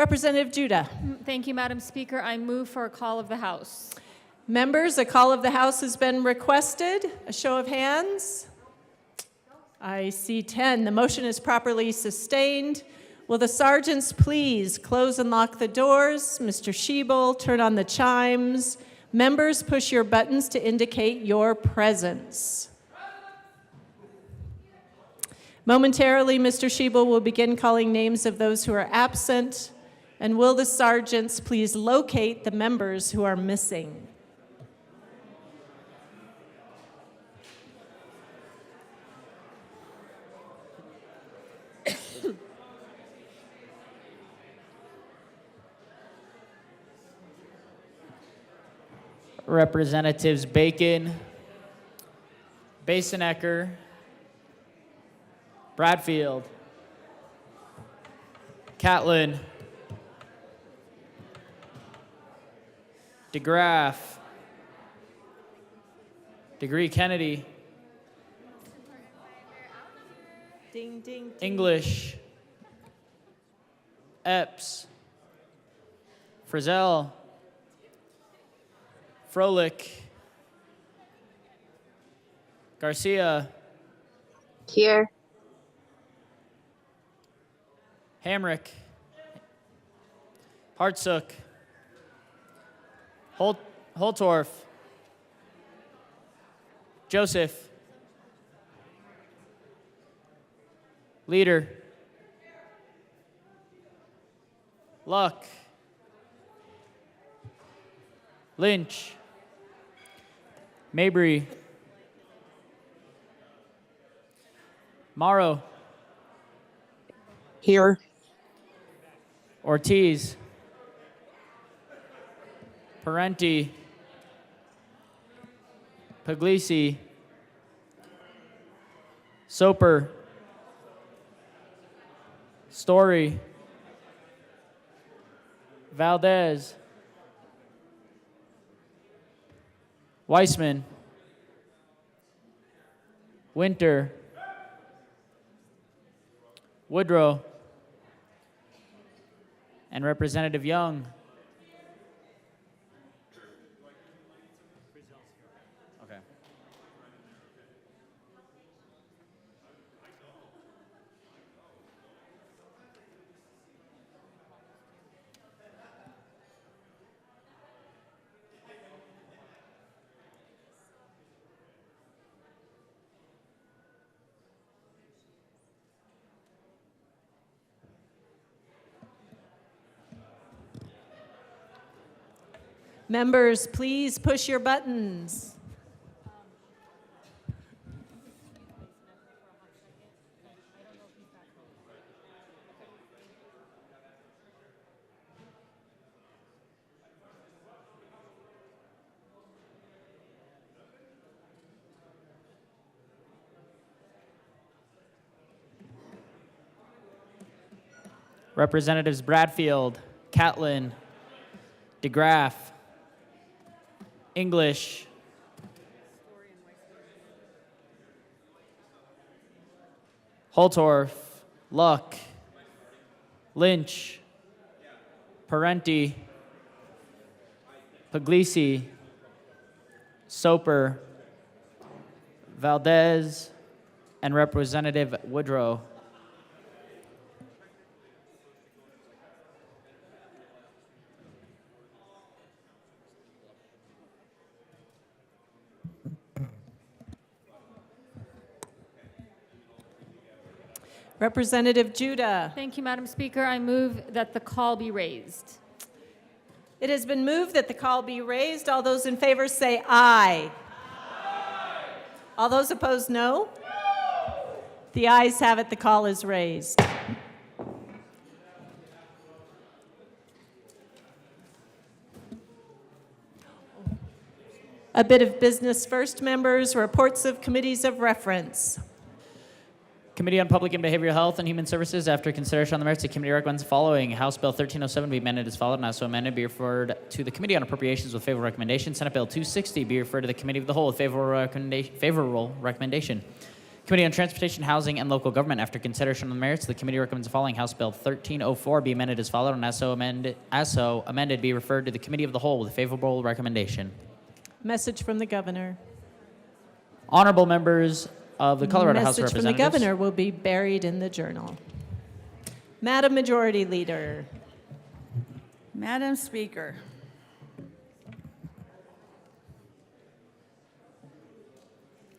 Representative Judah. Thank you, Madam Speaker. I move for a call of the House. Members, a call of the House has been requested. A show of hands. I see 10. The motion is properly sustained. Will the sergeants please close and lock the doors? Mr. Schiebel, turn on the chimes. Members, push your buttons to indicate your presence. Momentarily, Mr. Schiebel will begin calling names of those who are absent. And will the sergeants please locate the members who are missing? Representatives Bacon, Basenecker, Bradfield, Catlin, DeGraff, DeGree Kennedy, Ding, ding, ding. English, Epps, Frizzell, Froelich, Garcia, Here. Hamrick, Hartsook, Holtorf, Joseph, Leader, Luck, Lynch, Mabry, Morrow, Here. Ortiz, Parenti, Puglisi, Soper, Story, Valdez, Weissman, Winter, Woodrow, and Representative Young. Okay. Members, please push your buttons. Representatives Bradfield, Catlin, DeGraff, English, Holtorf, Luck, Lynch, Parenti, Puglisi, Soper, Valdez, and Representative Woodrow. Representative Judah. Thank you, Madam Speaker. I move that the call be raised. It has been moved that the call be raised. All those in favor say aye. Aye. All those opposed, no? No. The ayes have it. The call is raised. A bit of business first, members. Reports of committees of reference. Committee on Public and Behavioral Health and Human Services, after consideration on the merits, the committee recommends the following. House Bill 1307 be amended as followed, and also amended be referred to the Committee on Appropriations with favorable recommendation. Senate Bill 260 be referred to the Committee of the Whole with favorable recommendation. Committee on Transportation, Housing, and Local Government, after consideration on the merits, the committee recommends the following: House Bill 1304 be amended as followed, and as so amended be referred to the Committee of the Whole with a favorable recommendation. Message from the governor. Honorable members of the Colorado House of Message from the Representatives. governor will be buried in the journal. Madam Majority Leader. Madam Speaker,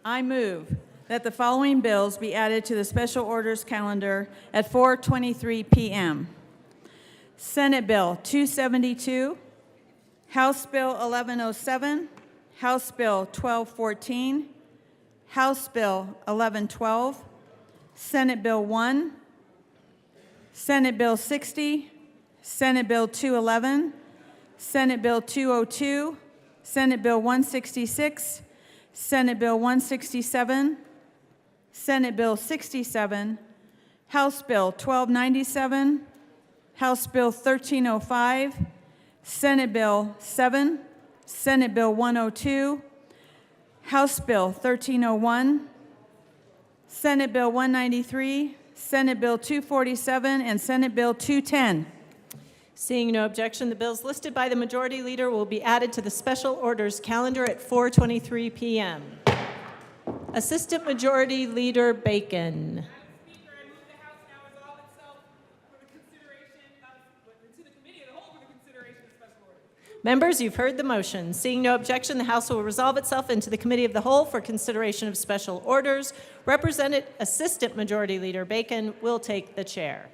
I move that the following bills be added to the special orders calendar at 4:23 p.m. Senate Bill 272, House Bill 1107, House Bill 1214, House Bill 1112, Senate Bill 1, Senate Bill 60, Senate Bill 211, Senate Bill 202, Senate Bill 166, Senate Bill 167, Senate Bill 67, House Bill 1297, House Bill 1305, Senate Bill 7, Senate Bill 102, House Bill 1301, Senate Bill 193, Senate Bill 247, and Senate Bill 210. Seeing no objection, the bills listed by the Majority Leader will be added to the special orders calendar at 4:23 p.m. Assistant Majority Leader Bacon. Speaker, I move the House now resolve itself for the consideration to the Committee of the Whole for the consideration of special orders. Members, you've heard the motion. Seeing no objection, the House will resolve itself into the Committee of the Whole for consideration of special orders. Assistant Majority Leader Bacon will take the chair.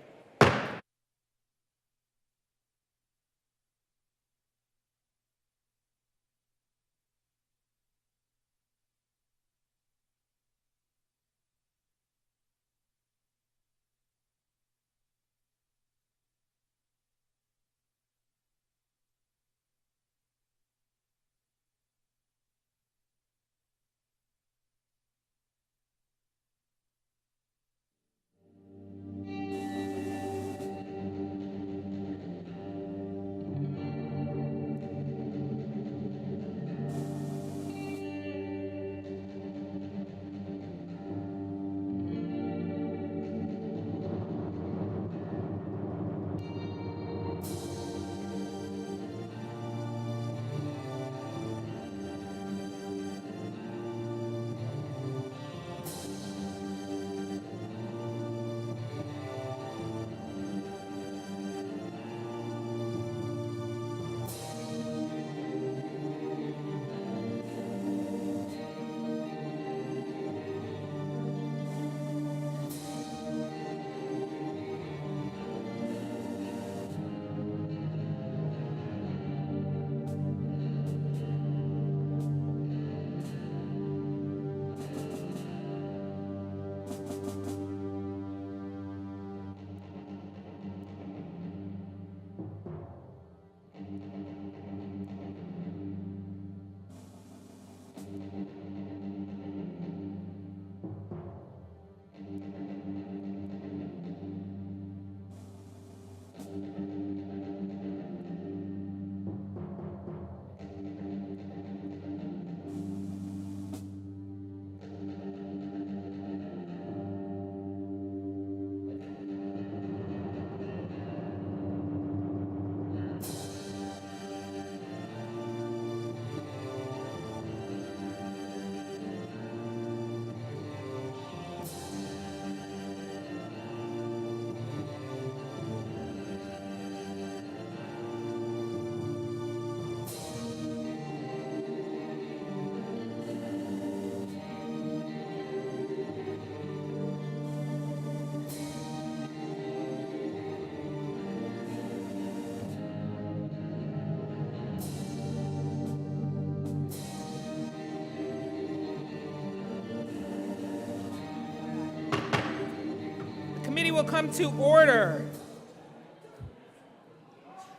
Committee will come to order.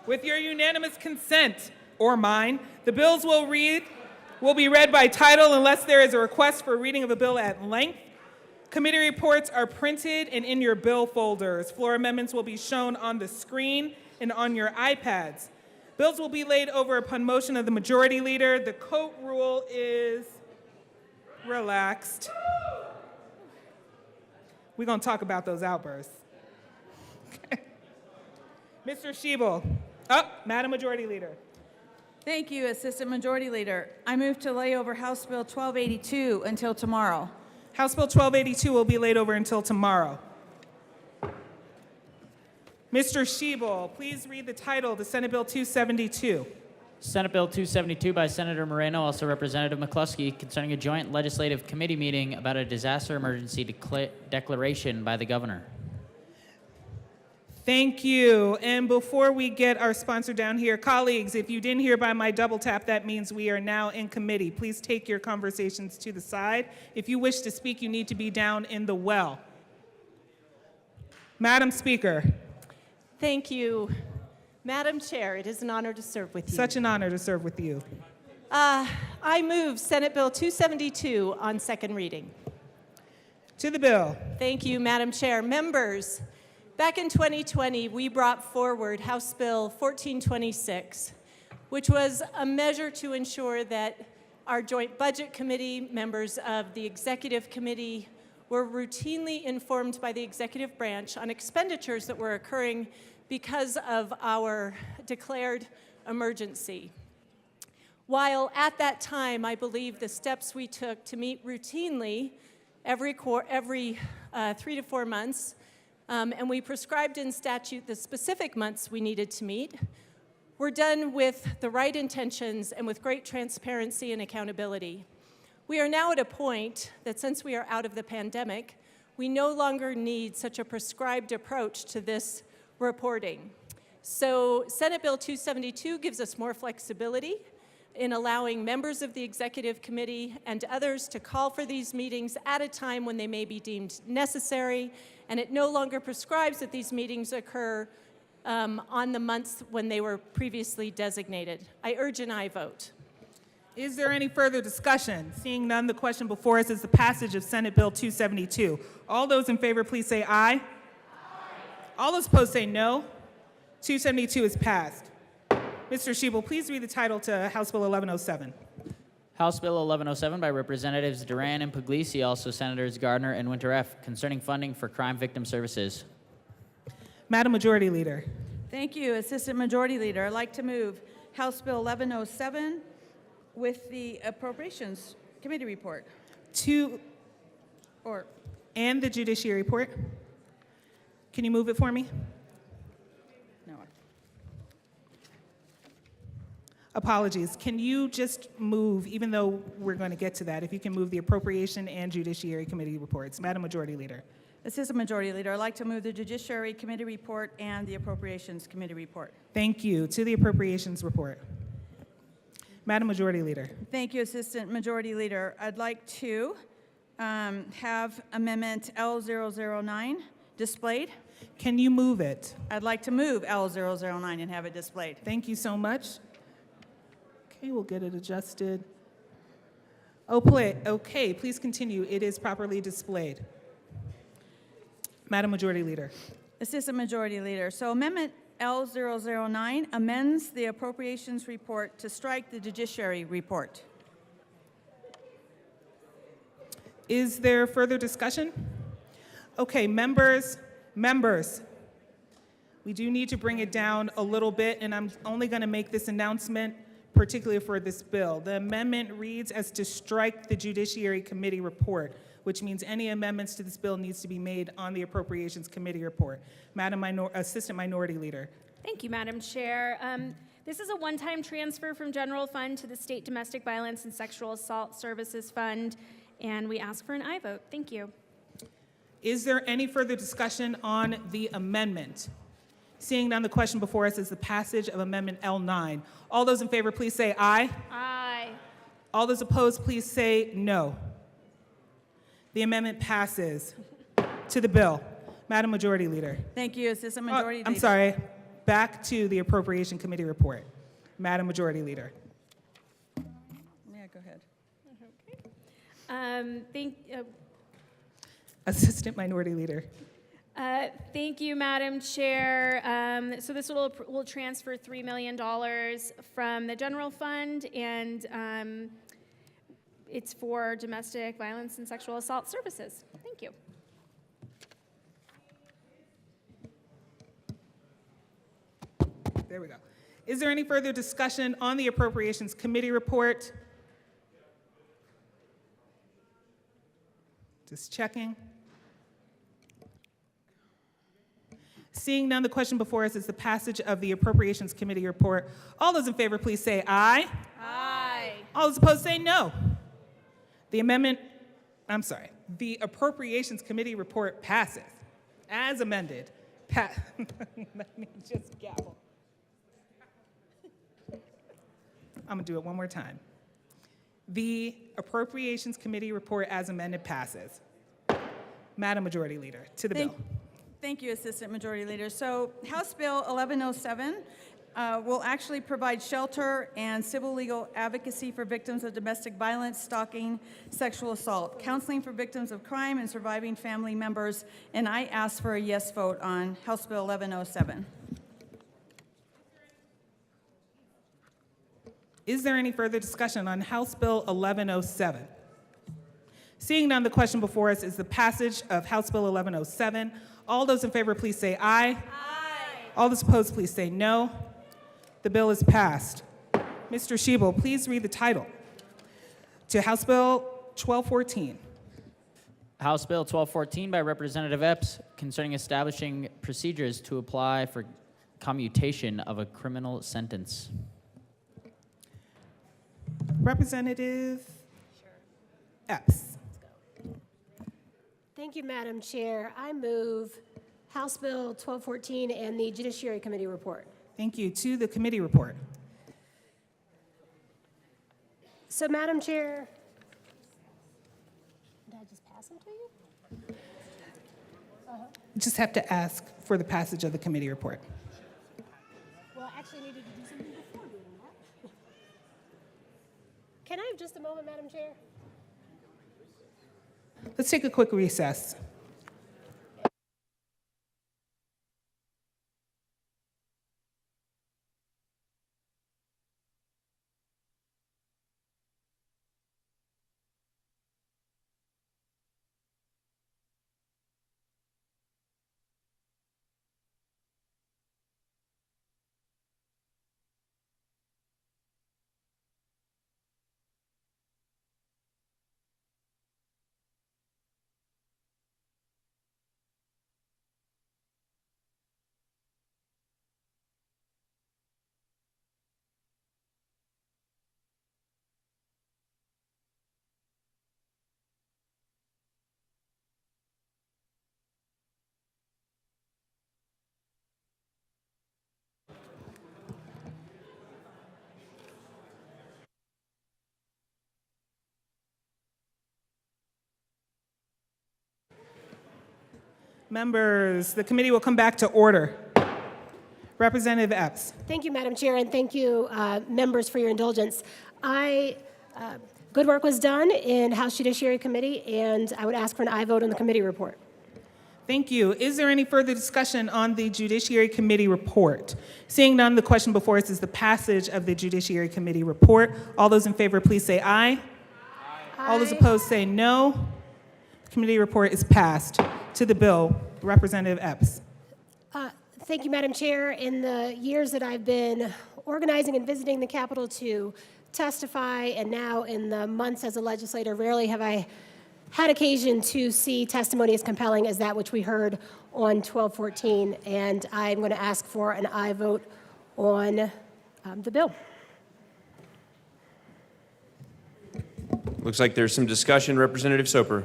With your unanimous consent, or mine, the bills will be read by title unless there is a request for reading of a bill at length. Committee reports are printed and in your bill folders. Floor amendments will be shown on the screen and on your iPads. Bills will be laid over upon motion of the Majority Leader. The coat rule is relaxed. We're going to talk about those outbursts. Okay. Mr. Shebel. Madam Majority Leader. Thank you, Assistant Majority Leader. I move to lay over House Bill 1282 until tomorrow. House Bill 1282 will be laid over until tomorrow. Mr. Shebel, please read the title to Senate Bill 272. Senate Bill 272 by Senator Moreno, also Representative McCluskey, concerning a joint legislative committee meeting about a disaster emergency declaration by the governor. Thank you. And before we get our sponsor down here, colleagues, if you didn't hear by my double tap, that means we are now in committee. Please take your conversations to the side. If you wish to speak, you need to be down in the well. Madam Speaker. Thank you. Madam Chair, it is an honor to serve with you. Such an honor to serve with you. I move Senate Bill 272 on second reading. To the bill. Thank you, Madam Chair. Members, back in 2020, we brought forward House Bill 1426, which was a measure to ensure that our Joint Budget Committee, members of the Executive Committee, were routinely informed by the executive branch on expenditures that were occurring because of our declared emergency. While at that time, I believe the steps we took to meet routinely every 3 to 4 months, and we prescribed in statute the specific months we needed to meet, were done with the right intentions and with great transparency and accountability. We are now at a point that since we are out of the pandemic, we no longer need such a prescribed approach to this reporting. So Senate Bill 272 gives us more flexibility in allowing members of the Executive Committee and others to call for these meetings at a time when they may be deemed necessary, and it no longer prescribes that these meetings occur on the months when they were previously designated. I urge an aye vote. Is there any further discussion? Seeing none, the question before us is the passage of Senate Bill 272. All those in favor, please say aye. Aye. All those opposed say no. 272 is passed. Mr. Shebel, please read the title to House Bill 1107. House Bill 1107 by Representatives Duran and Puglisi, also Senators Gardner and Winter F., concerning funding for crime victim services. Madam Majority Leader. Thank you, Assistant Majority Leader. I'd like to move House Bill 1107 with the Appropriations Committee report. And the Judiciary report. Can you move it for me? No. Apologies. Can you just move, even though we're going to get to that, if you can move the Appropriation and Judiciary Committee reports. Madam Majority Leader. Assistant Majority Leader, I'd like to move the Judiciary Committee report and the Appropriations Committee report. Thank you. To the Appropriations report. Madam Majority Leader. Thank you, Assistant Majority Leader. I'd like to have Amendment L009 displayed. Can you move it? I'd like to move L009 and have it displayed. Thank you so much. Okay, we'll get it adjusted. Okay, please continue. It is properly displayed. Madam Majority Leader. Assistant Majority Leader, so Amendment L009 amends the Appropriations report to strike the Judiciary report. Is there further discussion? Okay, members, we do need to bring it down a little bit, and I'm only going to make this announcement particularly for this bill. The amendment reads as to strike the Judiciary Committee report, which means any amendments to this bill needs to be made on the Appropriations Committee report. Madam Assistant Minority Leader. Thank you, Madam Chair. This is a one-time transfer from General Fund to the State Domestic Violence and Sexual Assault Services Fund, and we ask for an aye vote. Thank you. Is there any further discussion on the amendment? Seeing none, the question before us is the passage of Amendment L9. All those in favor, please say aye. Aye. All those opposed, please say no. The amendment passes. To the bill. Madam Majority Leader. Thank you, Assistant Majority Leader. I'm sorry. Back to the Appropriation Committee report. Madam Majority Leader. Yeah, go ahead. Assistant Minority Leader. Thank you, Madam Chair. So this will transfer $3 million from the general fund, and it's for domestic violence and sexual assault services. Thank you. There we go. Is there any further discussion on the Appropriations Committee report? Just checking. Seeing none, the question before us is the passage of the Appropriations Committee report. All those in favor, please say aye. Aye. All those opposed say no. The Appropriations Committee report passes as amended. Let me just gavel. I'm gonna do it one more time. The Appropriations Committee report as amended passes. Madam Majority Leader, to the bill. Thank you, Assistant Majority Leader. So House Bill 1107 will actually provide shelter and civil legal advocacy for victims of domestic violence, stalking, sexual assault, counseling for victims of crime and surviving family members, and I ask for a yes vote on House Bill 1107. Is there any further discussion on House Bill 1107? Seeing none, the question before us is the passage of House Bill 1107. All those in favor, please say aye. Aye. All those opposed, please say no. The bill is passed. Mr. Schiebel, please read the title to House Bill 1214. House Bill 1214 by Representative Epps concerning establishing procedures to apply for commutation of a criminal sentence. Representative Epps. Thank you, Madam Chair. I move House Bill 1214 and the Judiciary Committee report. Thank you. To the committee report. So, Madam Chair, did I just pass them to you? You just have to ask for the passage of the committee report. Well, I actually needed to do something before doing that. Can I have just a moment, Madam Chair? Let's take a quick recess. Members, the committee will come back to order. Representative Epps. Thank you, Madam Chair, and thank you, members, for your indulgence. Good work was done in House Judiciary Committee, and I would ask for an aye vote on the committee report. Thank you. Is there any further discussion on the Judiciary Committee report? Seeing none, the question before us is the passage of the Judiciary Committee report. All those in favor, please say aye. Aye. All those opposed say no. The committee report is passed. To the bill, Representative Epps. Thank you, Madam Chair. In the years that I've been organizing and visiting the Capitol to testify, and now in the months as a legislator, rarely have I had occasion to see testimony as compelling as that which we heard on 1214, and I'm going to ask for an aye vote on the bill. Looks like there's some discussion. Representative Soper.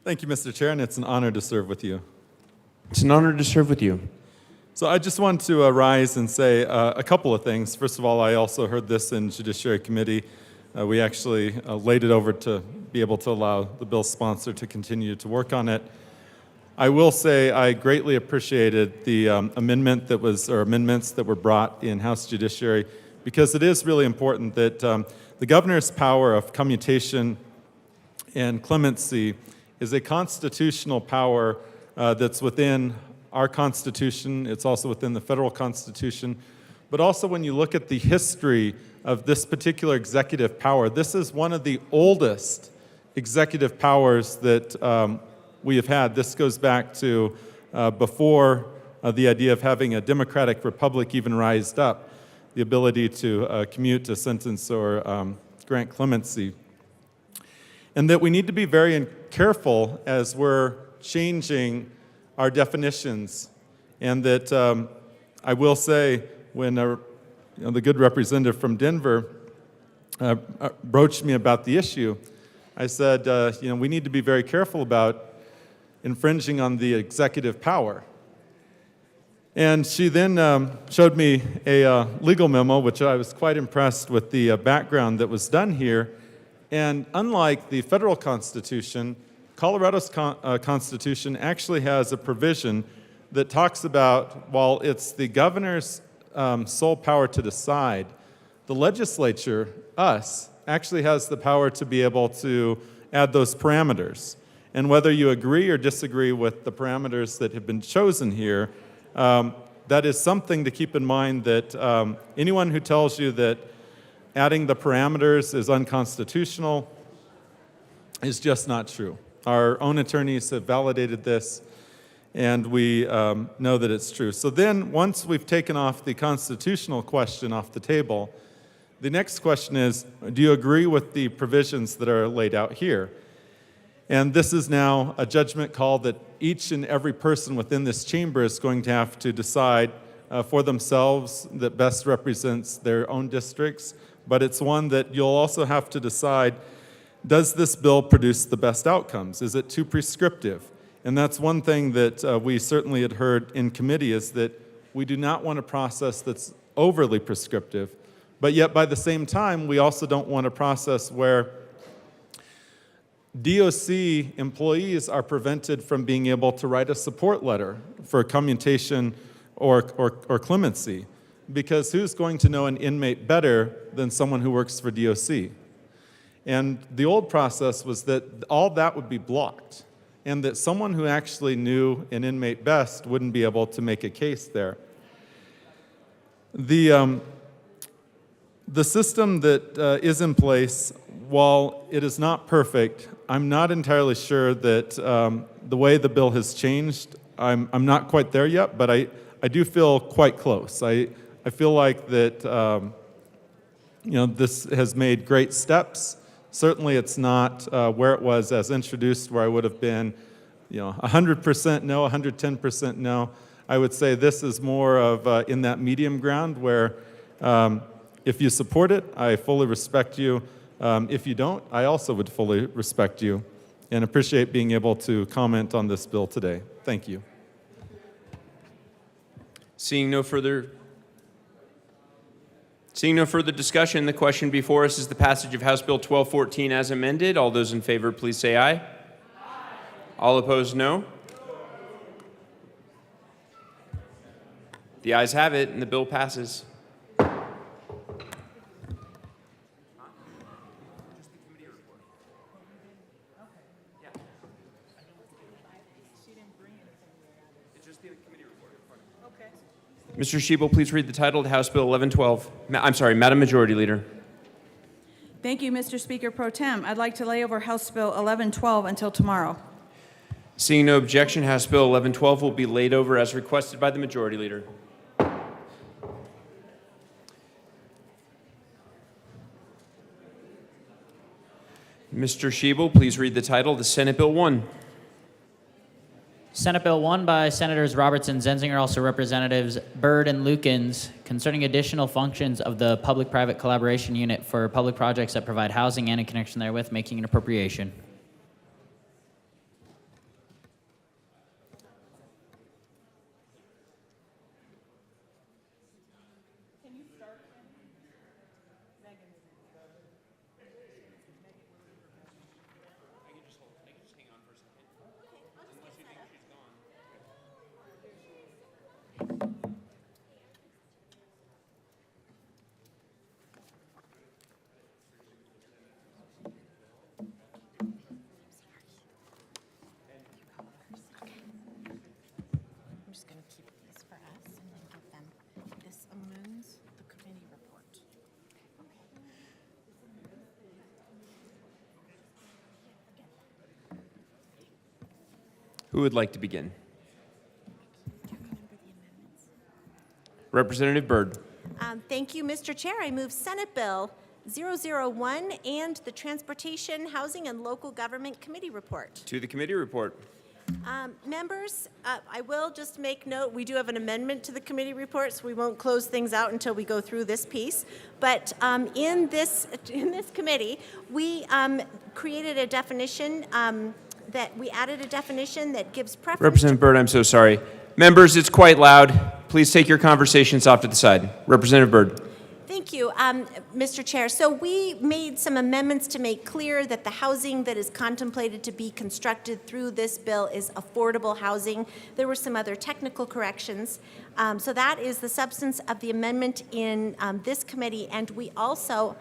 Thank you, Mr. Chair, and it's an honor to serve with you. It's an honor to serve with you. So I just want to rise and say a couple of things. First of all, I also heard this in Judiciary Committee. We actually laid it over to be able to allow the bill's sponsor to continue to work on it. I will say I greatly appreciated the amendments that were brought in House Judiciary, because it is really important that the governor's power of commutation and clemency is a constitutional power that's within our Constitution. It's also within the federal Constitution. But also when you look at the history of this particular executive power, this is one of the oldest executive powers that we have had. This goes back to before the idea of having a democratic republic even rised up, the ability to commute, a sentence, or grant clemency. And that we need to be very careful as we're changing our definitions. And that I will say, when the good representative from Denver broached me about the issue, I said, we need to be very careful about infringing on the executive power. And she then showed me a legal memo, which I was quite impressed with the background that was done here. And unlike the federal Constitution, Colorado's Constitution actually has a provision that talks about, while it's the governor's sole power to decide, the legislature, us, actually has the power to be able to add those parameters. And whether you agree or disagree with the parameters that have been chosen here, that is something to keep in mind, that anyone who tells you that adding the parameters is unconstitutional is just not true. Our own attorneys have validated this, and we know that it's true. So then, once we've taken off the constitutional question off the table, the next question is, do you agree with the provisions that are laid out here? And this is now a judgment call that each and every person within this chamber is going to have to decide for themselves that best represents their own districts. But it's one that you'll also have to decide, does this bill produce the best outcomes? Is it too prescriptive? And that's one thing that we certainly had heard in committee, is that we do not want a process that's overly prescriptive. But yet, by the same time, we also don't want a process where DOC employees are prevented from being able to write a support letter for commutation or clemency. Because who's going to know an inmate better than someone who works for DOC? And the old process was that all that would be blocked, and that someone who actually knew an inmate best wouldn't be able to make a case there. The system that is in place, while it is not perfect, I'm not entirely sure that the way the bill has changed, I'm not quite there yet, but I do feel quite close. I feel like that this has made great steps. Certainly it's not where it was as introduced, where I would have been 100% no, 110% no. I would say this is more of in that medium ground where if you support it, I fully respect you. If you don't, I also would fully respect you and appreciate being able to comment on this bill today. Thank you. Seeing no further discussion, the question before us is the passage of House Bill 1214 as amended. All those in favor, please say aye. Aye. All opposed, no. The ayes have it, and the bill passes. Mr. Schiebel, please read the title of House Bill 1112. I'm sorry, Madam Majority Leader. Thank you, Mr. Speaker Pro Tem. I'd like to lay over House Bill 1112 until tomorrow. Seeing no objection, House Bill 1112 will be laid over as requested by the Majority Leader. Mr. Schiebel, please read the title of the Senate Bill 1. Senate Bill 1 by Senators Robertson, Zenzinger, also Representatives Byrd and Lukens, concerning additional functions of the Public-Private Collaboration Unit for public projects that provide housing and in connection therewith, making an appropriation. I'm just going to keep these for us and then give them. This amends the committee report. Who would like to begin? Representative Byrd. Thank you, Mr. Chair. I move Senate Bill 001 and the Transportation, Housing, and Local Government Committee report. To the committee report. Members, I will just make note, we do have an amendment to the committee report, so we won't close things out until we go through this piece. But in this committee, we created a definition that we added a definition that gives preference. Representative Byrd, I'm so sorry. Members, it's quite loud. Please take your conversations off to the side. Representative Byrd. Thank you, Mr. Chair. So we made some amendments to make clear that the housing that is contemplated to be constructed through this bill is affordable housing. There were some other technical corrections. So that is the substance of the amendment in this committee. And we also,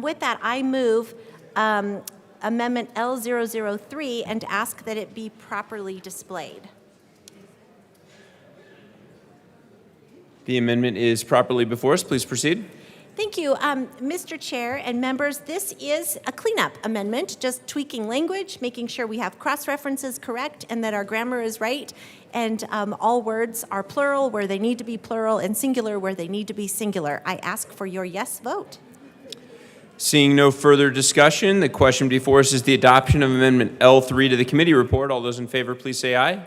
with that, I move Amendment L003 and ask that it be properly displayed. The amendment is properly before us. Please proceed. Thank you, Mr. Chair and members. This is a cleanup amendment, just tweaking language, making sure we have cross-references correct and that our grammar is right, and all words are plural where they need to be plural and singular where they need to be singular. I ask for your yes vote. Seeing no further discussion, the question before us is the adoption of Amendment L3 to the committee report. All those in favor, please say aye.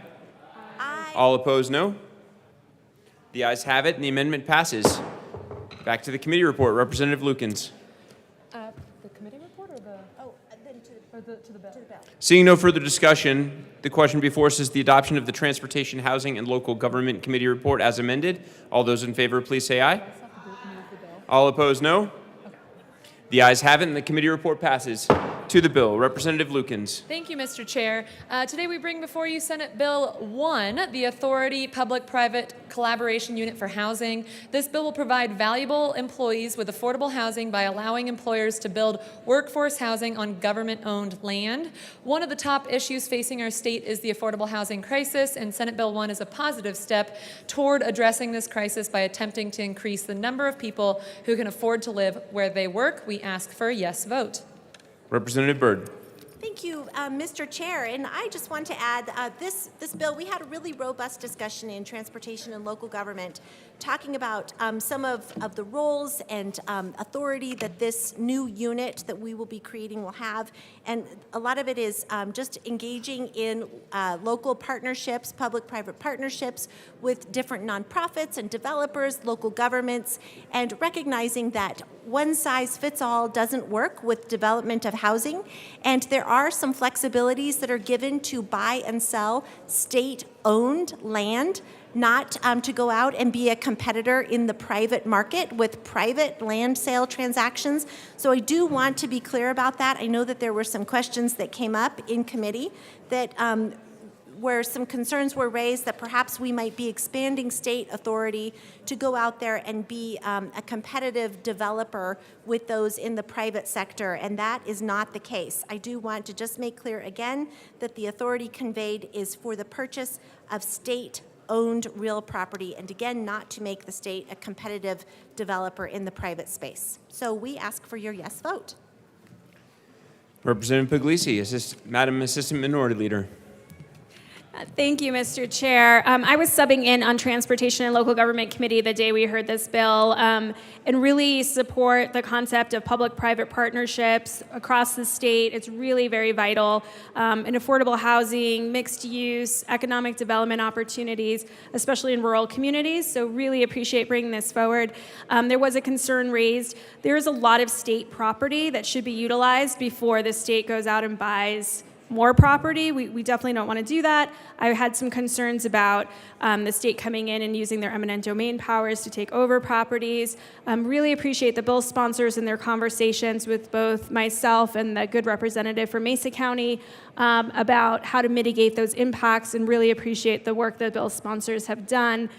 Aye. All opposed, no. The ayes have it, and the amendment passes. Back to the committee report. Representative Lukens. The committee report or the? Oh, then to the bill. Seeing no further discussion, the question before us is the adoption of the Transportation, Housing, and Local Government Committee report as amended. All those in favor, please say aye. All opposed, no. The ayes have it, and the committee report passes. To the bill, Representative Lukens. Thank you, Mr. Chair. Today we bring before you Senate Bill 1, the Authority Public-Private Collaboration Unit for Housing. This bill will provide valuable employees with affordable housing by allowing employers to build workforce housing on government-owned land. One of the top issues facing our state is the affordable housing crisis, and Senate Bill 1 is a positive step toward addressing this crisis by attempting to increase the number of people who can afford to live where they work. We ask for a yes vote. Representative Byrd. Thank you, Mr. Chair. And I just want to add, this bill, we had a really robust discussion in transportation and local government talking about some of the roles and authority that this new unit that we will be creating will have. And a lot of it is just engaging in local partnerships, public-private partnerships with different nonprofits and developers, local governments, and recognizing that one size fits all doesn't work with development of housing. And there are some flexibilities that are given to buy and sell state-owned land, not to go out and be a competitor in the private market with private land sale transactions. So I do want to be clear about that. I know that there were some questions that came up in committee that where some concerns were raised that perhaps we might be expanding state authority to go out there and be a competitive developer with those in the private sector, and that is not the case. I do want to just make clear again that the authority conveyed is for the purchase of state-owned real property, and again, not to make the state a competitive developer in the private space. So we ask for your yes vote. Representative Puglisi, Madam Assistant Minority Leader. Thank you, Mr. Chair. I was subbing in on Transportation and Local Government Committee the day we heard this bill and really support the concept of public-private partnerships across the state. It's really very vital in affordable housing, mixed use, economic development opportunities, especially in rural communities. So really appreciate bringing this forward. There was a concern raised. There is a lot of state property that should be utilized before the state goes out and buys more property. We definitely don't want to do that. I had some concerns about the state coming in and using their eminent domain powers to take over properties. Really appreciate the bill sponsors and their conversations with both myself and the good representative for Mesa County about how to mitigate those impacts, and really appreciate the work that bill sponsors have done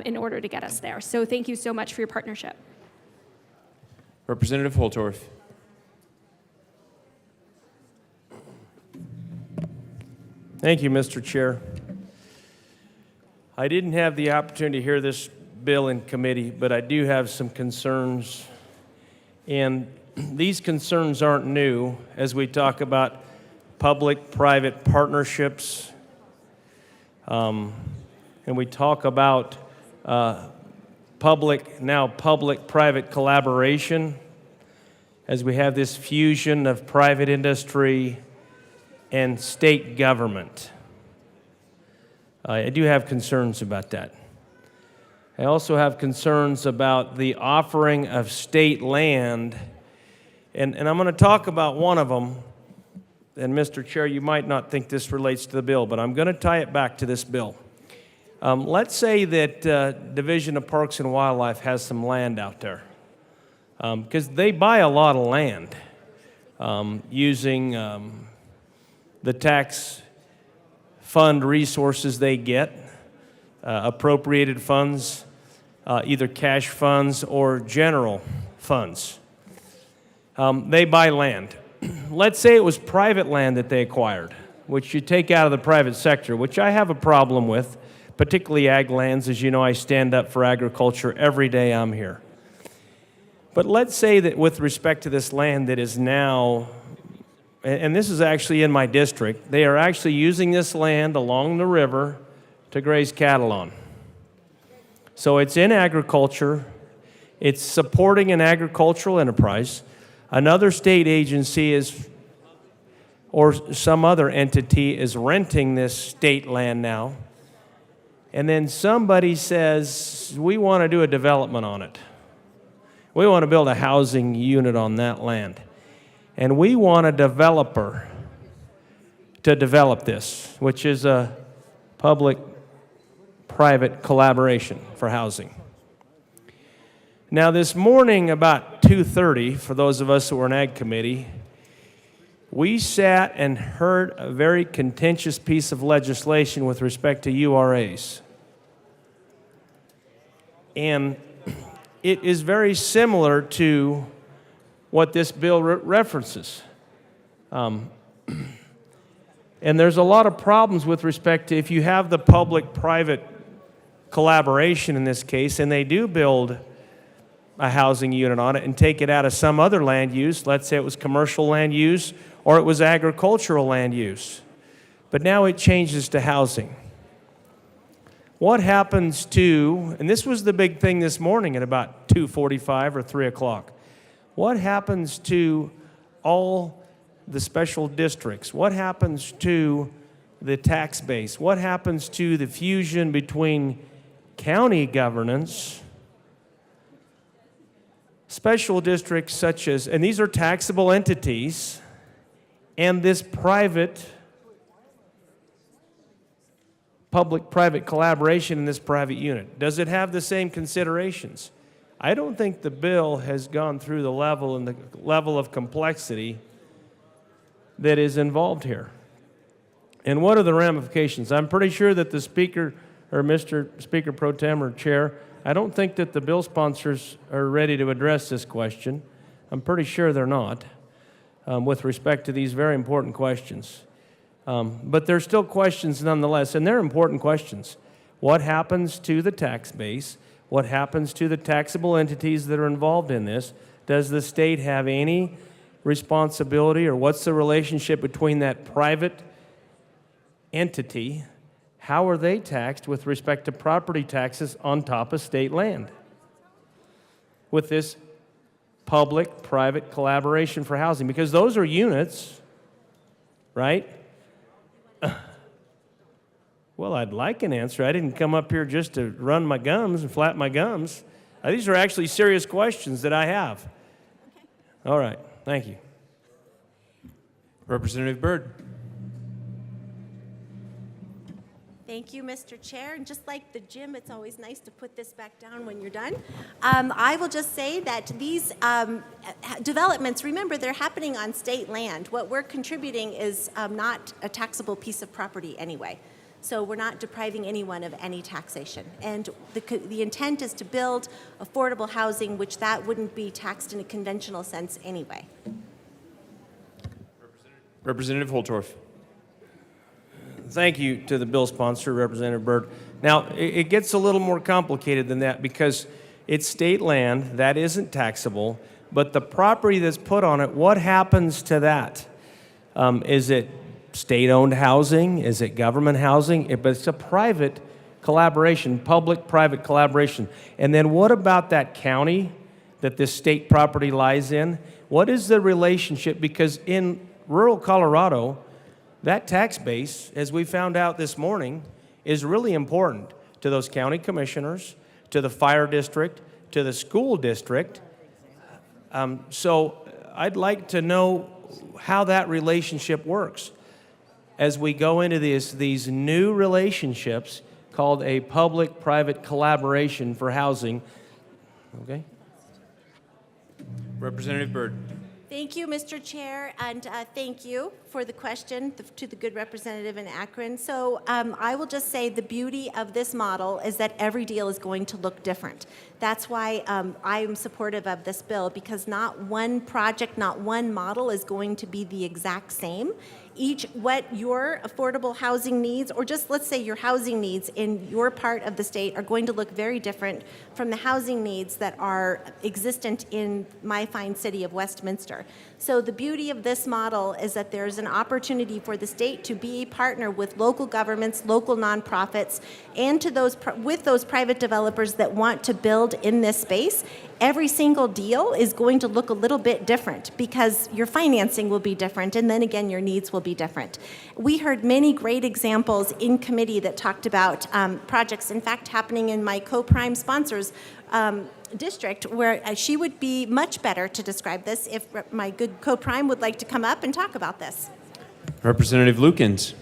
in order to get us there. So thank you so much for your partnership. Representative Holtorf. Thank you, Mr. Chair. I didn't have the opportunity to hear this bill in committee, but I do have some concerns. And these concerns aren't new as we talk about public-private partnerships. And we talk about public-private collaboration, as we have this fusion of private industry and state government. I do have concerns about that. I also have concerns about the offering of state land, and I'm going to talk about one of them. And Mr. Chair, you might not think this relates to the bill, but I'm going to tie it back to this bill. Let's say that Division of Parks and Wildlife has some land out there, because they buy a lot of land using the tax fund resources they get, appropriated funds, either cash funds or general funds. They buy land. Let's say it was private land that they acquired, which you take out of the private sector, which I have a problem with, particularly ag lands. As you know, I stand up for agriculture every day I'm here. But let's say that with respect to this land that is now, and this is actually in my district, they are actually using this land along the river to graze cattle on. So it's in agriculture, it's supporting an agricultural enterprise. Another state agency is, or some other entity is renting this state land now. And then somebody says, we want to do a development on it. We want to build a housing unit on that land. And we want a developer to develop this, which is a public-private collaboration for housing. Now, this morning about 2:30, for those of us who were in Ag Committee, we sat and heard a very contentious piece of legislation with respect to URAs. And it is very similar to what this bill references. And there's a lot of problems with respect to if you have the public-private collaboration in this case, and they do build a housing unit on it and take it out of some other land use, let's say it was commercial land use or it was agricultural land use, but now it changes to housing. What happens to, and this was the big thing this morning at about 2:45 or 3 o'clock, what happens to all the special districts? What happens to the tax base? What happens to the fusion between county governance, special districts such as, and these are taxable entities, and this private, public-private collaboration in this private unit? Does it have the same considerations? I don't think the bill has gone through the level and the level of complexity that is involved here. And what are the ramifications? I'm pretty sure that the Speaker, or Mr. Speaker Pro Tem or Chair, I don't think that the bill sponsors are ready to address this question. I'm pretty sure they're not, with respect to these very important questions. But they're still questions nonetheless, and they're important questions. What happens to the tax base? What happens to the taxable entities that are involved in this? Does the state have any responsibility, or what's the relationship between that private entity? How are they taxed with respect to property taxes on top of state land with this public-private collaboration for housing? Because those are units, right? Well, I'd like an answer. I didn't come up here just to run my gums and flap my gums. These are actually serious questions that I have. All right, thank you. Representative Byrd. Thank you, Mr. Chair. And just like the gym, it's always nice to put this back down when you're done. I will just say that these developments, remember, they're happening on state land. What we're contributing is not a taxable piece of property anyway. So we're not depriving anyone of any taxation. And the intent is to build affordable housing, which that wouldn't be taxed in a conventional sense anyway. Representative Holtorf. Thank you to the bill sponsor, Representative Byrd. Now, it gets a little more complicated than that because it's state land, that isn't taxable, but the property that's put on it, what happens to that? Is it state-owned housing? Is it government housing? But it's a private Collaboration, public-private collaboration. And then what about that county that this state property lies in? What is the relationship? Because in rural Colorado, that tax base, as we found out this morning, is really important to those county commissioners, to the fire district, to the school district. So I'd like to know how that relationship works as we go into these new relationships called a public-private collaboration for housing. Okay? Representative Byrd. Thank you, Mr. Chair, and thank you for the question to the good representative in Akron. So I will just say the beauty of this model is that every deal is going to look different. That's why I am supportive of this bill, because not one project, not one model is going to be the exact same. What your affordable housing needs, or just let's say your housing needs in your part of the state, are going to look very different from the housing needs that are existent in my fine city of Westminster. So the beauty of this model is that there's an opportunity for the state to be a partner with local governments, local nonprofits, and to with those private developers that want to build in this space. Every single deal is going to look a little bit different because your financing will be different, and then again, your needs will be different. We heard many great examples in committee that talked about projects, in fact, happening in my co-prime sponsors district, where she would be much better to describe this if my good co-prime would like to come up and talk about this. Representative Lukens.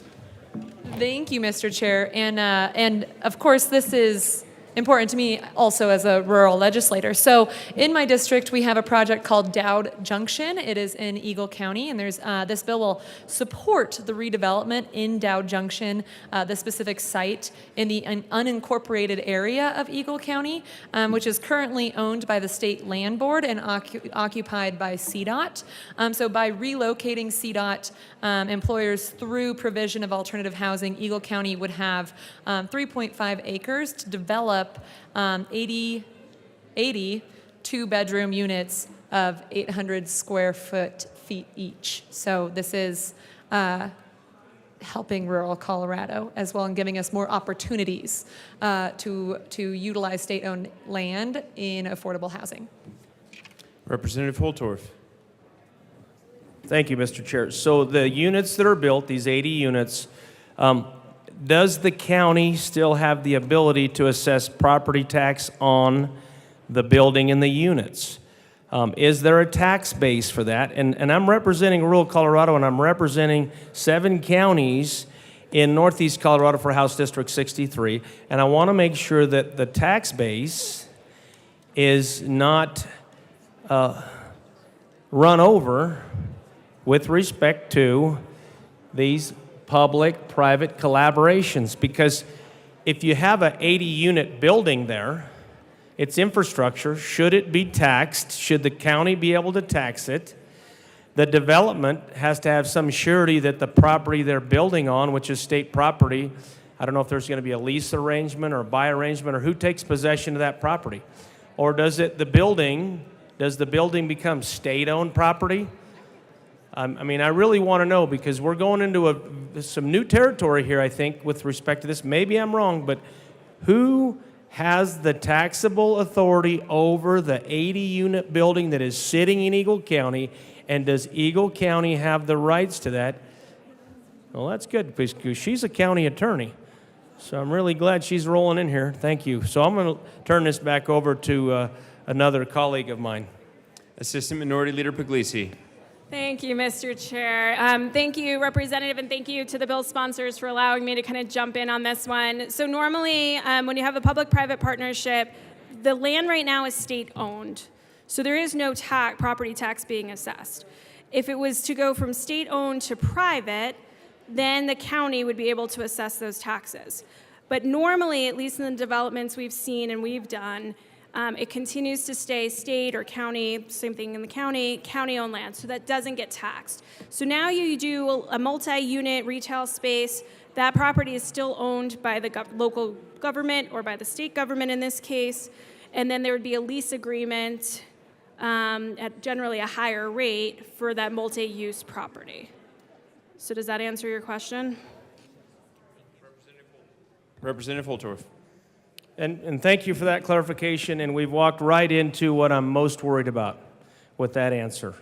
Thank you, Mr. Chair. And of course, this is important to me also as a rural legislator. So in my district, we have a project called Dowd Junction. It is in Eagle County, and there's this bill will support the redevelopment in Dowd Junction, the specific site in the unincorporated area of Eagle County, which is currently owned by the State Land Board and occupied by CDOT. So by relocating CDOT employers through provision of alternative housing, Eagle County would have 3.5 acres to develop 80 two-bedroom units of 800 square feet each. So this is helping rural Colorado as well and giving us more opportunities to utilize state-owned land in affordable housing. Representative Holtorf. Thank you, Mr. Chair. So the units that are built, these 80 units, does the county still have the ability to assess property tax on the building and the units? Is there a tax base for that? And I'm representing rural Colorado, and I'm representing 7 counties in Northeast Colorado for House District 63, and I want to make sure that the tax base is not run over with respect to these public-private collaborations, because if you have an 80-unit building there, its infrastructure, should it be taxed? Should the county be able to tax it? The development has to have some surety that the property they're building on, which is state property, I don't know if there's going to be a lease arrangement or a buy arrangement, or who takes possession of that property. Or does the building become state-owned property? I mean, I really want to know, because we're going into some new territory here, I think, with respect to this. Maybe I'm wrong, but who has the taxable authority over the 80-unit building that is sitting in Eagle County, and does Eagle County have the rights to that? Well, that's good, because she's a county attorney, so I'm really glad she's rolling in here. Thank you. So I'm going to turn this back over to another colleague of mine. Assistant Minority Leader Puglisi. Thank you, Mr. Chair. Thank you, Representative, and thank you to the bill sponsors for allowing me to kind of jump in on this one. So normally, when you have a public-private partnership, the land right now is state-owned. So there is no property tax being assessed. If it was to go from state-owned to private, then the county would be able to assess those taxes. But normally, at least in the developments we've seen and we've done, it continues to stay state or county, same thing in the county-owned land, so that doesn't get taxed. So now you do a multi-unit retail space, that property is still owned by the local government or by the state government in this case, and then there would be a lease agreement at generally a higher rate for that multi-use property. So does that answer your question? Representative Holtorf. And thank you for that clarification, and we've walked right into what I'm most worried about with that answer.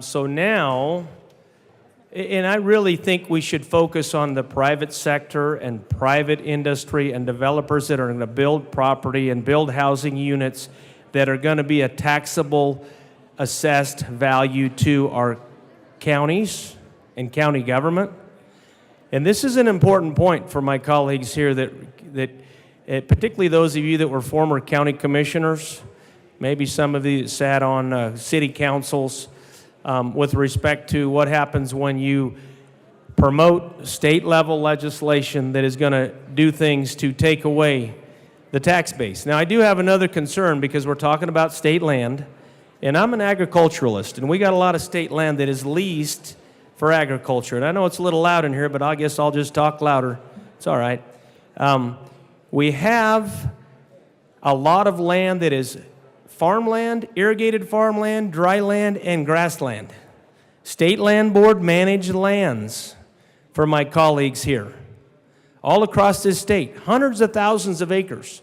So now, and I really think we should focus on the private sector and private industry and developers that are going to build property and build housing units that are going to be a taxable assessed value to our counties and county government. And this is an important point for my colleagues here that particularly those of you that were former county commissioners, maybe some of you that sat on city councils, with respect to what happens when you promote state-level legislation that is going to do things to take away the tax base. Now, I do have another concern because we're talking about state land, and I'm an agriculturalist, and we got a lot of state land that is leased for agriculture. And I know it's a little loud in here, but I guess I'll just talk louder. It's all right. We have a lot of land that is farmland, irrigated farmland, dry land, and grassland. State Land Board managed lands for my colleagues here, all across this state, hundreds of thousands of acres.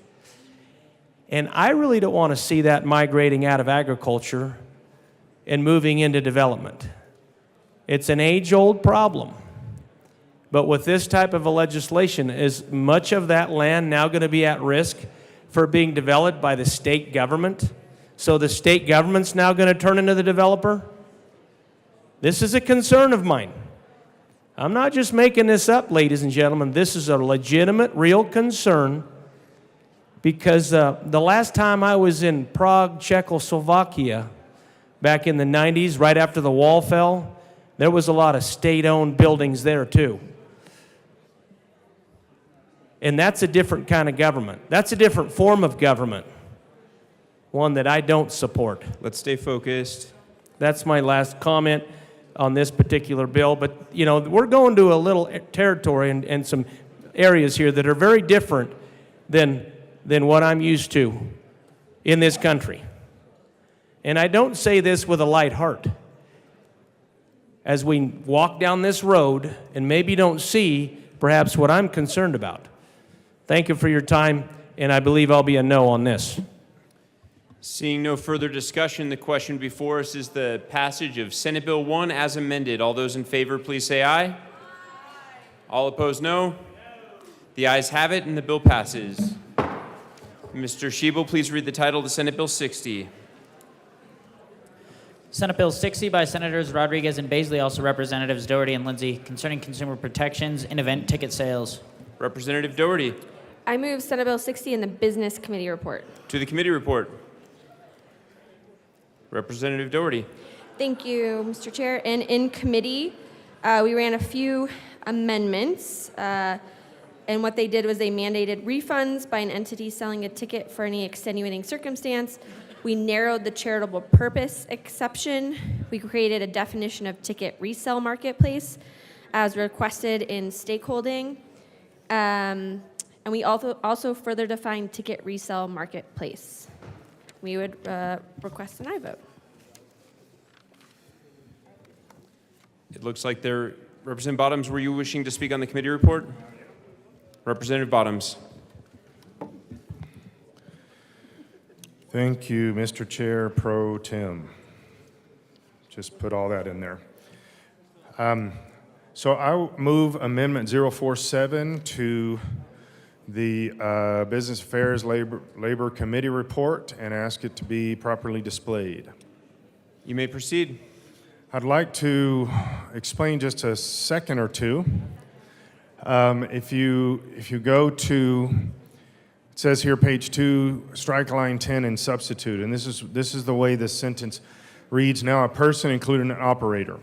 And I really don't want to see that migrating out of agriculture and moving into development. It's an age-old problem. But with this type of a legislation, is much of that land now going to be at risk for being developed by the state government? So the state government's now going to turn into the developer? This is a concern of mine. I'm not just making this up, ladies and gentlemen. This is a legitimate, real concern because the last time I was in Prague, Czechoslovakia, back in the 90s, right after the wall fell, there was a lot of state-owned buildings there too. And that's a different kind of government. That's a different form of government. One that I don't support. Let's stay focused. That's my last comment on this particular bill. But, you know, we're going to a little territory and some areas here that are very different than what I'm used to in this country. And I don't say this with a light heart. As we walk down this road and maybe don't see perhaps what I'm concerned about. Thank you for your time, and I believe I'll be a no on this. Seeing no further discussion, the question before us is the passage of Senate Bill 1 as amended. All those in favor, please say aye. Aye. All opposed, no. The ayes have it, and the bill passes. Mr. Schiebel, please read the title of the Senate Bill 60. Senate Bill 60 by Senators Rodriguez and Baisley, also Representatives Doherty and Lindsay, concerning consumer protections in event ticket sales. Representative Doherty. I move Senate Bill 60 in the Business Committee report. To the committee report. Representative Doherty. Thank you, Mr. Chair. And in committee, we ran a few amendments. And what they did was they mandated refunds by an entity selling a ticket for any extenuating circumstance. We narrowed the charitable purpose exception. We created a definition of ticket resale marketplace as requested in stakeholding. And we also further defined ticket resale marketplace. We would request an aye vote. It looks like there, Representative Bottoms, were you wishing to speak on the committee report? Representative Bottoms. Thank you, Mr. Chair Pro Tem. Just put all that in there. So I move Amendment 047 to the Business Affairs Labor Committee report and ask it to be properly displayed. You may proceed. I'd like to explain just a second or two. If you go to, it says here page 2, strike line 10 and substitute, and this is the way this sentence reads. Now, a person including an operator.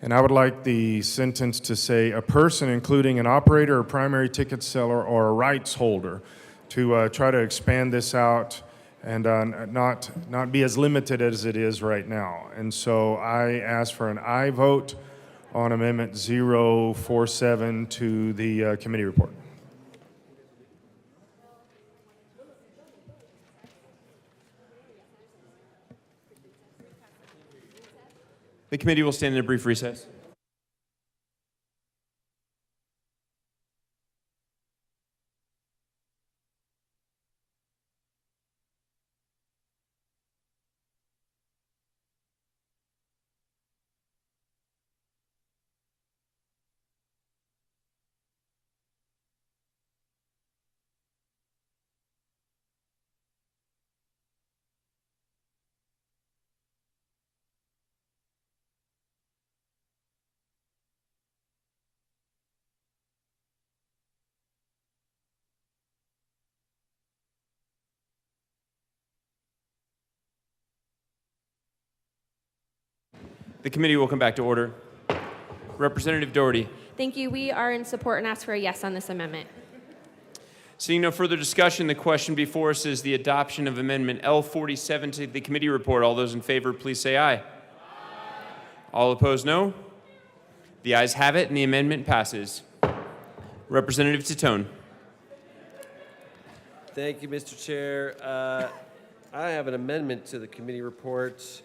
And I would like the sentence to say, a person including an operator, a primary ticket seller, or a rights holder, to try to expand this out and not be as limited as it is right now. And so I ask for an aye vote on Amendment 047 to the committee report. The committee will stand in a brief recess. The committee will come back to order. Representative Doherty. Thank you. We are in support and ask for a yes on this amendment. Seeing no further discussion, the question before us is the adoption of Amendment L47 to the committee report. All those in favor, please say aye. Aye. All opposed, no. The ayes have it, and the amendment passes. Representative Titone. Thank you, Mr. Chair. I have an amendment to the committee report,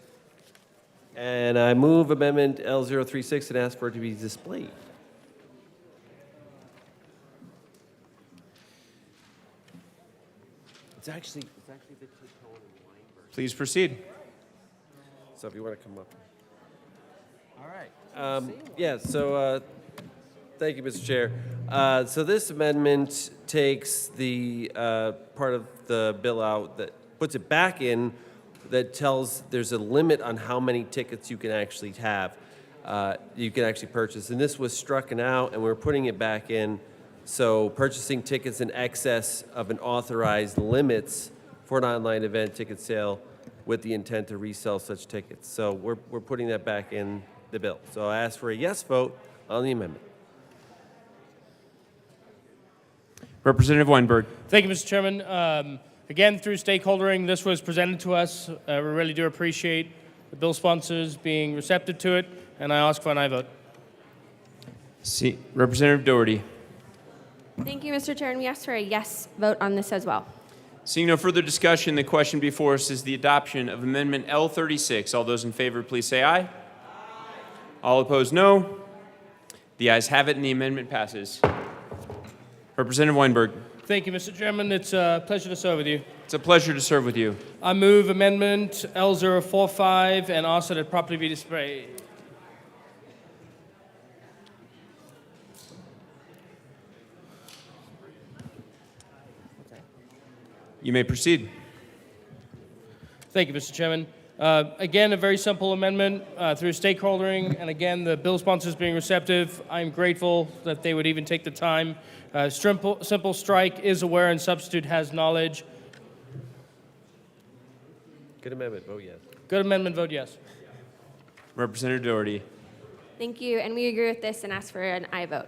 and I move Amendment L036 and ask for it to be displayed. It's actually the Titone and Weinberg. Please proceed. So if you want to come up. All right. Thank you, Mr. Chair. So this amendment takes the part of the bill out that puts it back in that tells there's a limit on how many tickets you can actually have, you can actually purchase. And this was strucken out, and we're putting it back in. So purchasing tickets in excess of an authorized limits for an online event ticket sale with the intent to resell such tickets. So we're putting that back in the bill. So I ask for a yes vote on the amendment. Representative Weinberg. Thank you, Mr. Chairman. Again, through stakeholdering, this was presented to us. We really do appreciate the bill sponsors being receptive to it, and I ask for an aye vote. Representative Doherty. Thank you, Mr. Chair, and we ask for a yes vote on this as well. Seeing no further discussion, the question before us is the adoption of Amendment L36. All those in favor, please say aye. Aye. All opposed, no. The ayes have it, and the amendment passes. Representative Weinberg. Thank you, Mr. Chairman. It's a pleasure to serve with you. It's a pleasure to serve with you. I move Amendment L045 and ask that it properly be displayed. You may proceed. Thank you, Mr. Chairman. Again, a very simple amendment through stakeholdering, and again, the bill sponsors being receptive. I'm grateful that they would even take the time. Simple strike is aware and substitute has knowledge. Good amendment, vote yes. Good amendment, vote yes. Representative Doherty. Thank you, and we agree with this and ask for an aye vote.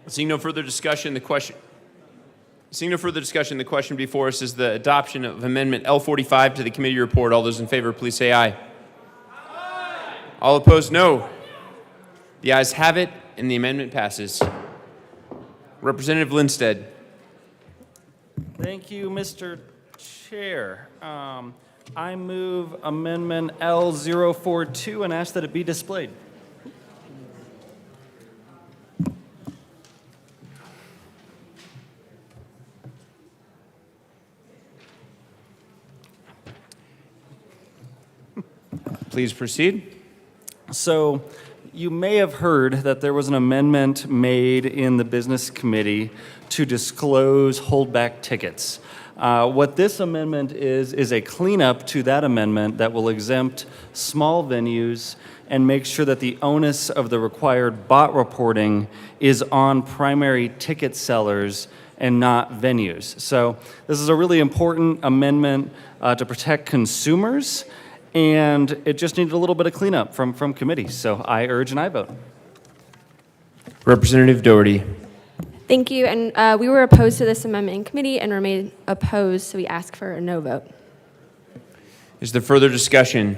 Seeing no further discussion, the question before us is the adoption of Amendment L45 to the committee report. All those in favor, please say aye. Aye. All opposed, no. The ayes have it, and the amendment passes. Representative Lindstedt. Thank you, Mr. Chair. I move Amendment L042 and ask that it be displayed. Please proceed. So, you may have heard that there was an amendment made in the Business Committee to disclose holdback tickets. What this amendment is a cleanup to that amendment that will exempt small venues and make sure that the onus of the required bot reporting is on primary ticket sellers and not venues. So this is a really important amendment to protect consumers, and it just needed a little bit of cleanup from committee. So I urge an aye vote. Representative Doherty. Thank you, and we were opposed to this amendment in committee and remain opposed, so we ask for a no vote. Is there further discussion?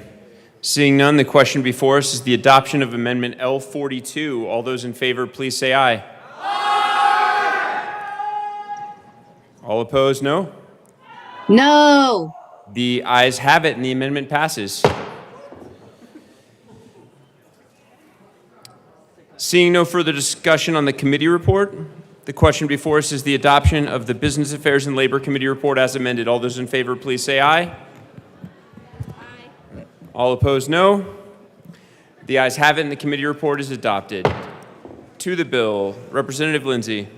Seeing none, the question before us is the adoption of Amendment L42. All those in favor, please say aye. Aye. All opposed, no? No. The ayes have it, and the amendment passes. Seeing no further discussion on the committee report, the question before us is the adoption of the Business Affairs and Labor Committee report as amended. All those in favor, please say aye. Aye. All opposed, no. The ayes have it, and the committee report is adopted. To the bill, Representative Lindsay.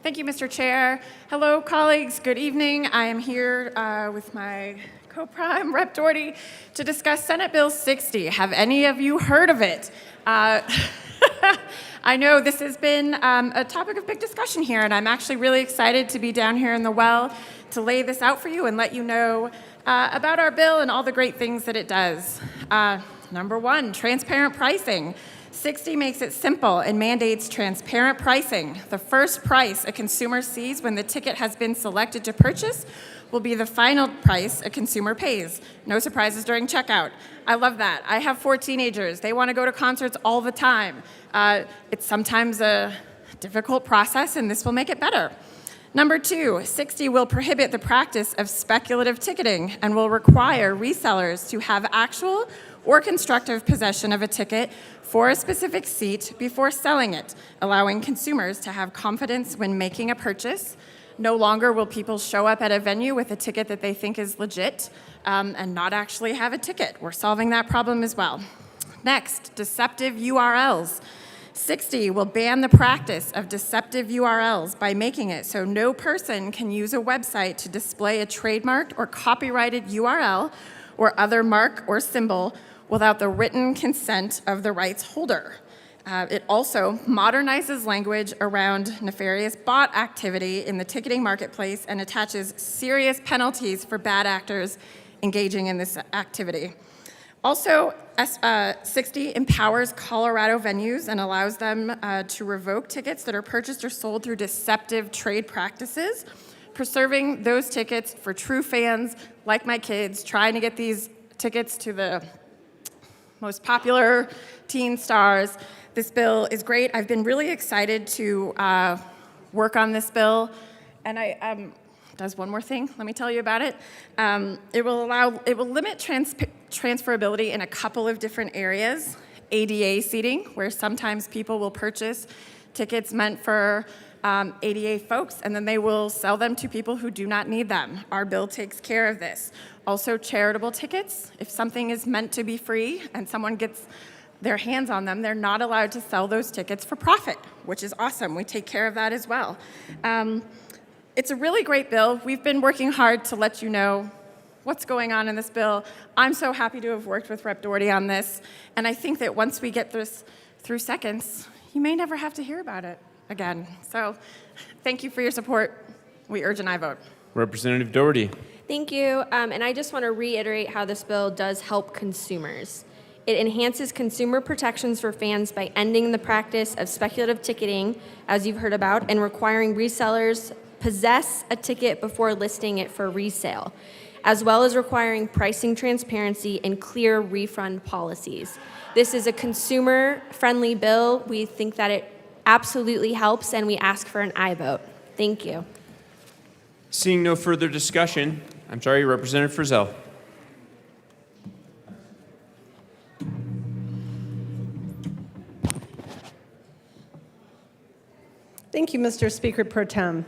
Thank you, Mr. Chair. Hello, colleagues. Good evening. I am here with my co-prime, Rep. Doherty, to discuss Senate Bill 60. Have any of you heard of it? I know this has been a topic of big discussion here, and I'm actually really excited to be down here in the well to lay this out for you and let you know about our bill and all the great things that it does. Number one, transparent pricing. 60 makes it simple and mandates transparent pricing. The first price a consumer sees when the ticket has been selected to purchase will be the final price a consumer pays. No surprises during checkout. I love that. I have 4 teenagers. They want to go to concerts all the time. It's sometimes a difficult process, and this will make it better. Number 2, 60 will prohibit the practice of speculative ticketing and will require resellers to have actual or constructive possession of a ticket for a specific seat before selling it, allowing consumers to have confidence when making a purchase. No longer will people show up at a venue with a ticket that they think is legit and not actually have a ticket. We're solving that problem as well. Next, deceptive URLs. 60 will ban the practice of deceptive URLs by making it so no person can use a website to display a trademarked or copyrighted URL or other mark or symbol without the written consent of the rights holder. It also modernizes language around nefarious bot activity in the ticketing marketplace and attaches serious penalties for bad actors engaging in this activity. Also, 60 empowers Colorado venues and allows them to revoke tickets that are purchased or sold through deceptive trade practices, preserving those tickets for true fans like my kids trying to get these tickets to the most popular teen stars. This bill is great. I've been really excited to work on this bill. And does one more thing. Let me tell you about it. It will limit transferability in a couple of different areas. ADA seating, where sometimes people will purchase tickets meant for ADA folks, and then they will sell them to people who do not need them. Our bill takes care of this. Also, charitable tickets. If something is meant to be free and someone gets their hands on them, they're not allowed to sell those tickets for profit, which is awesome. We take care of that as well. It's a really great bill. We've been working hard to let you know what's going on in this bill. I'm so happy to have worked with Rep. Doherty on this, and I think that once we get this through seconds, you may never have to hear about it again. So thank you for your support. We urge an aye vote. Representative Doherty. Thank you. And I just want to reiterate how this bill does help consumers. It enhances consumer protections for fans by ending the practice of speculative ticketing, as you've heard about, and requiring resellers possess a ticket before listing it for resale, as well as requiring pricing transparency and clear refund policies. This is a consumer-friendly bill. We think that it absolutely helps, and we ask for an aye vote. Thank you. Seeing no further discussion, Representative Frizzell. Thank you, Mr. Speaker Pro Tem.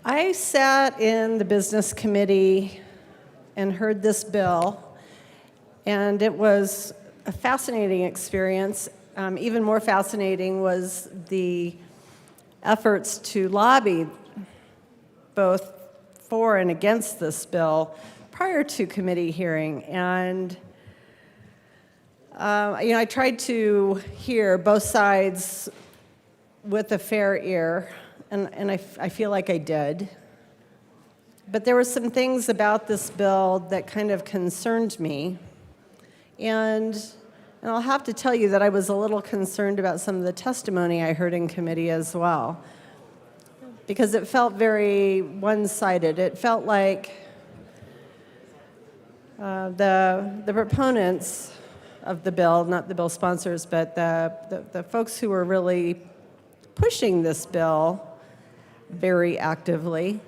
I sat in the Business Committee and heard this bill, and it was a fascinating experience. Even more fascinating was the efforts to lobby both for and against this bill prior to committee hearing. And I tried to hear both sides with a fair ear, and I feel like I did. But there were some things about this bill that kind of concerned me. And I'll have to tell you that I was a little concerned about some of the testimony I heard in committee as well, because it felt very one-sided. It felt like the proponents of the bill, not the bill sponsors, but the folks who were really pushing this bill very actively.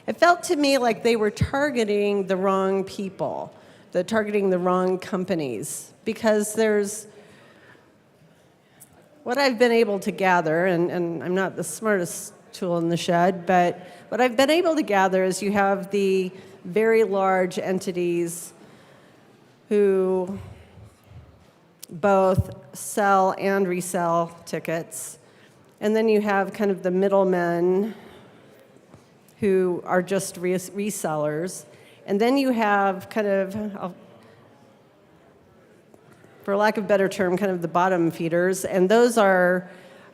It felt to me like they were targeting the wrong people, targeting the wrong companies, because there's what I've been able to gather, and I'm not the smartest tool in the shed, but what I've been able to gather is you have the very large entities who both sell and resell tickets. And then you have kind of the middlemen who are just resellers. And then you have kind of, for lack of a better term, kind of the bottom feeders. And those are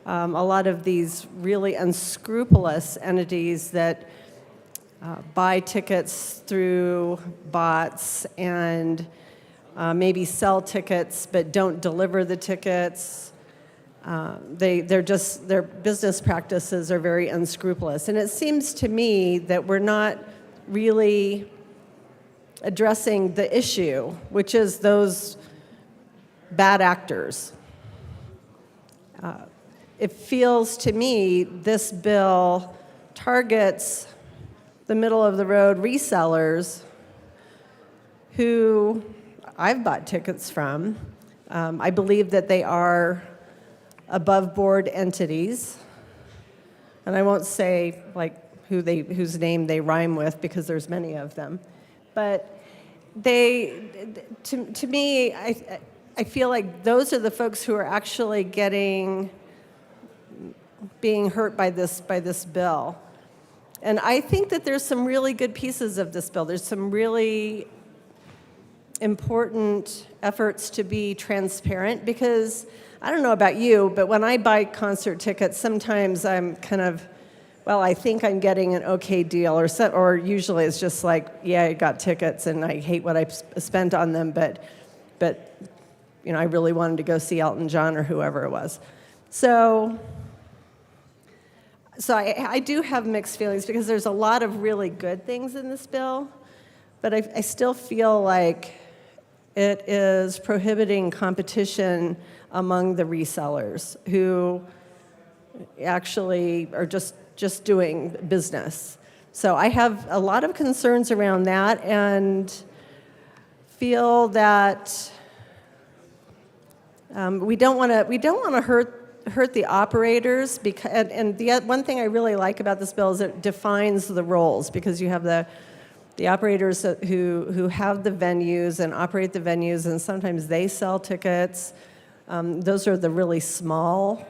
a lot of these really unscrupulous entities that buy tickets through bots and maybe sell tickets but don't deliver the tickets. Their business practices are very unscrupulous. And it seems to me that we're not really addressing the issue, which is those bad actors. It feels to me this bill targets the middle of the road resellers who I've bought tickets from. I believe that they are above board entities. And I won't say like whose name they rhyme with because there's many of them. But to me, I feel like those are the folks who are actually being hurt by this bill. And I think that there's some really good pieces of this bill. There's some really important efforts to be transparent because I don't know about you, but when I buy concert tickets, sometimes I'm kind of, well, I think I'm getting an okay deal, or usually it's just like, yeah, I got tickets and I hate what I spent on them, but you know, I really wanted to go see Elton John or whoever it was. So I do have mixed feelings because there's a lot of really good things in this bill, but I still feel like it is prohibiting competition among the resellers who actually are just doing business. So I have a lot of concerns around that and feel that we don't want to hurt the operators because, and the one thing I really like about this bill is it defines the roles because you have the operators who have the venues and operate the venues, and sometimes they sell tickets. Those are the really smaller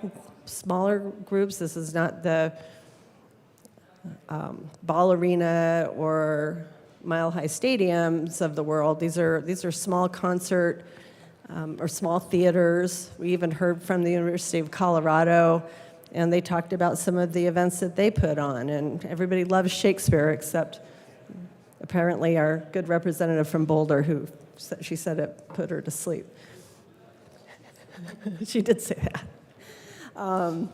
groups. This is not the Ball Arena or Mile High Stadiums of the world. These are small concert or small theaters. We even heard from the University of Colorado, and they talked about some of the events that they put on. And everybody loves Shakespeare except apparently our good representative from Boulder, who she said it put her to sleep. She did say that,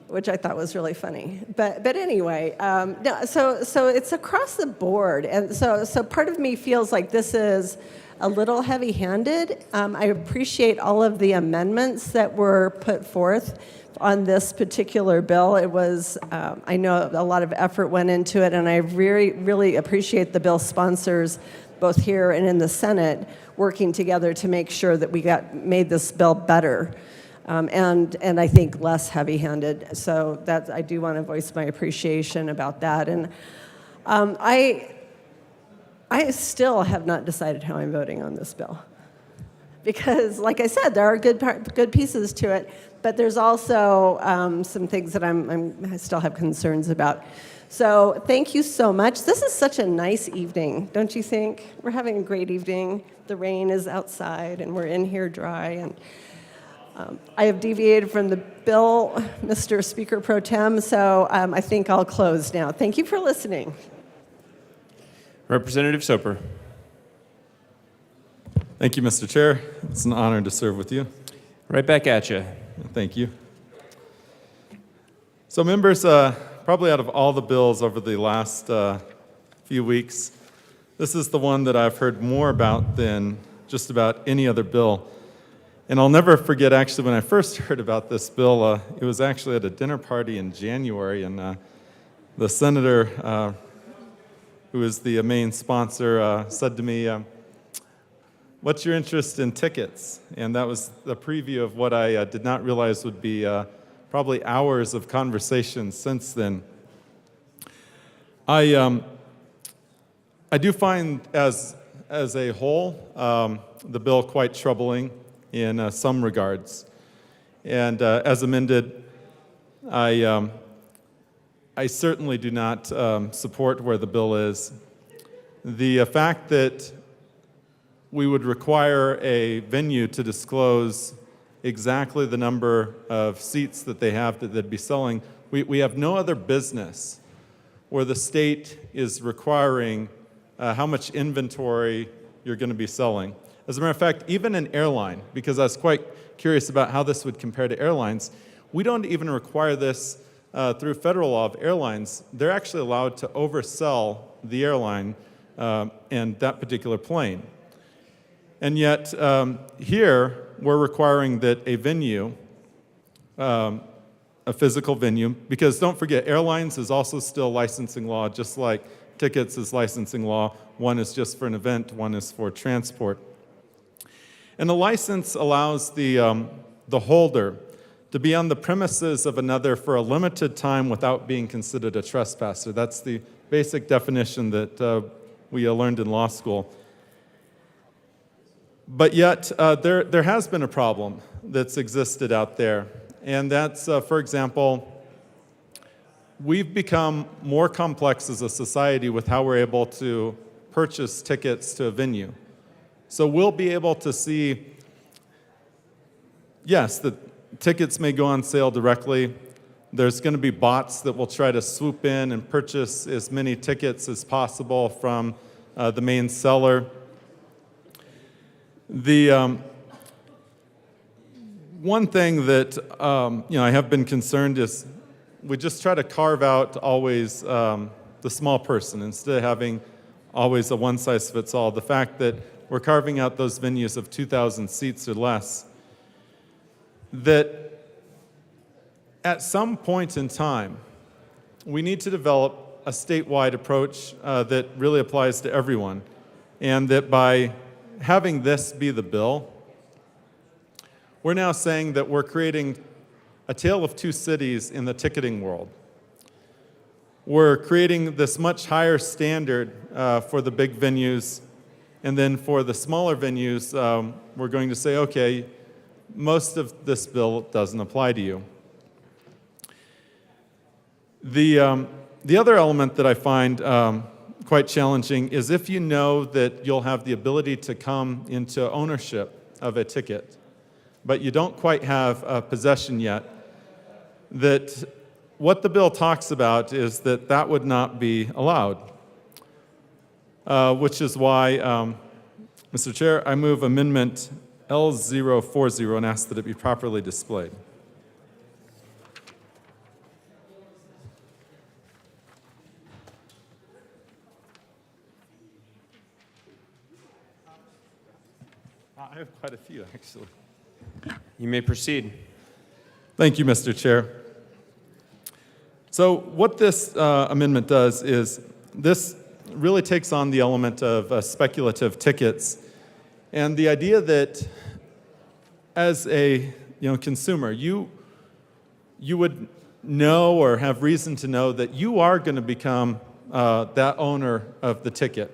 which I thought was really funny. But anyway, no, so it's across the board, and so part of me feels like this is a little heavy-handed. I appreciate all of the amendments that were put forth on this particular bill. It was, I know a lot of effort went into it, and I really appreciate the bill sponsors, both here and in the Senate, working together to make sure that we made this bill better, and I think less heavy-handed. So that I do want to voice my appreciation about that. And I still have not decided how I'm voting on this bill. Because, like I said, there are good pieces to it, but there's also some things that I still have concerns about. So thank you so much. This is such a nice evening, don't you think? We're having a great evening. The rain is outside, and we're in here dry. And I have deviated from the bill, Mr. Speaker Pro Tem, so I think I'll close now. Thank you for listening. Representative Soper. Thank you, Mr. Chair. It's an honor to serve with you. Right back at you. Thank you. So members, probably out of all the bills over the last few weeks, this is the one that I've heard more about than just about any other bill. And I'll never forget, actually, when I first heard about this bill, it was actually at a dinner party in January, and the senator who is the main sponsor said to me, what's your interest in tickets? And that was the preview of what I did not realize would be probably hours of conversation since then. I do find, as a whole, the bill quite troubling in some regards. And as amended, I certainly do not support where the bill is. The fact that we would require a venue to disclose exactly the number of seats that they have that they'd be selling. We have no other business where the state is requiring how much inventory you're going to be selling. As a matter of fact, even an airline, because I was quite curious about how this would compare to airlines, we don't even require this through federal law of airlines. They're actually allowed to oversell the airline and that particular plane. And yet, here, we're requiring that a venue, a physical venue, because don't forget, airlines is also still licensing law, just like tickets is licensing law. One is just for an event, one is for transport. And a license allows the holder to be on the premises of another for a limited time without being considered a trespasser. That's the basic definition that we learned in law school. But yet, there has been a problem that's existed out there. And that's, for example, we've become more complex as a society with how we're able to purchase tickets to a venue. So we'll be able to see, yes, the tickets may go on sale directly. There's going to be bots that will try to swoop in and purchase as many tickets as possible from the main seller. The one thing that I have been concerned is we just try to carve out always the small person instead of having always a one-size-fits-all. The fact that we're carving out those venues of 2,000 seats or less, that at some point in time, we need to develop a statewide approach that really applies to everyone, and that by having this be the bill, we're now saying that we're creating a tale of two cities in the ticketing world. We're creating this much higher standard for the big venues, and then for the smaller venues, we're going to say, okay, most of this bill doesn't apply to you. The other element that I find quite challenging is if you know that you'll have the ability to come into ownership of a ticket, but you don't quite have possession yet, that what the bill talks about is that that would not be allowed, which is why, Mr. Chair, I move Amendment L040 and ask that it be properly displayed. I have quite a few, actually. You may proceed. Thank you, Mr. Chair. So what this amendment does is this really takes on the element of speculative tickets, and the idea that as a consumer, you would know or have reason to know that you are going to become that owner of the ticket.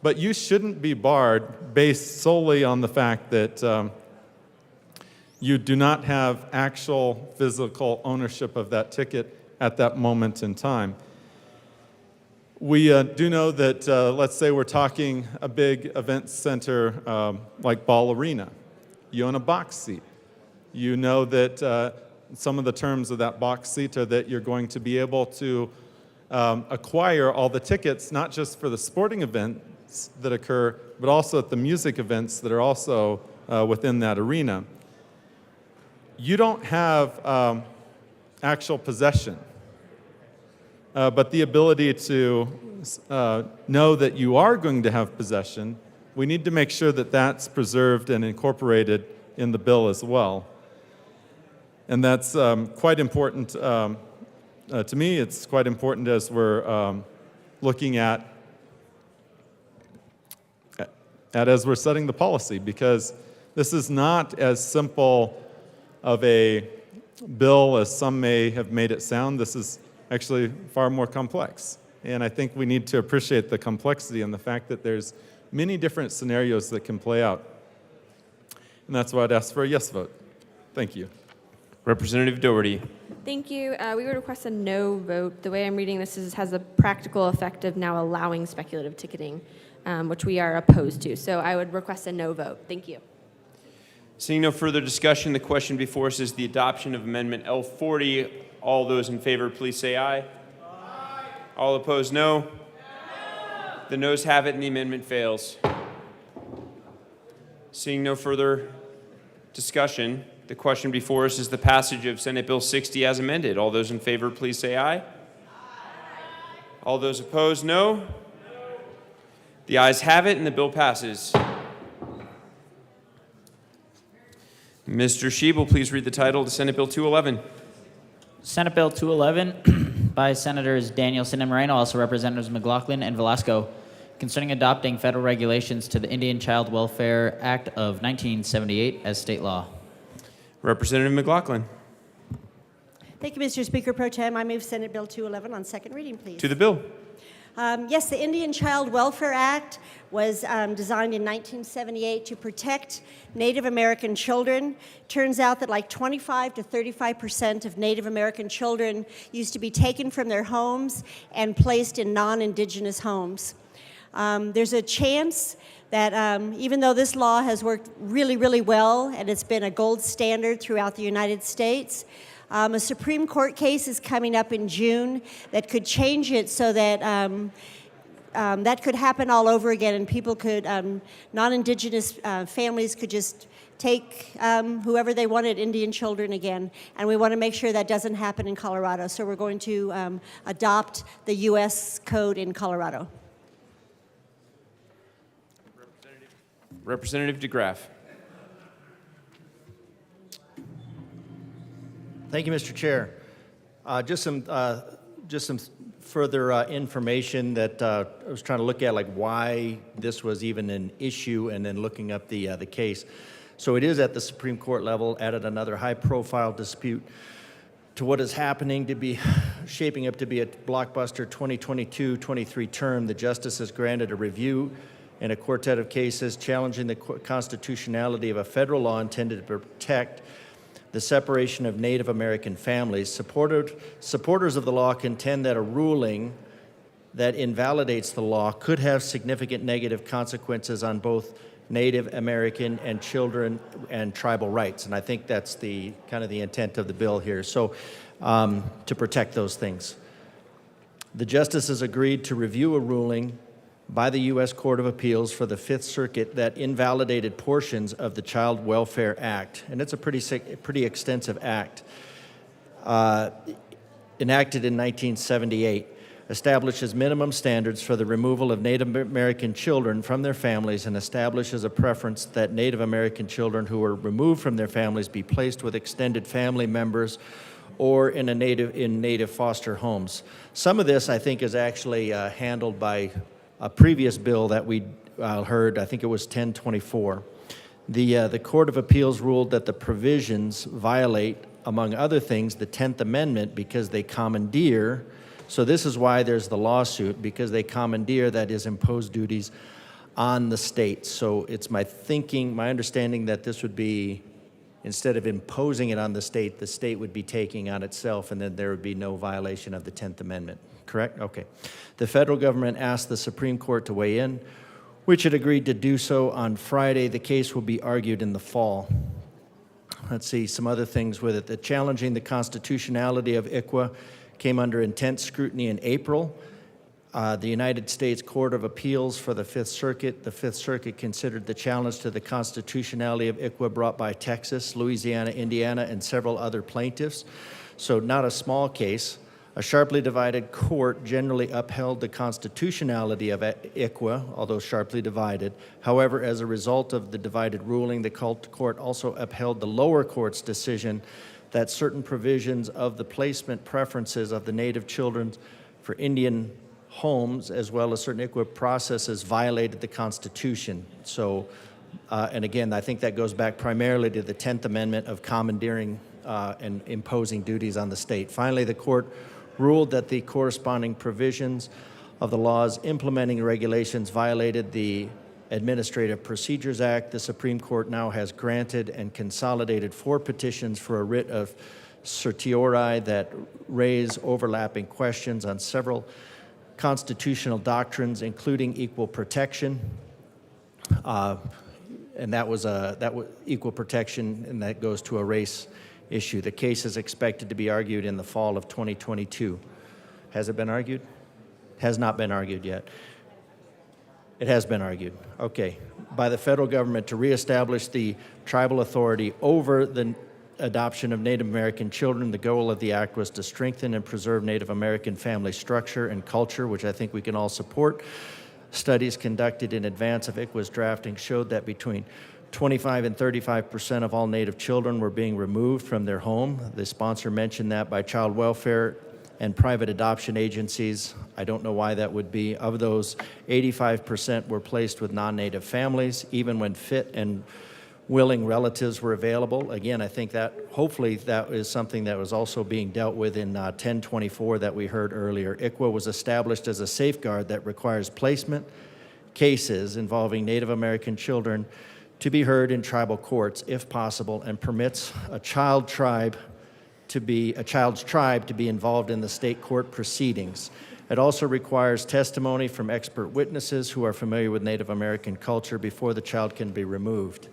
But you shouldn't be barred based solely on the fact that you do not have actual physical ownership of that ticket at that moment in time. We do know that, let's say we're talking a big event center like Ball Arena. You own a box seat. You know that some of the terms of that box seat are that you're going to be able to acquire all the tickets, not just for the sporting events that occur, but also at the music events that are also within that arena. You don't have actual possession, but the ability to know that you are going to have possession. We need to make sure that that's preserved and incorporated in the bill as well. And that's quite important to me. It's quite important as we're looking at as we're setting the policy, because this is not as simple of a bill as some may have made it sound. This is actually far more complex. And I think we need to appreciate the complexity and the fact that there's many different scenarios that can play out. And that's why I'd ask for a yes vote. Thank you. Representative Doherty. Thank you. We would request a no vote. The way I'm reading this has a practical effect of now allowing speculative ticketing, which we are opposed to. So I would request a no vote. Thank you. Seeing no further discussion, the question before us is the adoption of Amendment L40. All those in favor, please say aye. Aye. All opposed, no. No. The noes have it and the amendment fails. Seeing no further discussion, the question before us is the passage of Senate Bill 60 as amended. All those in favor, please say aye. Aye. All those opposed, no. No. The ayes have it and the bill passes. Mr. Sheeb will please read the title to Senate Bill 211. Senate Bill 211 by Senators Danielson and Moreno, also Representatives McLaughlin and Velasco, concerning adopting federal regulations to the Indian Child Welfare Act of 1978 as state law. Representative McLaughlin. Thank you, Mr. Speaker Pro Tem. I move Senate Bill 211 on second reading, please. To the bill. Yes, the Indian Child Welfare Act was designed in 1978 to protect Native American children. Turns out that like 25 to 35% of Native American children used to be taken from their homes and placed in non-Indigenous homes. There's a chance that even though this law has worked really, really well and it's been a gold standard throughout the United States, a Supreme Court case is coming up in June that could change it so that that could happen all over again, and people could, non-Indigenous families could just take whoever they wanted, Indian children again. And we want to make sure that doesn't happen in Colorado. So we're going to adopt the U.S. code in Colorado. Representative DeGraff. Thank you, Mr. Chair. Just some further information that I was trying to look at, like why this was even an issue, and then looking up the case. So it is at the Supreme Court level, added another high-profile dispute to what is happening to be shaping up to be a blockbuster 2022-23 term. The justice has granted a review in a quartet of cases challenging the constitutionality of a federal law intended to protect the separation of Native American families. Supporters of the law contend that a ruling that invalidates the law could have significant negative consequences on both Native American and children and tribal rights. And I think that's the kind of the intent of the bill here. So to protect those things. The justices agreed to review a ruling by the U.S. Court of Appeals for the Fifth Circuit that invalidated portions of the Child Welfare Act. And it's a pretty extensive act. Enacted in 1978, establishes minimum standards for the removal of Native American children from their families, and establishes a preference that Native American children who are removed from their families be placed with extended family members or in native foster homes. Some of this, I think, is actually handled by a previous bill that we heard. I think it was 1024. The Court of Appeals ruled that the provisions violate, among other things, the 10th Amendment because they commandeer. So this is why there's the lawsuit, because they commandeer, that is, impose duties on the states. So it's my understanding that this would be, instead of imposing it on the state would be taking on itself, and then there would be no violation of the 10th Amendment. Correct? Okay. The federal government asked the Supreme Court to weigh in, which it agreed to do so on Friday. The case will be argued in the fall. Let's see, some other things with it. The challenging the constitutionality of ICWA came under intense scrutiny in April. The United States Court of Appeals for the Fifth Circuit considered the challenge to the constitutionality of ICWA brought by Texas, Louisiana, Indiana, and several other plaintiffs. So not a small case. A sharply divided court generally upheld the constitutionality of ICWA, although sharply divided. However, as a result of the divided ruling, the court also upheld the lower court's decision that certain provisions of the placement preferences of the Native children for Indian homes, as well as certain ICWA processes, violated the Constitution. So, and again, I think that goes back primarily to the 10th Amendment of commandeering and imposing duties on the state. Finally, the court ruled that the corresponding provisions of the laws implementing regulations violated the Administrative Procedures Act. The Supreme Court now has granted and consolidated 4 petitions for a writ of certiorari that raise overlapping questions on several constitutional doctrines, including equal protection. and that was equal protection, and that goes to a race issue. The case is expected to be argued in the fall of 2022. Has it been argued? Has not been argued yet. It has been argued. Okay. By the federal government to reestablish the tribal authority over the adoption of Native American children. The goal of the act was to strengthen and preserve Native American family structure and culture, which I think we can all support. Studies conducted in advance of ICWA's drafting showed that between 25 and 35% of all Native children were being removed from their home. The sponsor mentioned that by child welfare and private adoption agencies. I don't know why that would be. Of those, 85% were placed with non-Native families, even when fit and willing relatives were available. Again, I think that hopefully that is something that was also being dealt with in 1024 that we heard earlier. ICWA was established as a safeguard that requires placement cases involving Native American children to be heard in tribal courts if possible, and permits a child's tribe to be involved in the state court proceedings. It also requires testimony from expert witnesses who are familiar with Native American culture before the child can be removed.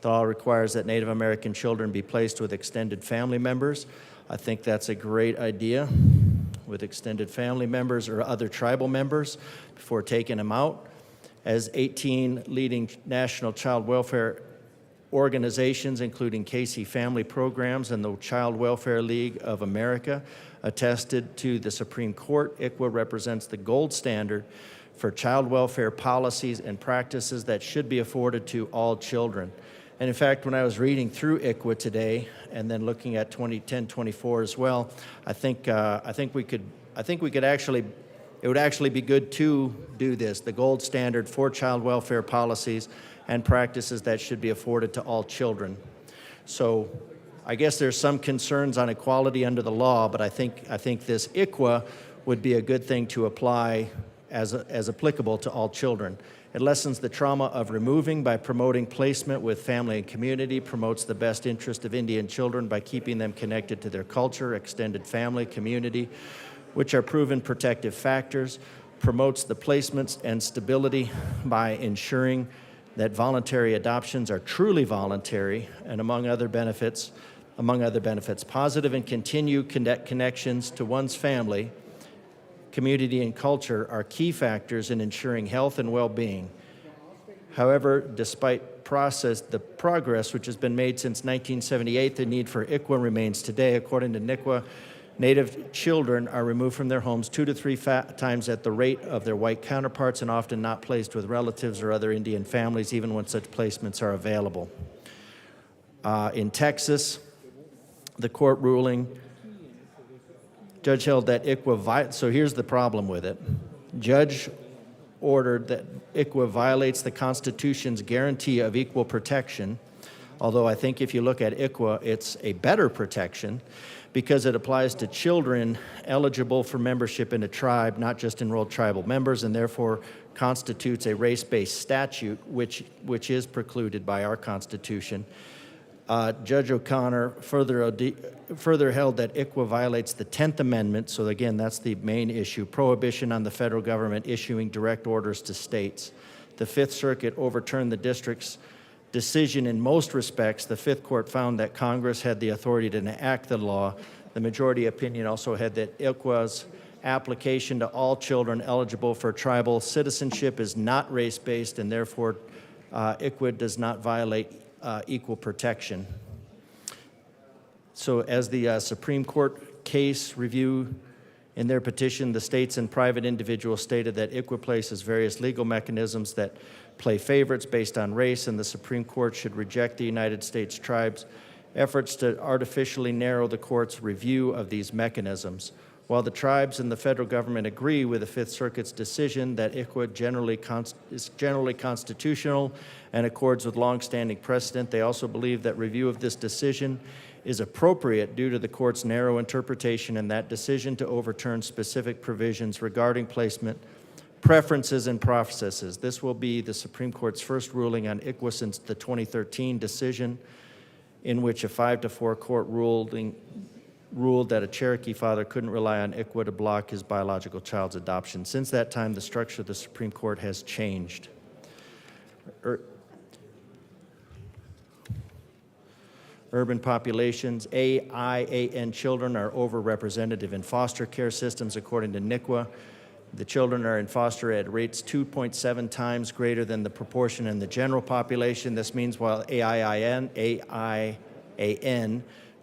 The law requires that Native American children be placed with extended family members. I think that's a great idea, with extended family members or other tribal members before taking them out. As 18 leading national child welfare organizations, including Casey Family Programs and the Child Welfare League of America, attested to the Supreme Court, ICWA represents the gold standard for child welfare policies and practices that should be afforded to all children. And in fact, when I was reading through ICWA today and then looking at 1024 as well, I think we could actually, it would actually be good to do this, the gold standard for child welfare policies and practices that should be afforded to all children. So I guess there's some concerns on equality under the law, but I think this ICWA would be a good thing to apply as applicable to all children. It lessens the trauma of removing by promoting placement with family and community, promotes the best interest of Indian children by keeping them connected to their culture, extended family, community, which are proven protective factors, promotes the placements and stability by ensuring that voluntary adoptions are truly voluntary, and among other benefits, positive and continued connections to one's family, community, and culture are key factors in ensuring health and well-being. However, despite the progress which has been made since 1978, the need for ICWA remains today. According to NICWA, Native children are removed from their homes 2 to 3 times at the rate of their white counterparts and often not placed with relatives or other Indian families, even when such placements are available. In Texas, the court ruling, judge held that ICWA, so here's the problem with it. Judge ordered that ICWA violates the Constitution's guarantee of equal protection, although I think if you look at ICWA, it's a better protection because it applies to children eligible for membership in a tribe, not just enrolled tribal members, and therefore constitutes a race-based statute, which is precluded by our Constitution. Judge O'Connor further held that ICWA violates the 10th Amendment, so again, that's the main issue, prohibition on the federal government issuing direct orders to states. The Fifth Circuit overturned the district's decision in most respects. The Fifth Court found that Congress had the authority to enact the law. The majority opinion also had that ICWA's application to all children eligible for tribal citizenship is not race-based, and therefore ICWA does not violate equal protection. So as the Supreme Court case review in their petition, the states and private individuals stated that ICWA places various legal mechanisms that play favorites based on race, and the Supreme Court should reject the United States tribes' efforts to artificially narrow the court's review of these mechanisms. While the tribes and the federal government agree with the Fifth Circuit's decision that ICWA is generally constitutional and accords with longstanding precedent, they also believe that review of this decision is appropriate due to the court's narrow interpretation and that decision to overturn specific provisions regarding placement, preferences, and processes. This will be the Supreme Court's first ruling on ICWA since the 2013 decision, in which a 5-4 court ruled that a Cherokee father couldn't rely on ICWA to block his biological child's adoption. Since that time, the structure of the Supreme Court has changed. urban populations. AIAN children are overrepresented in foster care systems according to NICWA. The children are in foster at rates 2.7 times greater than the proportion in the general population. This means while AIAN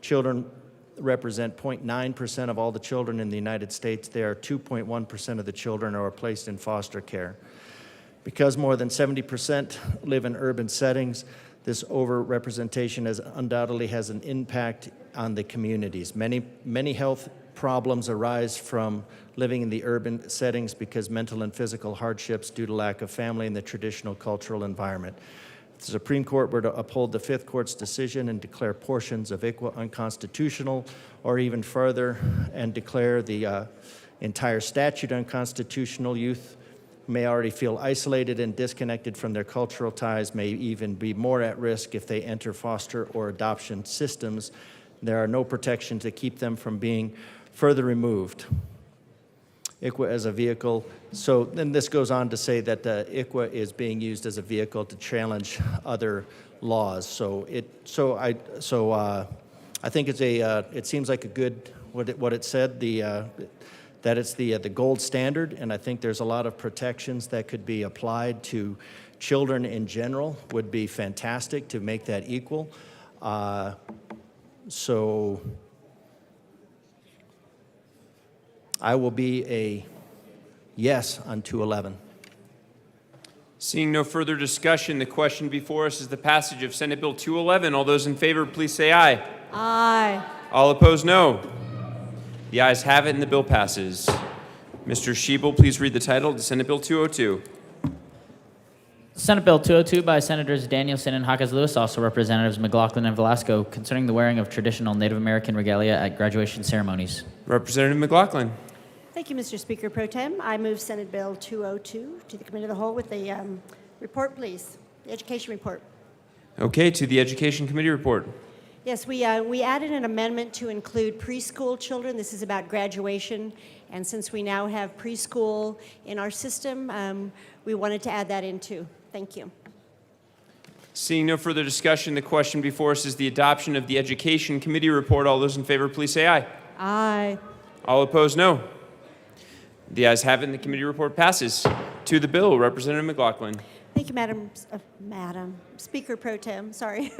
children represent 0.9% of all the children in the United States, they are 2.1% of the children who are placed in foster care. Because more than 70% live in urban settings, this overrepresentation undoubtedly has an impact on the communities. Many health problems arise from living in the urban settings because mental and physical hardships due to lack of family in the traditional cultural environment. If the Supreme Court were to uphold the Fifth Court's decision and declare portions of ICWA unconstitutional, or even further, and declare the entire statute unconstitutional, youth may already feel isolated and disconnected from their cultural ties, may even be more at risk if they enter foster or adoption systems. There are no protections to keep them from being further removed. ICWA as a vehicle. So then this goes on to say that ICWA is being used as a vehicle to challenge other laws. I think it's it seems like a good what it said that it's the gold standard, and I think there's a lot of protections that could be applied to children in general. Would be fantastic to make that equal. So I will be a yes on 211. Seeing no further discussion, the question before us is the passage of Senate Bill 211. All those in favor, please say aye. Aye. All opposed, no. The ayes have it and the bill passes. Mr. Schiebel, please read the title to Senate Bill 202. Senate Bill 202 by Senators Danielson and Hawkins Lewis, also Representatives McLaughlin and Velasco, concerning the wearing of traditional Native American regalia at graduation ceremonies. Representative McLaughlin. Thank you, Mr. Speaker Pro Tem. I move Senate Bill 202 to the Committee of the Whole with the report, please. The education report. Okay, to the Education Committee report. Yes, we added an amendment to include preschool children. This is about graduation, and since we now have preschool in our system, we wanted to add that in too. Thank you. Seeing no further discussion, the question before us is the adoption of the Education Committee report. All those in favor, please say aye. Aye. All opposed, no. The ayes have it and the committee report passes. To the bill, Representative McLaughlin. Thank you, Madam Speaker Pro Tem. Sorry.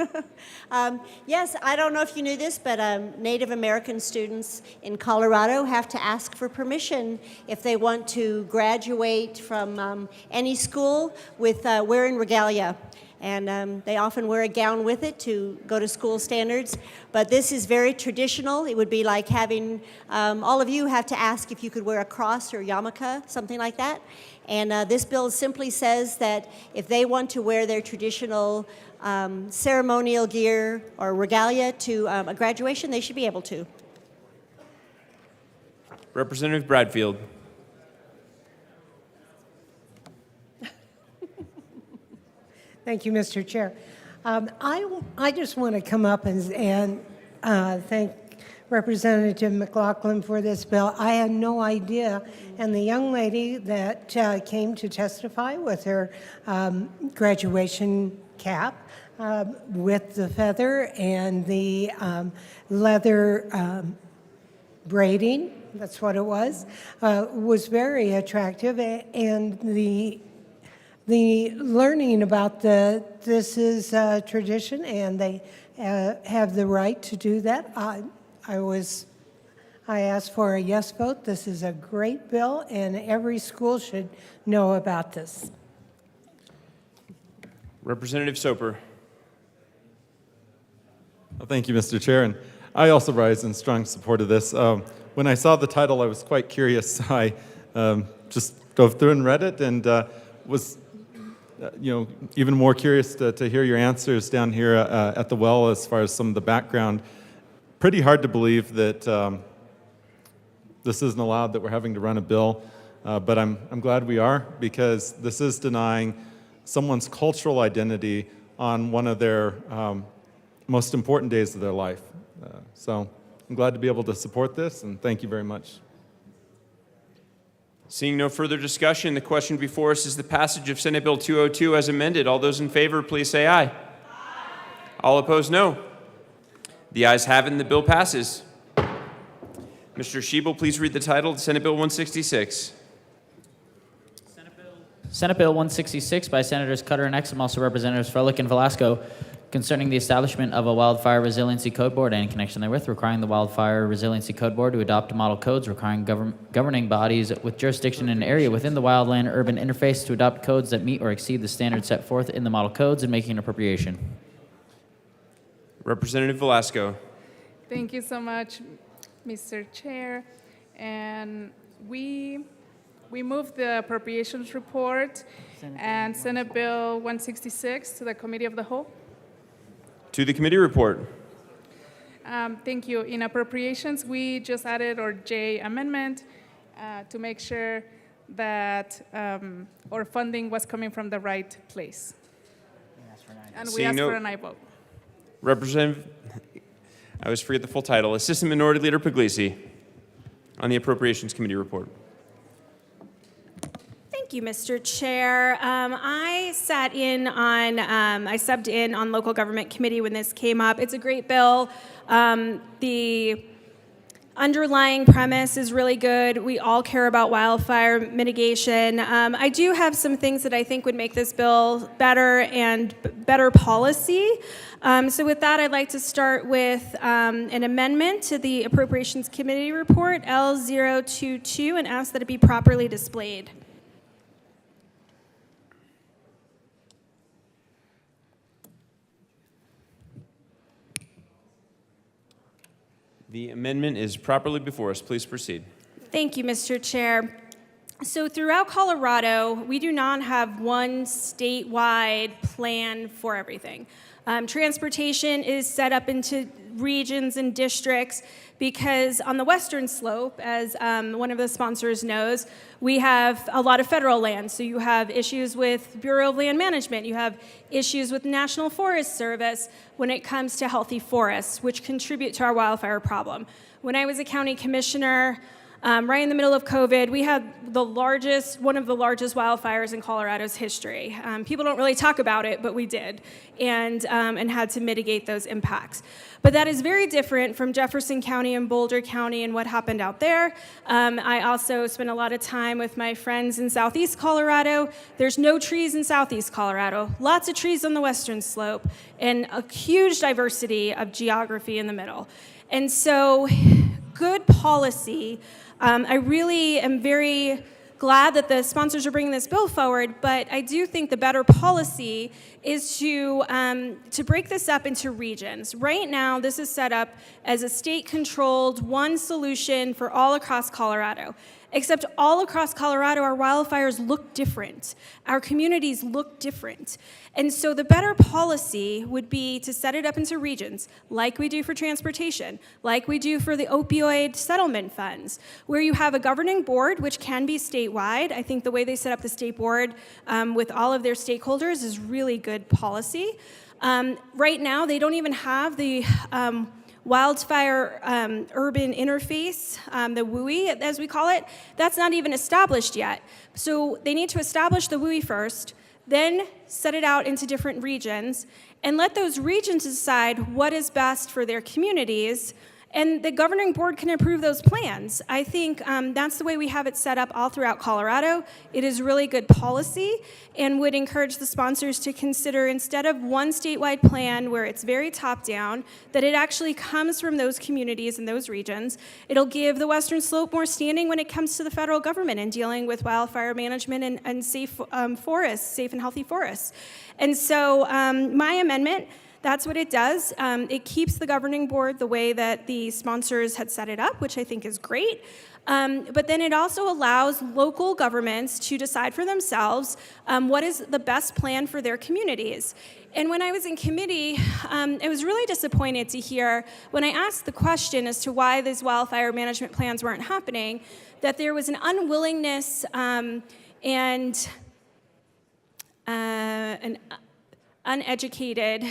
Yes, I don't know if you knew this, but Native American students in Colorado have to ask for permission if they want to graduate from any school with wearing regalia. And they often wear a gown with it to go to school standards. But this is very traditional. It would be like having all of you have to ask if you could wear a cross or yarmulke, something like that. And this bill simply says that if they want to wear their traditional ceremonial gear or regalia to a graduation, they should be able to. Representative Bradfield. Thank you, Mr. Chair. I just want to come up and thank Representative McLaughlin for this bill. I had no idea, and the young lady that came to testify with her graduation cap with the feather and the leather braiding, that's what it was very attractive, and the learning about this is tradition, and they have the right to do that. I asked for a yes vote. This is a great bill, and every school should know about this. Representative Soper. Well, thank you, Mr. Chair, and I also rise in strong support of this. When I saw the title, I was quite curious. I just dove through and read it, and was even more curious to hear your answers down here at the well as far as some of the background. Pretty hard to believe that this isn't allowed, that we're having to run a bill, but I'm glad we are, because this is denying someone's cultural identity on one of their most important days of their life. So I'm glad to be able to support this, and thank you very much. Seeing no further discussion, the question before us is the passage of Senate Bill 202 as amended. All those in favor, please say aye. Aye. All opposed, no. The ayes have it and the bill passes. Mr. Shebel, please read the title of Senate Bill 166. Senate Bill 166 by Senators Cutter and Exum, also Representatives Froelich and Velasco, concerning the establishment of a Wildfire Resiliency Code Board and in connection therewith requiring the Wildfire Resiliency Code Board to adopt model codes, requiring governing bodies with jurisdiction in an area within the wildland-urban interface to adopt codes that meet or exceed the standards set forth in the model codes and making an appropriation. Representative Velasco. Thank you so much, Mr. Chair. And we moved the appropriations report and Senate Bill 166 to the Committee of the Whole. To the committee report. Thank you. In appropriations, we just added our J amendment to make sure that our funding was coming from the right place. And we asked for an aye vote. Representative, I always forget the full title, Assistant Minority Leader Puglisi on the Appropriations Committee report. Thank you, Mr. Chair. I subbed in on Local Government Committee when this came up. It's a great bill. The underlying premise is really good. We all care about wildfire mitigation. I do have some things that I think would make this bill better and better policy. So with that, I'd like to start with an amendment to the Appropriations Committee report, L022, and ask that it be properly displayed. The amendment is properly before us. Please proceed. Thank you, Mr. Chair. So throughout Colorado, we do not have one statewide plan for everything. Transportation is set up into regions and districts because on the western slope, as one of the sponsors knows, we have a lot of federal land. So you have issues with Bureau of Land Management. You have issues with National Forest Service when it comes to healthy forests, which contribute to our wildfire problem. When I was a county commissioner, right in the middle of COVID, we had one of the largest wildfires in Colorado's history. People don't really talk about it, but we did, and had to mitigate those impacts. But that is very different from Jefferson County and Boulder County and what happened out there. I also spent a lot of time with my friends in Southeast Colorado. There's no trees in Southeast Colorado, lots of trees on the western slope, and a huge diversity of geography in the middle. And so, good policy. I really am very glad that the sponsors are bringing this bill forward, but I do think the better policy is to break this up into regions. Right now, this is set up as a state-controlled one solution for all across Colorado. Except all across Colorado, our wildfires look different. Our communities look different. And so the better policy would be to set it up into regions, like we do for transportation, like we do for the opioid settlement funds, where you have a governing board, which can be statewide. I think the way they set up the state board with all of their stakeholders is really good policy. Right now, they don't even have the wildfire urban interface, the WUI, as we call it. That's not even established yet. So they need to establish the WUI first, then set it out into different regions, and let those regions decide what is best for their communities, and the governing board can approve those plans. I think that's the way we have it set up all throughout Colorado. It is really good policy and would encourage the sponsors to consider, instead of one statewide plan where it's very top-down, that it actually comes from those communities and those regions. It'll give the Western Slope more standing when it comes to the federal government in dealing with wildfire management and safe forests, safe and healthy forests. And so my amendment, that's what it does. It keeps the governing board the way that the sponsors had set it up, which I think is great. But then it also allows local governments to decide for themselves what is the best plan for their communities. And when I was in committee, I was really disappointed to hear, when I asked the question as to why these wildfire management plans weren't happening, that there was an unwillingness and uneducated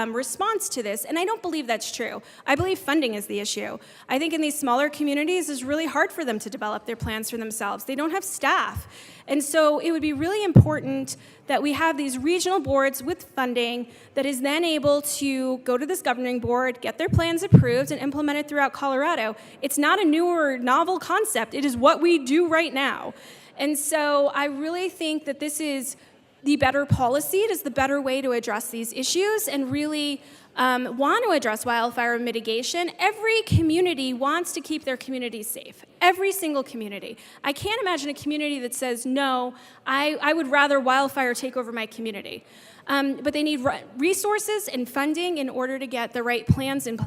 response to this, and I don't believe that's true. I believe funding is the issue. I think in these smaller communities, it's really hard for them to develop their plans for themselves. They don't have staff. And so it would be really important that we have these regional boards with funding that is then able to go to this governing board, get their plans approved, and implement it throughout Colorado. It's not a new or novel concept. It is what we do right now. And so I really think that this is the better policy. It is the better way to address these issues and really want to address wildfire mitigation. Every community wants to keep their community safe. Every single community. I can't imagine a community that says, no, I would rather wildfire take over my community. But they need resources and funding in order to get the right plans in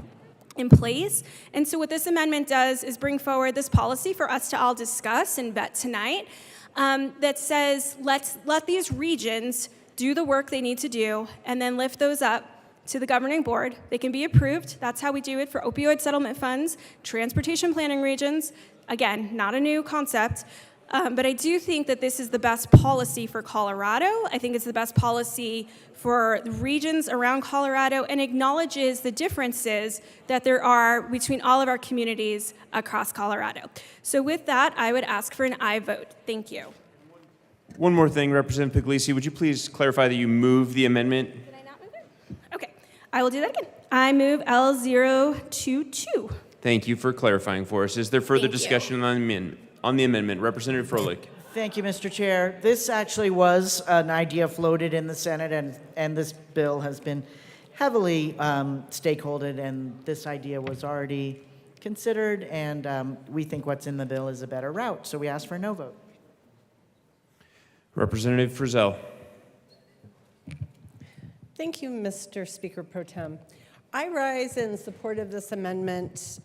place. And so what this amendment does is bring forward this policy for us to all discuss and vet tonight that says, let these regions do the work they need to do and then lift those up to the governing board. They can be approved. That's how we do it for opioid settlement funds, transportation planning regions. Again, not a new concept, but I do think that this is the best policy for Colorado. I think it's the best policy for the regions around Colorado and acknowledges the differences that there are between all of our communities across Colorado. So with that, I would ask for an aye vote. Thank you. One more thing, Representative Puglisi, would you please clarify that you move the amendment? Okay, I will do that again. I move L022. Thank you for clarifying for us. Is there further discussion on the amendment? Representative Froelich. Thank you, Mr. Chair. This actually was an idea floated in the Senate, and this bill has been heavily stakeholdered, and this idea was already considered, and we think what's in the bill is a better route, so we ask for a no vote. Representative Frizzell. Thank you, Mr. Speaker Pro Tem. I rise in support of this amendment,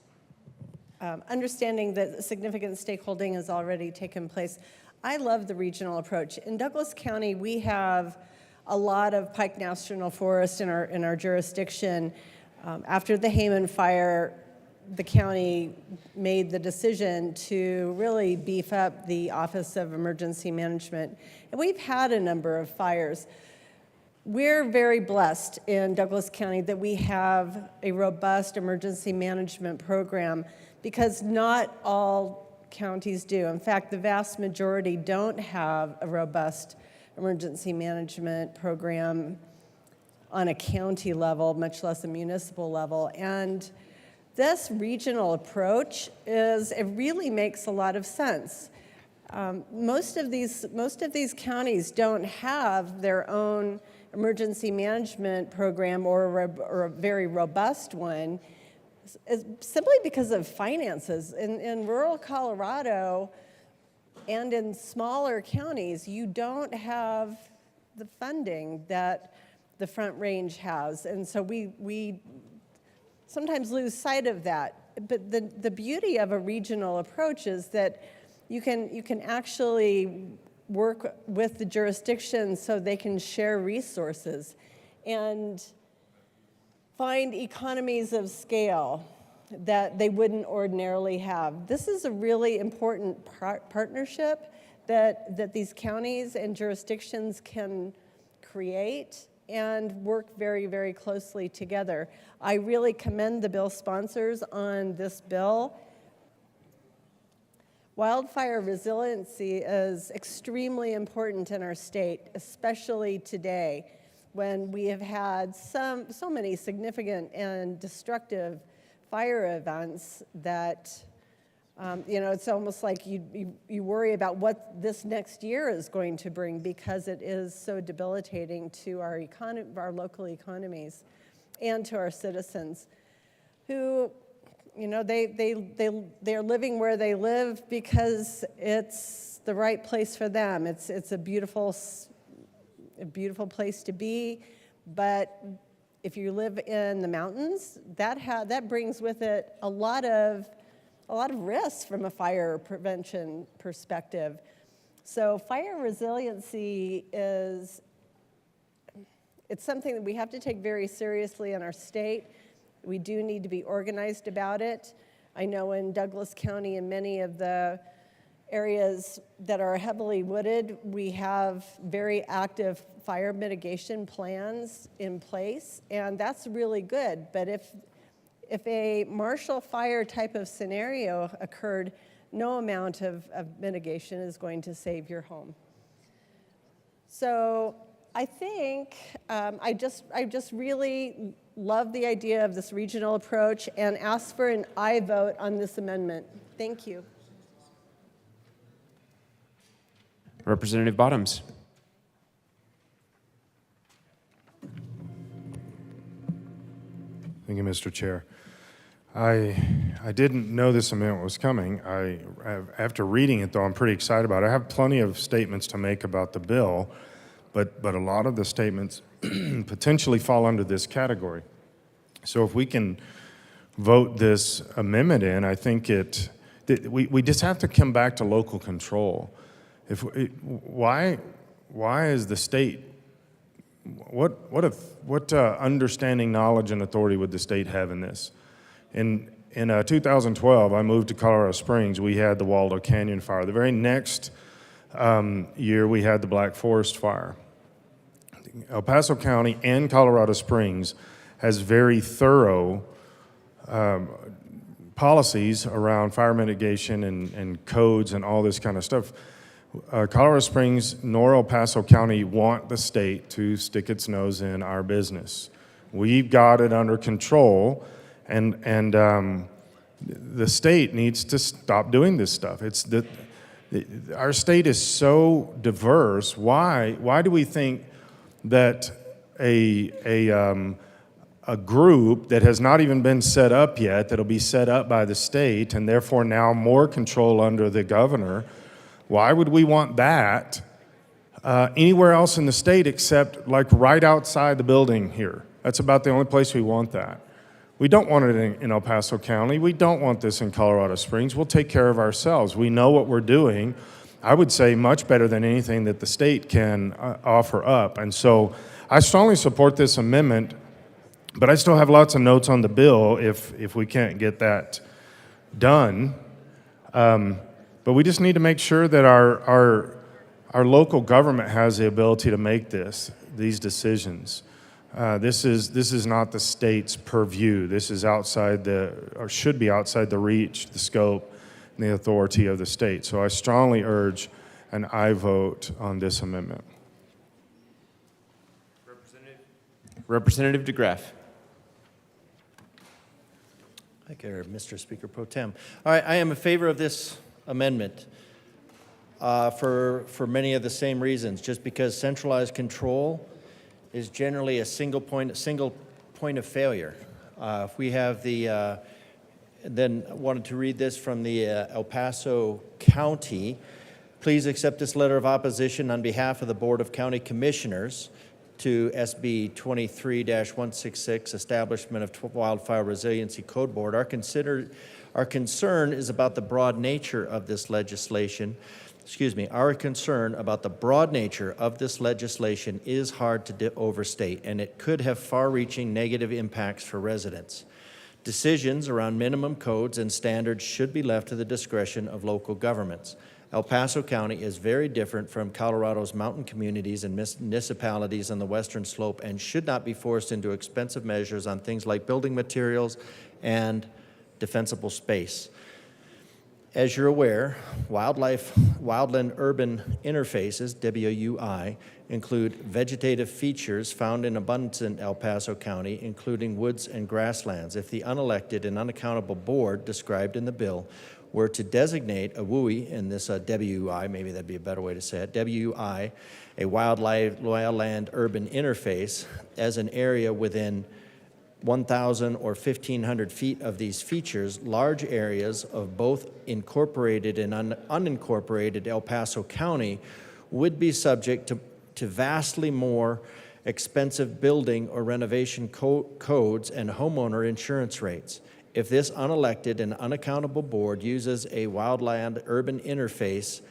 understanding that significant stakeholding has already taken place. I love the regional approach. In Douglas County, we have a lot of Pike National Forest in our jurisdiction. After the Hayman fire, the county made the decision to really beef up the Office of Emergency Management. And we've had a number of fires. We're very blessed in Douglas County that we have a robust emergency management program because not all counties do. In fact, the vast majority don't have a robust emergency management program on a county level, much less a municipal level. And this regional approach it really makes a lot of sense. Most of these counties don't have their own emergency management program or a very robust one, simply because of finances. In rural Colorado and in smaller counties, you don't have the funding that the Front Range has. And so we sometimes lose sight of that. But the beauty of a regional approach is that you can actually work with the jurisdictions so they can share resources and find economies of scale that they wouldn't ordinarily have. This is a really important partnership that these counties and jurisdictions can create and work very, very closely together. I really commend the bill sponsors on this bill. Wildfire resiliency is extremely important in our state, especially today when we have had so many significant and destructive fire events that it's almost like you worry about what this next year is going to bring because it is so debilitating to our local economies and to our citizens who, they're living where they live because it's the right place for them. It's a beautiful place to be, but if you live in the mountains, that brings with it a lot of risks from a fire prevention perspective. So fire resiliency it's something that we have to take very seriously in our state. We do need to be organized about it. I know in Douglas County and many of the areas that are heavily wooded, we have very active fire mitigation plans in place, and that's really good. But if a Marshall Fire type of scenario occurred, no amount of mitigation is going to save your home. So I think I just really love the idea of this regional approach and ask for an aye vote on this amendment. Thank you. Representative Bottoms. Thank you, Mr. Chair. I didn't know this amendment was coming. After reading it, though, I'm pretty excited about it. I have plenty of statements to make about the bill, but a lot of the statements potentially fall under this category. So if we can vote this amendment in, I think we just have to come back to local control. Why is the state, what understanding, knowledge, and authority would the state have in this? In 2012, I moved to Colorado Springs. We had the Waldo Canyon fire. The very next year, we had the Black Forest fire. El Paso County and Colorado Springs has very thorough policies around fire mitigation and codes and all this kind of stuff. Colorado Springs nor El Paso County want the state to stick its nose in our business. We've got it under control, and the state needs to stop doing this stuff. Our state is so diverse. Why do we think that a group that has not even been set up yet, that'll be set up by the state, and therefore now more control under the governor, why would we want that anywhere else in the state except like right outside the building here? That's about the only place we want that. We don't want it in El Paso County. We don't want this in Colorado Springs. We'll take care of ourselves. We know what we're doing. I would say much better than anything that the state can offer up. And so I strongly support this amendment, but I still have lots of notes on the bill if we can't get that done. But we just need to make sure that our local government has the ability to make these decisions. This is not the state's purview. This is outside or should be outside the reach, the scope, and the authority of the state. So I strongly urge an aye vote on this amendment. Representative DeGraff. Thank you, Mr. Speaker Pro Tem. All right, I am in favor of this amendment for many of the same reasons. Just because centralized control is generally a single point of failure. If we have then wanted to read this from the El Paso County. Please accept this letter of opposition on behalf of the Board of County Commissioners to SB 23-166, Establishment of Wildfire Resiliency Code Board. Our concern is about the broad nature of this legislation. Our concern about the broad nature of this legislation is hard to overstate, and it could have far-reaching negative impacts for residents. Decisions around minimum codes and standards should be left to the discretion of local governments. El Paso County is very different from Colorado's mountain communities and municipalities on the western slope and should not be forced into expensive measures on things like building materials and defensible space. As you're aware, wildland-urban interfaces, WUI, include vegetative features found in abundance in El Paso County, including woods and grasslands. If the unelected and unaccountable board described in the bill were to designate a WUI in this WUI, maybe that'd be a better way to say it, WUI, a wildland-urban interface, as an area within 1,000 or 1,500 feet of these features, large areas of both incorporated and unincorporated El Paso County would be subject to vastly more expensive building or renovation codes and homeowner insurance rates. If this unelected and unaccountable board uses a wildland-urban interface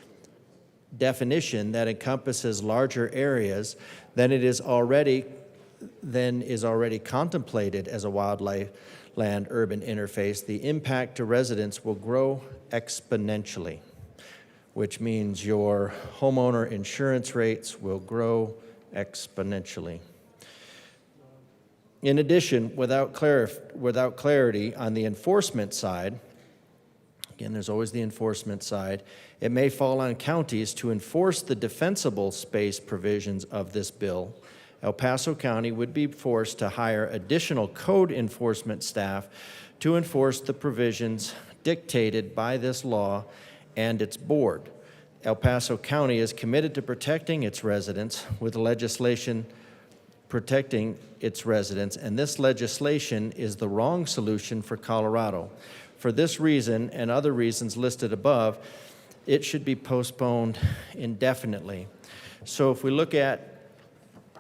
definition that encompasses larger areas, then is already contemplated as a wildland-urban interface, the impact to residents will grow exponentially. which means your homeowner insurance rates will grow exponentially. In addition, without clarity on the enforcement side, again, there's always the enforcement side, it may fall on counties to enforce the defensible space provisions of this bill. El Paso County would be forced to hire additional code enforcement staff to enforce the provisions dictated by this law and its board. El Paso County is committed to protecting its residents with legislation protecting its residents, and this legislation is the wrong solution for Colorado. For this reason and other reasons listed above, it should be postponed indefinitely. So if we look at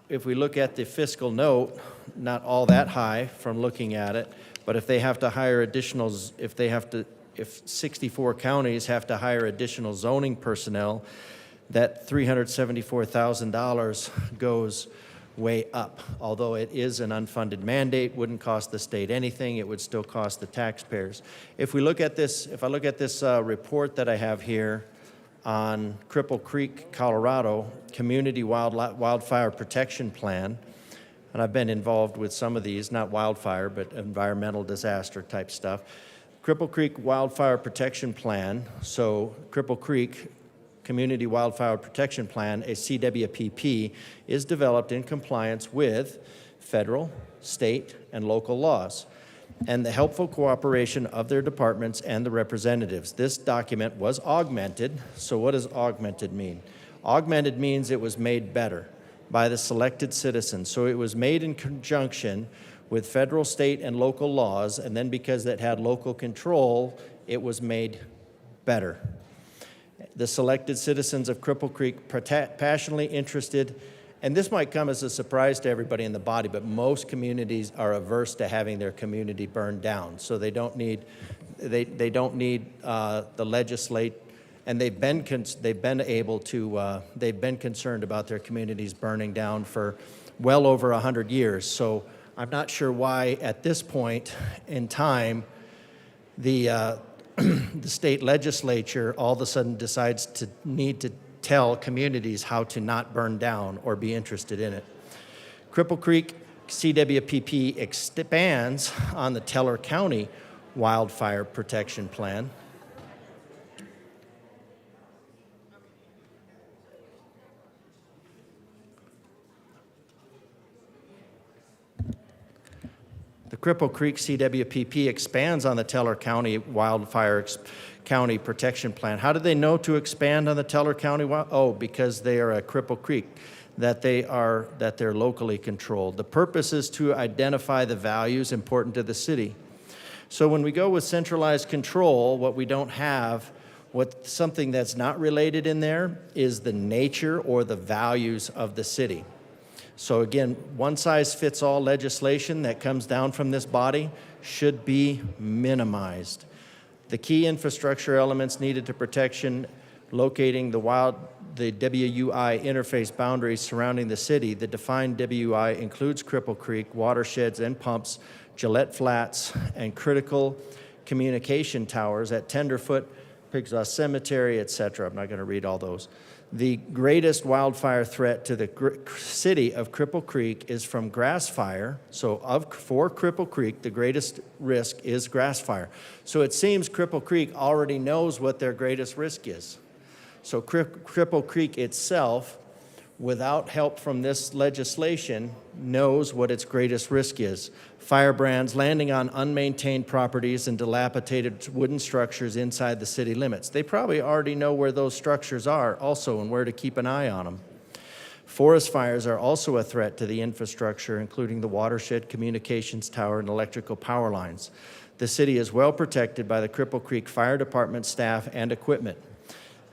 the fiscal note, not all that high from looking at it, but if they have to hire if 64 counties have to hire additional zoning personnel, that $374,000 goes way up. Although it is an unfunded mandate, wouldn't cost the state anything, it would still cost the taxpayers. If I look at this report that I have here on Cripple Creek, Colorado, Community Wildfire Protection Plan, and I've been involved with some of these, not wildfire, but environmental disaster type stuff. Cripple Creek Wildfire Protection Plan, so Cripple Creek Community Wildfire Protection Plan, a CWPP, is developed in compliance with federal, state, and local laws, and the helpful cooperation of their departments and the representatives. This document was augmented. So what does augmented mean? Augmented means it was made better by the selected citizens. So it was made in conjunction with federal, state, and local laws, and then because it had local control, it was made better. The selected citizens of Cripple Creek passionately interested, and this might come as a surprise to everybody in the body, but most communities are averse to having their community burned down. So they don't need the legislate, and they've been concerned about their communities burning down for well over 100 years. So I'm not sure why at this point in time the state legislature all of a sudden decides to need to tell communities how to not burn down or be interested in it. Cripple Creek CWPP expands on the Teller County Wildfire Protection Plan. The Cripple Creek CWPP expands on the Teller County Wildfire County Protection Plan. How do they know to expand on the Teller County? Because they are a Cripple Creek, that they're locally controlled. The purpose is to identify the values important to the city. So when we go with centralized control, what we don't have, something that's not related in there is the nature or the values of the city. So again, one-size-fits-all legislation that comes down from this body should be minimized. The key infrastructure elements needed to protection, locating the WUI interface boundaries surrounding the city. The defined WUI includes Cripple Creek, watersheds and pumps, Gillette Flats, and critical communication towers at Tenderfoot, Pigsaw Cemetery, etc. I'm not going to read all those. The greatest wildfire threat to the city of Cripple Creek is from grass fire. So for Cripple Creek, the greatest risk is grass fire. So it seems Cripple Creek already knows what their greatest risk is. So Cripple Creek itself, without help from this legislation, knows what its greatest risk is. Firebrands landing on unmaintained properties and dilapidated wooden structures inside the city limits. They probably already know where those structures are also and where to keep an eye on them. Forest fires are also a threat to the infrastructure, including the watershed, communications tower, and electrical power lines. The city is well protected by the Cripple Creek Fire Department staff and equipment.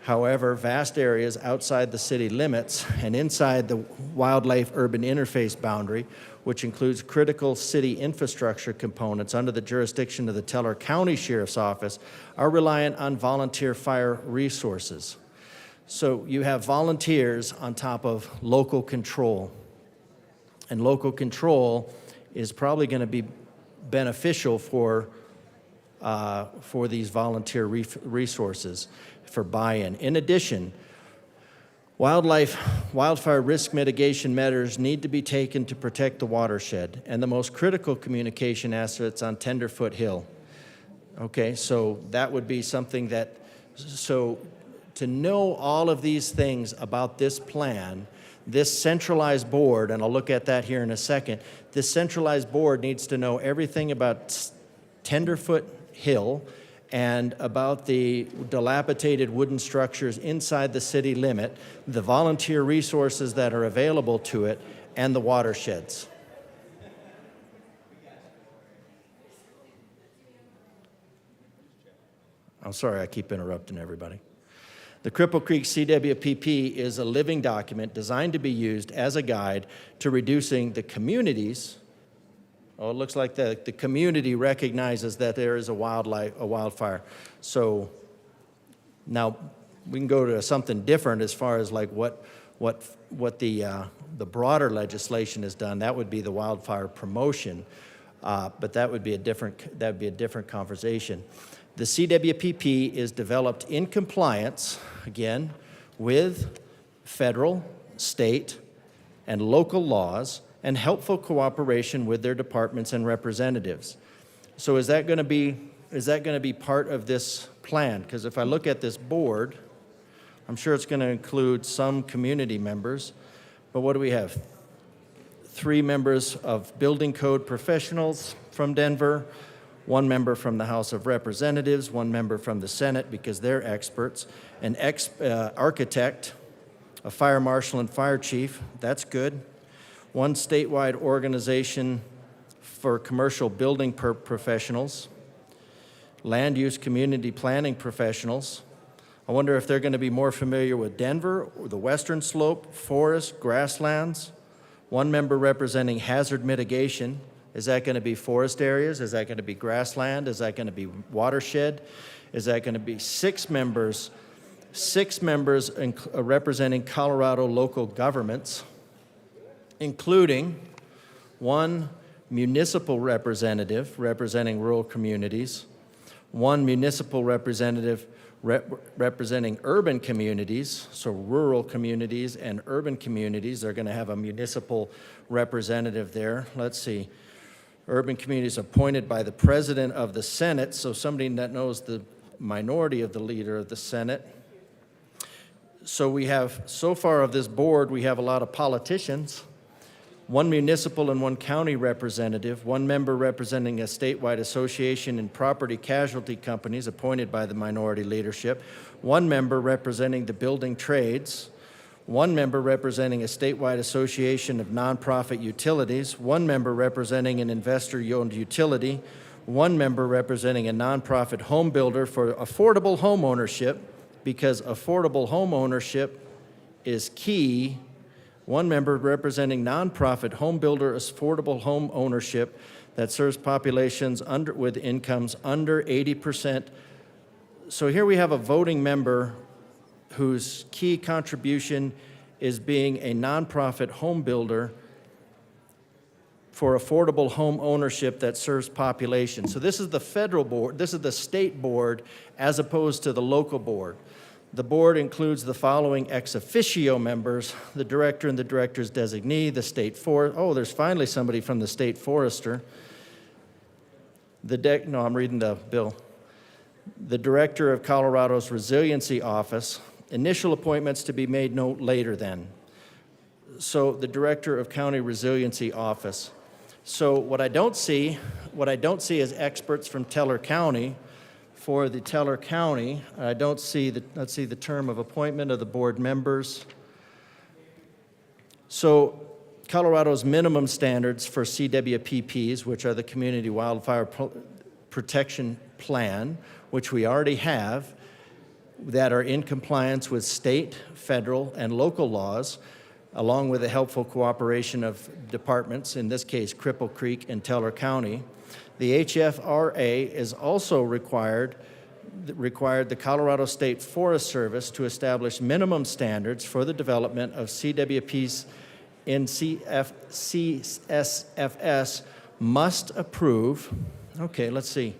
However, vast areas outside the city limits and inside the wildlife-urban interface boundary, which includes critical city infrastructure components under the jurisdiction of the Teller County Sheriff's Office, are reliant on volunteer fire resources. So you have volunteers on top of local control. And local control is probably going to be beneficial for these volunteer resources. for buy-in. In addition, wildfire risk mitigation measures need to be taken to protect the watershed and the most critical communication assets on Tenderfoot Hill. Okay, so that would be something that, so to know all of these things about this plan, this centralized board, and I'll look at that here in a second, this centralized board needs to know everything about Tenderfoot Hill and about the dilapidated wooden structures inside the city limit, the volunteer resources that are available to it, and the watersheds. I'm sorry, I keep interrupting everybody. The Cripple Creek CWPP is a living document designed to be used as a guide to reducing the community's. Oh, it looks like the community recognizes that there is a wildfire. So now we can go to something different as far as like what the broader legislation has done. That would be the wildfire promotion, but that would be a different conversation. The CWPP is developed in compliance, again, with federal, state, and local laws, and helpful cooperation with their departments and representatives. So is that going to be part of this plan? Because if I look at this board, I'm sure it's going to include some community members, but what do we have? 3 members of building code professionals from Denver, 1 member from the House of Representatives, 1 member from the Senate because they're experts, an architect, a fire marshal and fire chief, that's good. 1 statewide organization for commercial building professionals, land use community planning professionals. I wonder if they're going to be more familiar with Denver, or the Western Slope, forest, grasslands. 1 member representing hazard mitigation. Is that going to be forest areas? Is that going to be grassland? Is that going to be watershed? Is that going to be 6 members representing Colorado local governments, including 1 municipal representative representing rural communities, 1 municipal representative representing urban communities, so rural communities and urban communities, they're going to have a municipal representative there. Let's see. Urban communities appointed by the president of the Senate, so somebody that knows the minority of the leader of the Senate. So we have, so far of this board, we have a lot of politicians, 1 municipal and 1 county representative, 1 member representing a statewide association in property casualty companies appointed by the minority leadership, 1 member representing the building trades, 1 member representing a statewide association of nonprofit utilities, 1 member representing an investor-owned utility, 1 member representing a nonprofit home builder for affordable home ownership, because affordable home ownership is key. 1 member representing nonprofit home builder affordable home ownership that serves populations with incomes under 80%. So here we have a voting member whose key contribution is being a nonprofit home builder for affordable home ownership that serves population. So this is the federal board, this is the state board as opposed to the local board. The board includes the following ex officio members: the director and the director's designee, the state forest. Oh, there's finally somebody from the state forester. No, I'm reading the bill. The director of Colorado's Resiliency Office. Initial appointments to be made no later than. So the director of County Resiliency Office. So what I don't see is experts from Teller County. For the Teller County, I don't see let's see the term of appointment of the board members. So Colorado's minimum standards for CWPPs, which are the Community Wildfire Protection Plan, which we already have, that are in compliance with state, federal, and local laws, along with the helpful cooperation of departments, in this case Cripple Creek and Teller County. The HFRA is also required the Colorado State Forest Service to establish minimum standards for the development of CWPs in CSFS must approve. Okay, let's see.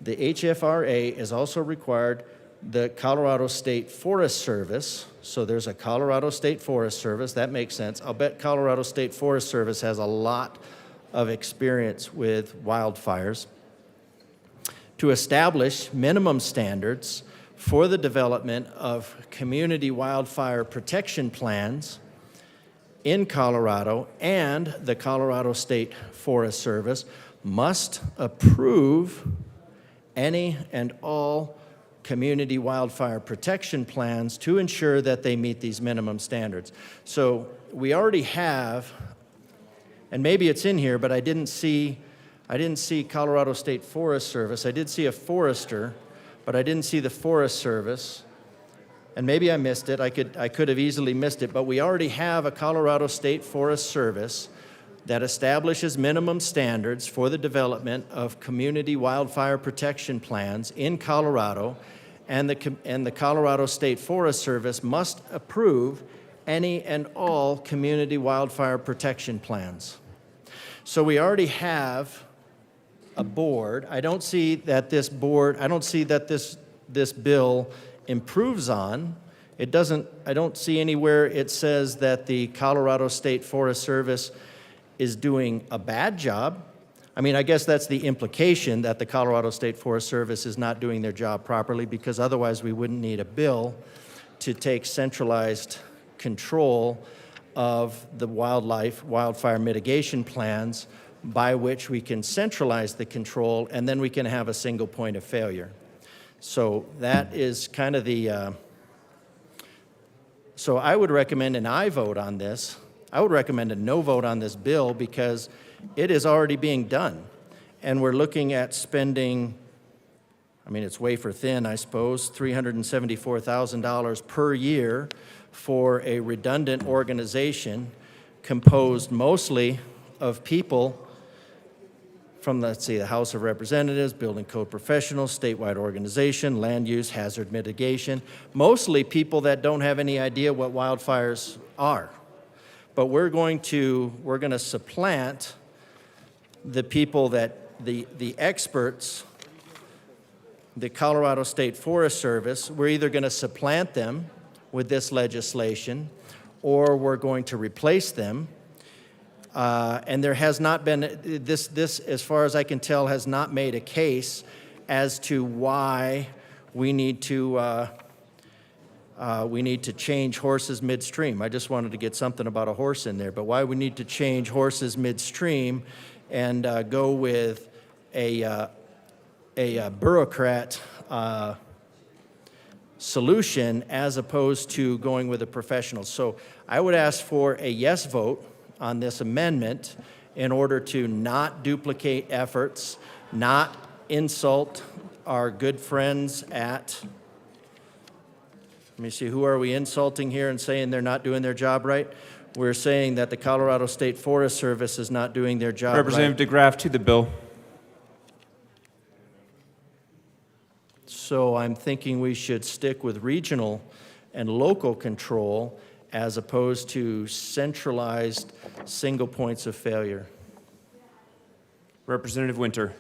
The HFRA is also required the Colorado State Forest Service. So there's a Colorado State Forest Service. That makes sense. I'll bet Colorado State Forest Service has a lot of experience with wildfires. To establish minimum standards for the development of community wildfire protection plans in Colorado, and the Colorado State Forest Service must approve any and all community wildfire protection plans to ensure that they meet these minimum standards. So we already have, and maybe it's in here, but I didn't see Colorado State Forest Service. I did see a forester, but I didn't see the Forest Service. And maybe I missed it. I could have easily missed it, but we already have a Colorado State Forest Service that establishes minimum standards for the development of community wildfire protection plans in Colorado, and the Colorado State Forest Service must approve any and all community wildfire protection plans. So we already have a board. I don't see that this bill improves on. It doesn't, I don't see anywhere it says that the Colorado State Forest Service is doing a bad job. I mean, I guess that's the implication, that the Colorado State Forest Service is not doing their job properly, because otherwise we wouldn't need a bill to take centralized control of the wildfire mitigation plans, by which we can centralize the control, and then we can have a single point of failure. So that is kind of the, so I would recommend an aye vote on this. I would recommend a no vote on this bill, because it is already being done. And we're looking at spending, I mean, it's wafer thin, I suppose, $374,000 per year for a redundant organization composed mostly of people from, let's see, the House of Representatives, building code professionals, statewide organization, land use, hazard mitigation, mostly people that don't have any idea what wildfires are. But we're going to supplant the people that, the experts, the Colorado State Forest Service. We're either going to supplant them with this legislation, or we're going to replace them. And there has not been, this, as far as I can tell, has not made a case as to why we need to change horses midstream. I just wanted to get something about a horse in there, but why we need to change horses midstream and go with a bureaucrat solution as opposed to going with a professional. So I would ask for a yes vote on this amendment in order to not duplicate efforts, not insult our good friends at, let me see, who are we insulting here and saying they're not doing their job right? We're saying that the Colorado State Forest Service is not doing their job Representative right. DeGraff to the bill. So I'm thinking we should stick with regional and local control as opposed to centralized single points of failure. Representative Winter.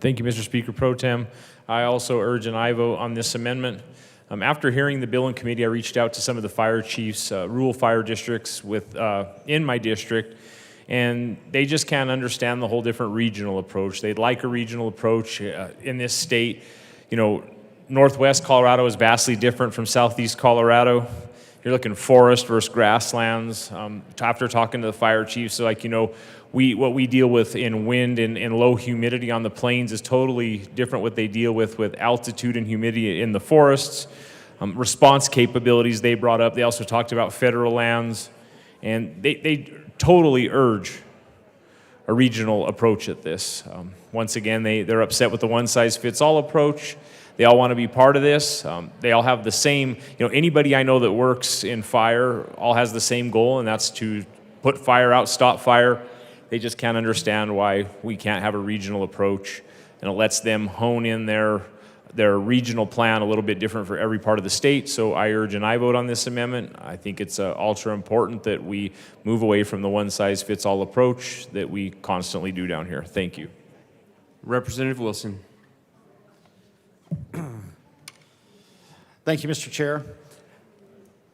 Thank you, Mr. Speaker Pro Tem. I also urge an aye vote on this amendment. After hearing the bill in committee, I reached out to some of the fire chiefs, rural fire districts in my district, and they just can't understand the whole different regional approach. They'd like a regional approach in this state. You know, Northwest Colorado is vastly different from Southeast Colorado. You're looking forest versus grasslands. After talking to the fire chiefs, so like, you know, what we deal with in wind and low humidity on the plains is totally different what they deal with altitude and humidity in the forests. Response capabilities they brought up. They also talked about federal lands, and they totally urge a regional approach at this. Once again, they're upset with the one-size-fits-all approach. They all want to be part of this. They all have the same, you know, anybody I know that works in fire all has the same goal, and that's to put fire out, stop fire. They just can't understand why we can't have a regional approach, and it lets them hone in their regional plan a little bit different for every part of the state. So I urge an aye vote on this amendment. I think it's ultra important that we move away from the one-size-fits-all approach that we constantly do down here. Thank you. Representative Wilson. Thank you, Mr. Chair.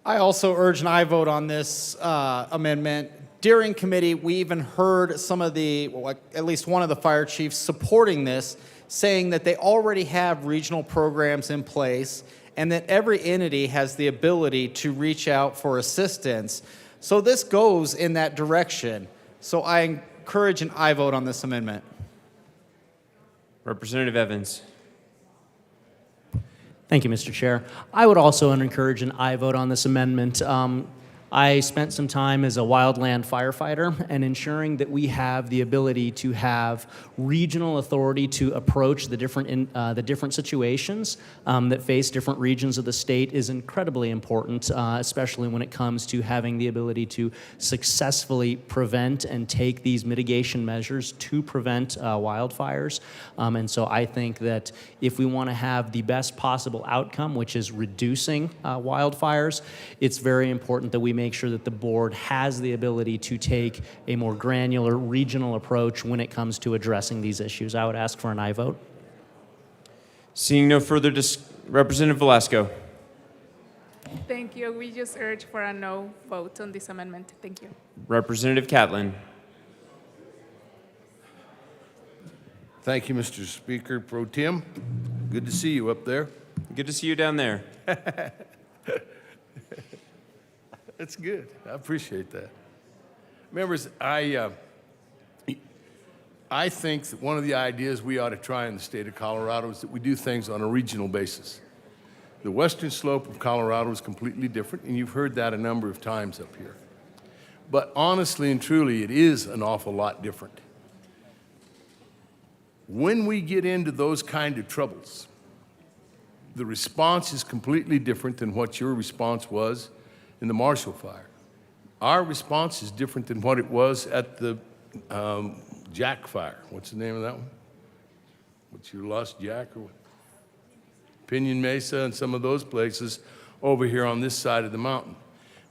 I also urge an aye vote on this amendment. During committee, we even heard some of at least one of the fire chiefs supporting this, saying that they already have regional programs in place and that every entity has the ability to reach out for assistance. So this goes in that direction. So I encourage an aye vote on this amendment. Representative Evans. Thank you, Mr. Chair. I would also encourage an aye vote on this amendment. I spent some time as a wildland firefighter, and ensuring that we have the ability to have regional authority to approach the different situations that face different regions of the state is incredibly important, especially when it comes to having the ability to successfully prevent and take these mitigation measures to prevent wildfires. And so I think that if we want to have the best possible outcome, which is reducing wildfires, it's very important that we make sure that the board has the ability to take a more granular regional approach when it comes to addressing these issues. I would ask for an aye vote. Seeing no further Representative Velasco. Thank you. We just urge for a no vote on this amendment. Thank you. Representative Catlin. Thank you, Mr. Speaker Pro Tem. Good to see you up there. Good to see you down there. That's good. I appreciate that. Members, I think that one of the ideas we ought to try in the state of Colorado is that we do things on a regional basis. The western slope of Colorado is completely different, and you've heard that a number of times up here. But honestly and truly, it is an awful lot different. When we get into those kind of troubles, the response is completely different than what your response was in the Marshall Fire. Our response is different than what it was at the Jack Fire. What's the name of that one? What's your Lost Jack or what? Pinion Mesa and some of those places over here on this side of the mountain.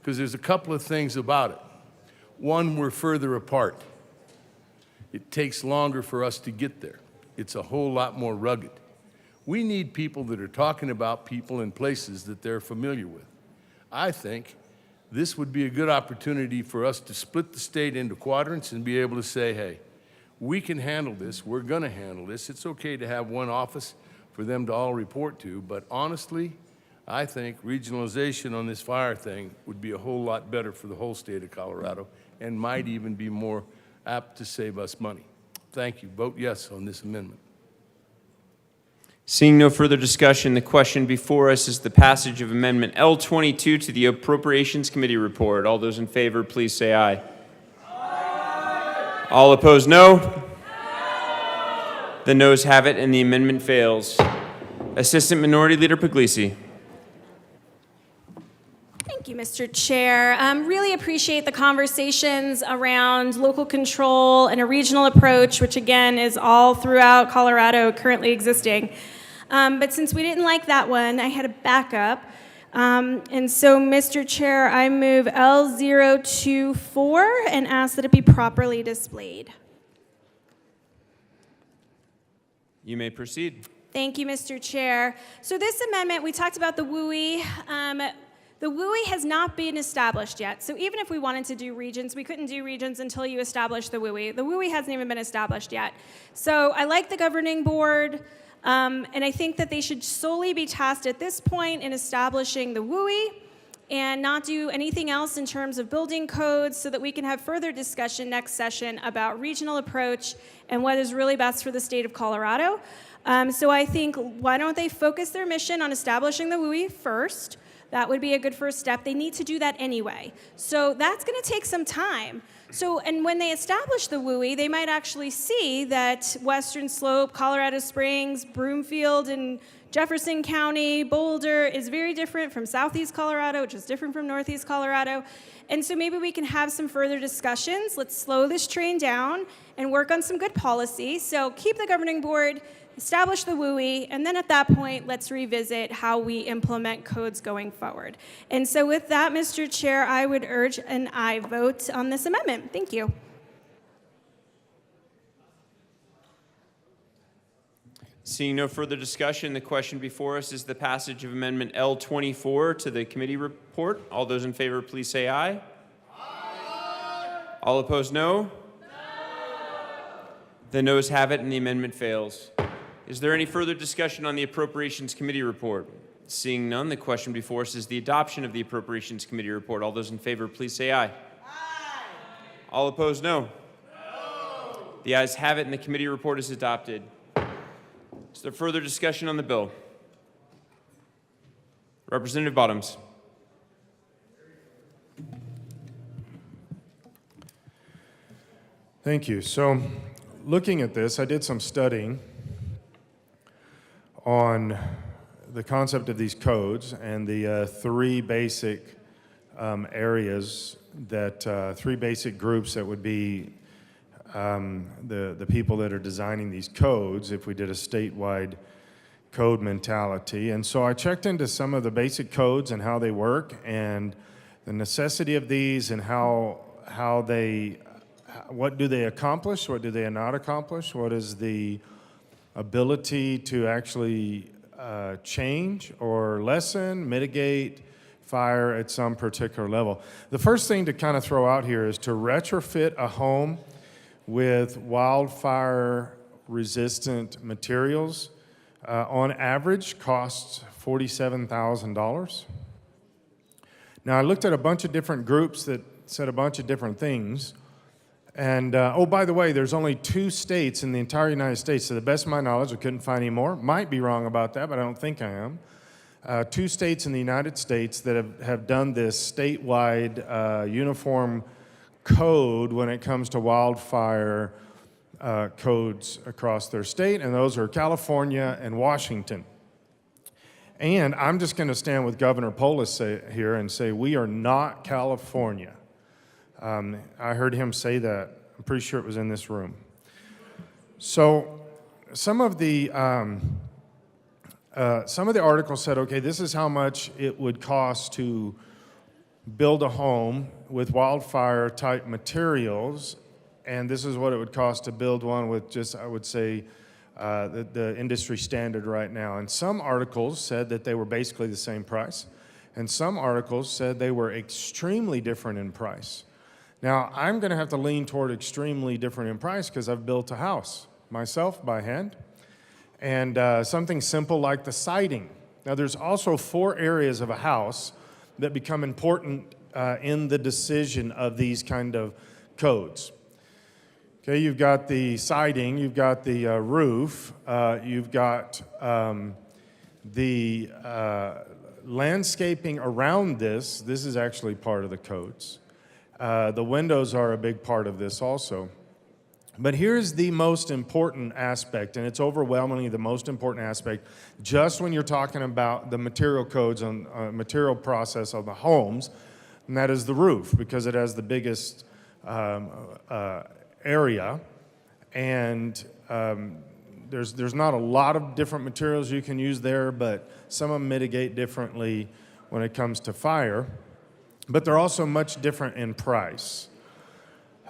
Because there's a couple of things about it. One, we're further apart. It takes longer for us to get there. It's a whole lot more rugged. We need people that are talking about people and places that they're familiar with. I think this would be a good opportunity for us to split the state into quadrants and be able to say, hey, we can handle this, we're gonna handle this. It's okay to have one office for them to all report to, but honestly, I think regionalization on this fire thing would be a whole lot better for the whole state of Colorado and might even be more apt to save us money. Thank you. Vote yes on this amendment. Seeing no further discussion, the question before us is the passage of Amendment L22 to the Appropriations Committee report. All those in favor, please say aye. Aye. All opposed, no. No. The noes have it, and the amendment fails. Assistant Minority Leader Puglisi. Thank you, Mr. Chair. Really appreciate the conversations around local control and a regional approach, which again is all throughout Colorado currently existing. But since we didn't like that one, I had a backup. And so, Mr. Chair, I move L024 and ask that it be properly displayed. You may proceed. Thank you, Mr. Chair. So this amendment, we talked about the WUI. The WUI has not been established yet. So even if we wanted to do regions, we couldn't do regions until you establish the WUI. The WUI hasn't even been established yet. So I like the governing board, and I think that they should solely be tasked at this point in establishing the WUI and not do anything else in terms of building codes so that we can have further discussion next session about regional approach and what is really best for the state of Colorado. So I think, why don't they focus their mission on establishing the WUI first? That would be a good first step. They need to do that anyway. So that's going to take some time. So, and when they establish the WUI, they might actually see that Western Slope, Colorado Springs, Broomfield, and Jefferson County, Boulder is very different from Southeast Colorado, which is different from Northeast Colorado. And so maybe we can have some further discussions. Let's slow this train down and work on some good policy. So keep the governing board, establish the WUI, and then at that point, let's revisit how we implement codes going forward. And so with that, Mr. Chair, I would urge an aye vote on this amendment. Thank you. Seeing no further discussion, the question before us is the passage of Amendment L24 to the committee report. All those in favor, please say aye. Aye. All opposed, no? No. The noes have it and the amendment fails. Is there any further discussion on the Appropriations Committee report? Seeing none, the question before us is the adoption of the Appropriations Committee report. All those in favor, please say aye. Aye. All opposed, no? No. The ayes have it and the committee report is adopted. Is there further discussion on the bill? Representative Bottoms. Thank you. So, looking at this, I did some studying on the concept of these codes and the three basic areas that, three basic groups that would be the people that are designing these codes if we did a statewide code mentality. And so I checked into some of the basic codes and how they work and the necessity of these and what do they accomplish, what do they not accomplish, what is the ability to actually change or lessen, mitigate fire at some particular level. The first thing to kind of throw out here is to retrofit a home with wildfire-resistant materials, on average, costs $47,000. Now, I looked at a bunch of different groups that said a bunch of different things. And, oh, by the way, there's only 2 states in the entire United States, to the best of my knowledge, I couldn't find any more. Might be wrong about that, but I don't think I am. 2 states in the United States that have done this statewide uniform code when it comes to wildfire codes across their state, and those are California and Washington. And I'm just going to stand with Governor Polis here and say we are not California. I heard him say that. I'm pretty sure it was in this room. So some of the articles said, okay, this is how much it would cost to build a home with wildfire type materials, and this is what it would cost to build one with just, I would say, the industry standard right now. And some articles said that they were basically the same price, and some articles said they were extremely different in price. Now, I'm going to have to lean toward extremely different in price because I've built a house myself by hand, and something simple like the siding. Now, there's also 4 areas of a house that become important in the decision of these kind of codes. Okay, you've got the siding, you've got the roof, you've got the landscaping around this. This is actually part of the codes. The windows are a big part of this also. But here's the most important aspect, and it's overwhelmingly the most important aspect, just when you're talking about the material codes on material process of the homes, and that is the roof, because it has the biggest area, and there's not a lot of different materials you can use there, but some of them mitigate differently when it comes to fire, but they're also much different in price.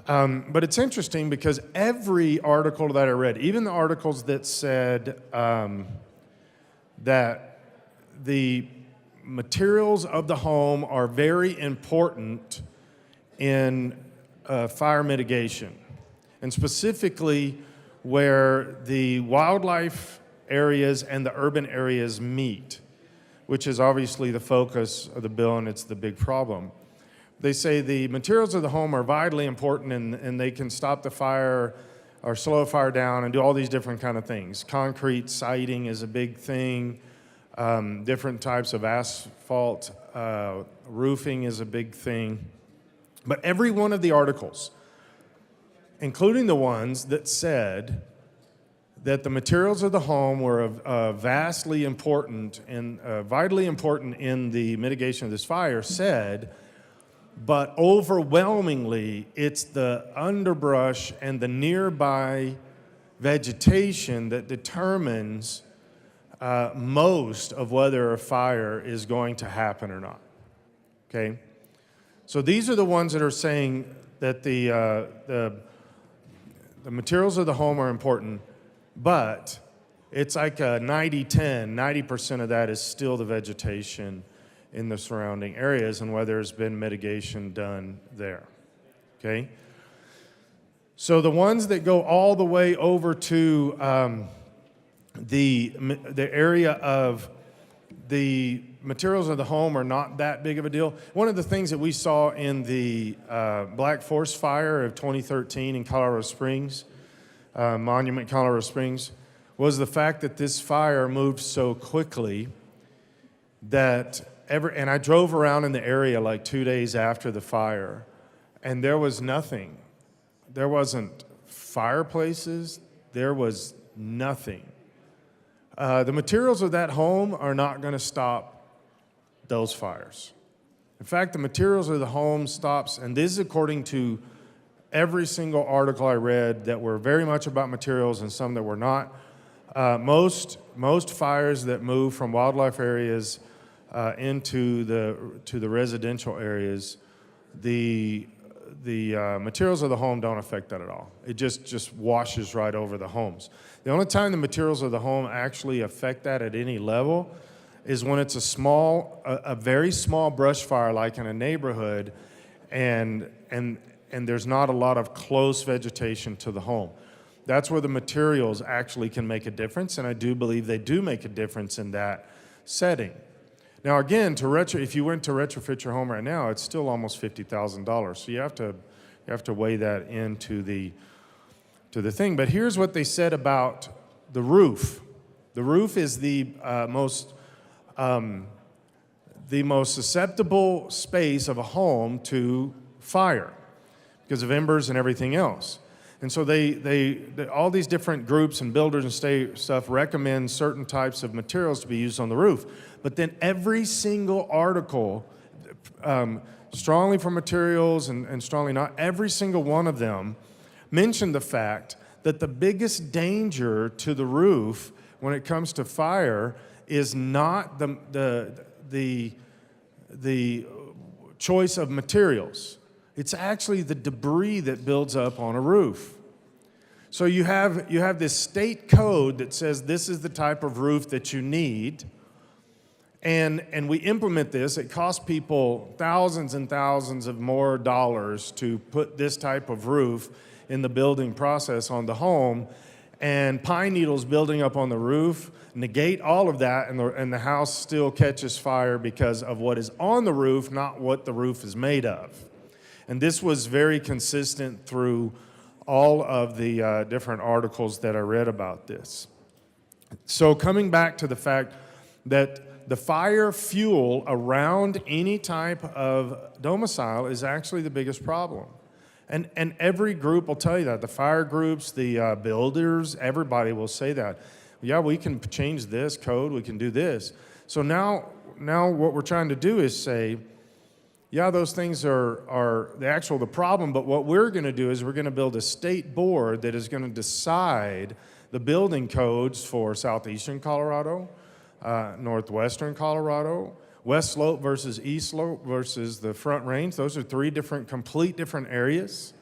But it's interesting because every article that I read, even the articles that said that the materials of the home are very important in fire mitigation, and specifically where the wildlife areas and the urban areas meet, which is obviously the focus of the bill, and it's the big problem. They say the materials of the home are vitally important, and they can stop the fire or slow a fire down and do all these different kind of things. Concrete siding is a big thing. Different types of asphalt roofing is a big thing. But every one of the articles, including the ones that said that the materials of the home were vastly important and vitally important in the mitigation of this fire, said, but overwhelmingly, it's the underbrush and the nearby vegetation that determines most of whether a fire is going to happen or not. Okay? So these are the ones that are saying that the materials of the home are important, but it's like a 90-10. 90% of that is still the vegetation in the surrounding areas and whether there's been mitigation done there. Okay? So the ones that go all the way over to the area of the materials of the home are not that big of a deal. One of the things that we saw in the Black Forest Fire of 2013 in Colorado Springs, Monument, Colorado Springs, was the fact that this fire moved so quickly that and I drove around in the area like 2 days after the fire, and there was nothing. There wasn't fireplaces. There was nothing. The materials of that home are not going to stop those fires. In fact, the materials of the home stops, and this is according to every single article I read that were very much about materials and some that were not. Most fires that move from wildlife areas into the residential areas, the materials of the home don't affect that at all. It just washes right over the homes. The only time the materials of the home actually affect that at any level is when it's a very small brush fire, like in a neighborhood, and there's not a lot of close vegetation to the home. That's where the materials actually can make a difference, and I do believe they do make a difference in that setting. Now again, if you went to retrofit your home right now, it's still almost $50,000. So you have to weigh that into the thing. But here's what they said about the roof. The roof is the most susceptible space of a home to fire because of embers and everything else. And so all these different groups and builders and stuff recommend certain types of materials to be used on the roof. But then every single article, strongly for materials and strongly not, every single one of them mentioned the fact that the biggest danger to the roof when it comes to fire is not the choice of materials. It's actually the debris that builds up on a roof. So you have this state code that says this is the type of roof that you need, and we implement this. It costs people thousands and thousands of more dollars to put this type of roof in the building process on the home, and pine needles building up on the roof negate all of that, and the house still catches fire because of what is on the roof, not what the roof is made of. And this was very consistent through all of the different articles that I read about this. So coming back to the fact that the fire fuel around any type of domicile is actually the biggest problem. And every group will tell you that. The fire groups, the builders, everybody will say that. Yeah, we can change this code, we can do this. So now what we're trying to do is say, yeah, those things are the problem, but what we're going to do is we're going to build a state board that is going to decide the building codes for southeastern Colorado, northwestern Colorado, West Slope versus East Slope versus the Front Range. Those are three complete different areas.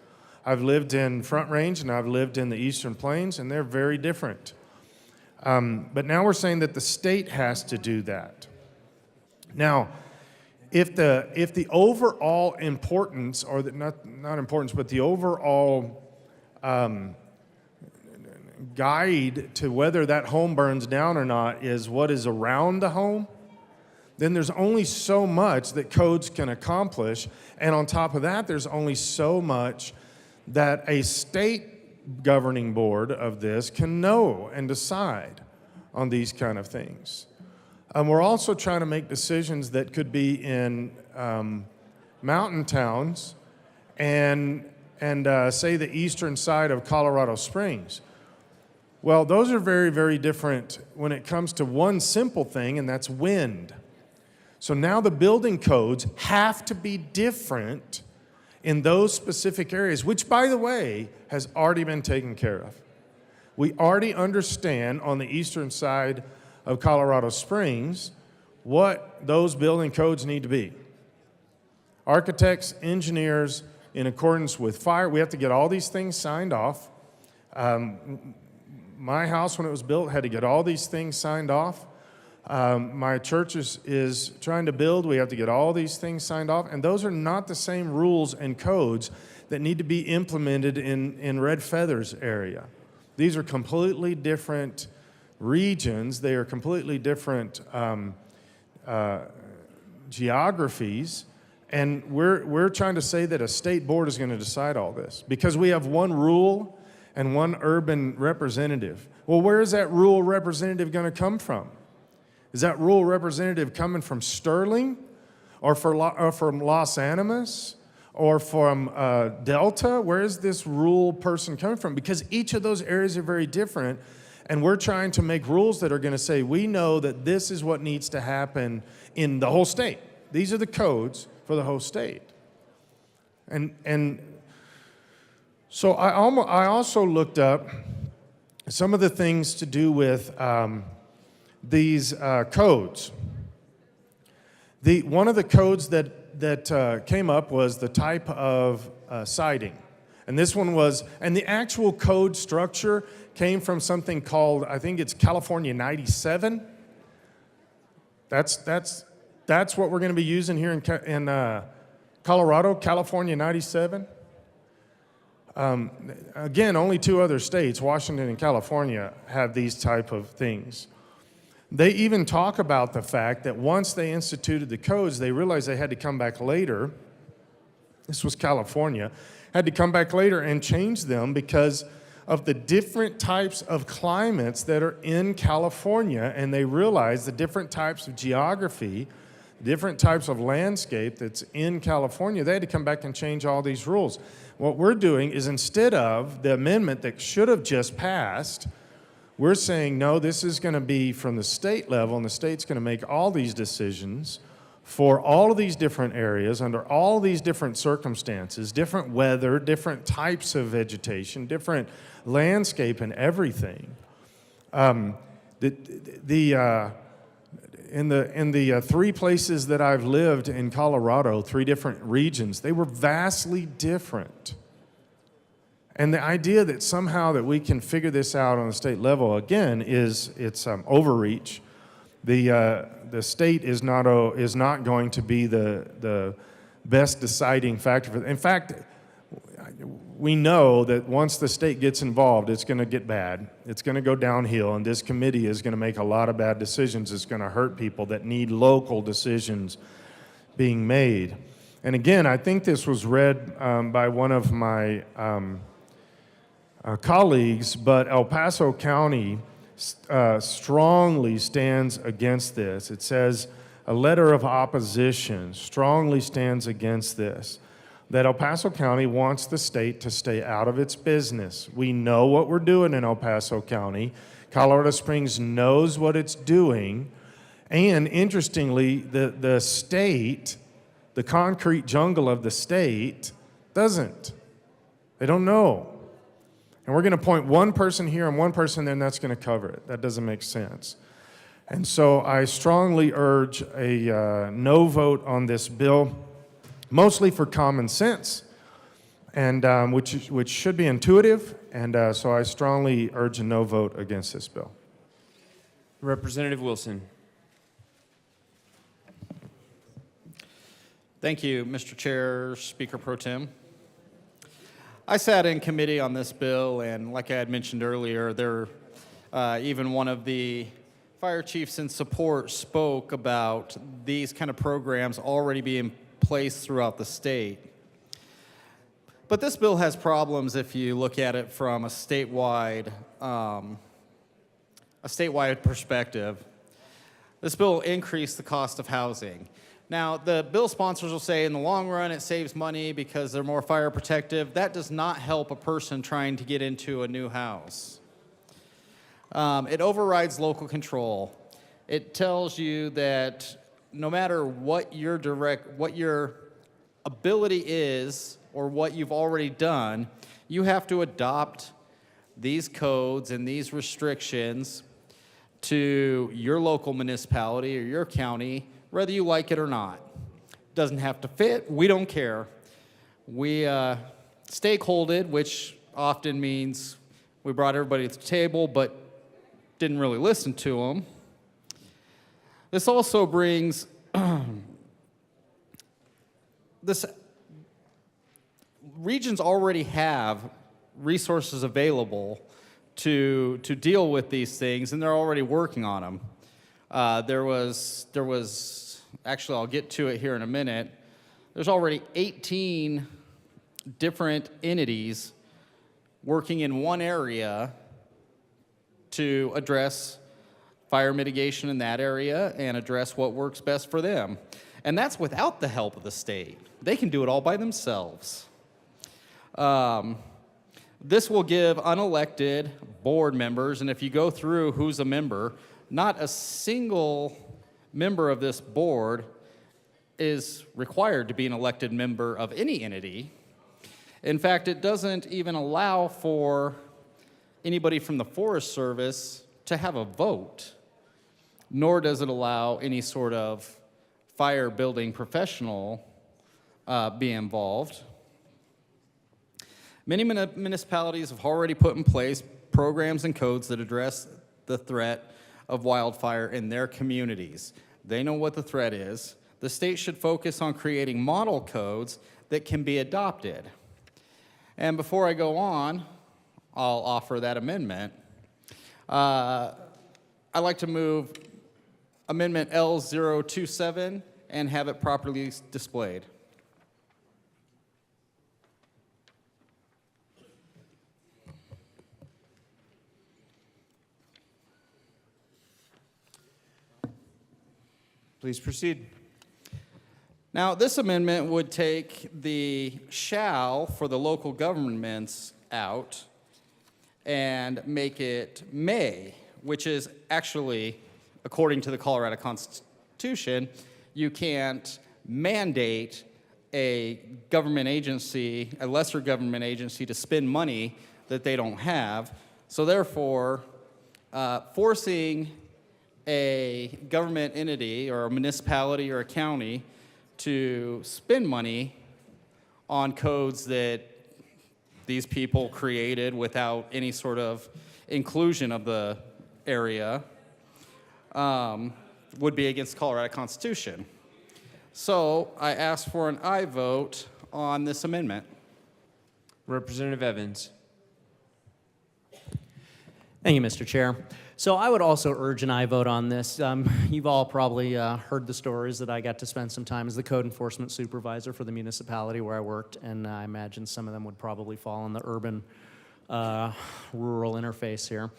I've lived in Front Range and I've lived in the Eastern Plains, and they're very different. But now we're saying that the state has to do that. Now, if the overall importance, or not importance, but the overall guide to whether that home burns down or not is what is around the home, then there's only so much that codes can accomplish. And on top of that, there's only so much that a state governing board of this can know and decide on these kind of things. We're also trying to make decisions that could be in mountain towns and say the eastern side of Colorado Springs. Well, those are very, very different when it comes to one simple thing, and that's wind. So now the building codes have to be different in those specific areas, which, by the way, has already been taken care of. We already understand on the eastern side of Colorado Springs what those building codes need to be. Architects, engineers, in accordance with fire, we have to get all these things signed off. my house, when it was built, had to get all these things signed off. My church is trying to build. We have to get all these things signed off. And those are not the same rules and codes that need to be implemented in Red Feather's area. These are completely different regions. They are completely different geographies. And we're trying to say that a state board is going to decide all this because we have one rural and one urban representative. Well, where is that rural representative going to come from? Is that rural representative coming from Sterling or from Los Animas or from Delta? Where is this rural person coming from? Because each of those areas are very different, and we're trying to make rules that are going to say, we know that this is what needs to happen in the whole state. These are the codes for the whole state. And so I also looked up some of the things to do with these codes. One of the codes that came up was the type of siding. And this one was, and the actual code structure came from something called, I think it's California 97. That's what we're going to be using here in Colorado, California 97. Again, only two other states, Washington and California, have these type of things. They even talk about the fact that once they instituted the codes, they realized they had to come back later. This was California, had to come back later and change them because of the different types of climates that are in California, and they realized the different types of geography, different types of landscape that's in California. They had to come back and change all these rules. What we're doing is, instead of the amendment that should have just passed, we're saying, no, this is going to be from the state level, and the state's going to make all these decisions for all of these different areas under all these different circumstances, different weather, different types of vegetation, different landscape and everything. In the three places that I've lived in Colorado, 3 different regions, they were vastly different. And the idea that somehow that we can figure this out on the state level, again, it's overreach. The state is not going to be the best deciding factor. In fact, we know that once the state gets involved, it's going to get bad. It's going to go downhill, and this committee is going to make a lot of bad decisions. It's going to hurt people that need local decisions being made. And again, I think this was read by one of my colleagues, but El Paso County strongly stands against this. It says, a letter of opposition strongly stands against this, that El Paso County wants the state to stay out of its business. We know what we're doing in El Paso County. Colorado Springs knows what it's doing. And interestingly, the state, the concrete jungle of the state, doesn't. They don't know. And we're going to point one person here and one person there, and that's going to cover it. That doesn't make sense. And so I strongly urge a no vote on this bill, mostly for common sense, and which should be intuitive. And so I strongly urge a no vote against this bill. Representative Wilson. Thank you, Mr. Chair, Speaker Pro Tem. I sat in committee on this bill, and like I had mentioned earlier, even one of the fire chiefs in support spoke about these kind of programs already being placed throughout the state. But this bill has problems if you look at it from a statewide perspective. This bill will increase the cost of housing. Now, the bill sponsors will say in the long run it saves money because they're more fire protective. That does not help a person trying to get into a new house. It overrides local control. It tells you that no matter what your ability is or what you've already done, you have to adopt these codes and these restrictions to your local municipality or your county, whether you like it or not. Doesn't have to fit, we don't care. We stakeholded, which often means We brought everybody to the table, but didn't really listen to them. This also brings regions already have resources available to deal with these things, and they're already working on them. There was actually, I'll get to it here in a minute. There's already 18 different entities working in one area to address fire mitigation in that area and address what works best for them. And that's without the help of the state. They can do it all by themselves. This will give unelected board members, and if you go through who's a member, not a single member of this board is required to be an elected member of any entity. In fact, it doesn't even allow for anybody from the Forest Service to have a vote, nor does it allow any sort of fire building professional be involved. Many municipalities have already put in place programs and codes that address the threat of wildfire in their communities. They know what the threat is. The state should focus on creating model codes that can be adopted. And before I go on, I'll offer that amendment. I'd like to move Amendment L027 and have it properly displayed. Please proceed. Now, this amendment would take the shall for the local governments out and make it may, which is actually, according to the Colorado Constitution, you can't mandate a government agency, a lesser government agency, to spend money that they don't have. So therefore, forcing a government entity or a municipality or a county to spend money on codes that these people created without any sort of inclusion of the area would be against the Colorado Constitution. So I ask for an aye vote on this amendment. Representative Evans. Thank you, Mr. Chair. So I would also urge an aye vote on this. You've all probably heard the stories that I got to spend some time as the code enforcement supervisor for the municipality where I worked, and I imagine some of them would probably fall in the urban rural interface here.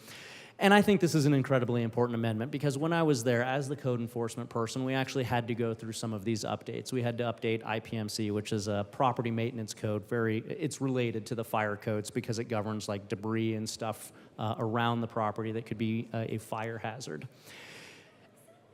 And I think this is an incredibly important amendment because when I was there as the code enforcement person, we actually had to go through some of these updates. We had to update IPMC, which is a property maintenance code. It's related to the fire codes because it governs like debris and stuff around the property that could be a fire hazard.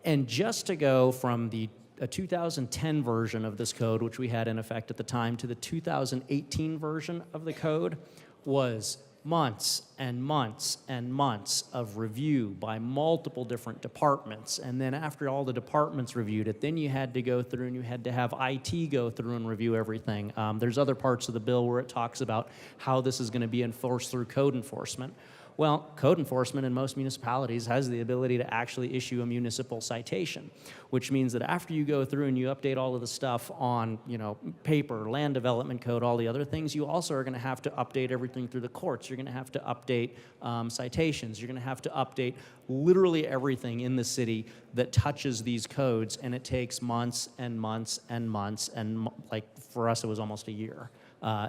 And just to go from a 2010 version of this code, which we had in effect at the time, to the 2018 version of the code was months and months and months of review by multiple different departments. And then after all the departments reviewed it, then you had to go through and you had to have IT go through and review everything. There's other parts of the bill where it talks about how this is going to be enforced through code enforcement. Well, code enforcement in most municipalities has the ability to actually issue a municipal citation, which means that after you go through and you update all of the stuff on, paper, land development code, all the other things, you also are going to have to update everything through the courts. You're going to have to update citations. You're going to have to update literally everything in the city that touches these codes, and it takes months and months and months, and for us it was almost a year.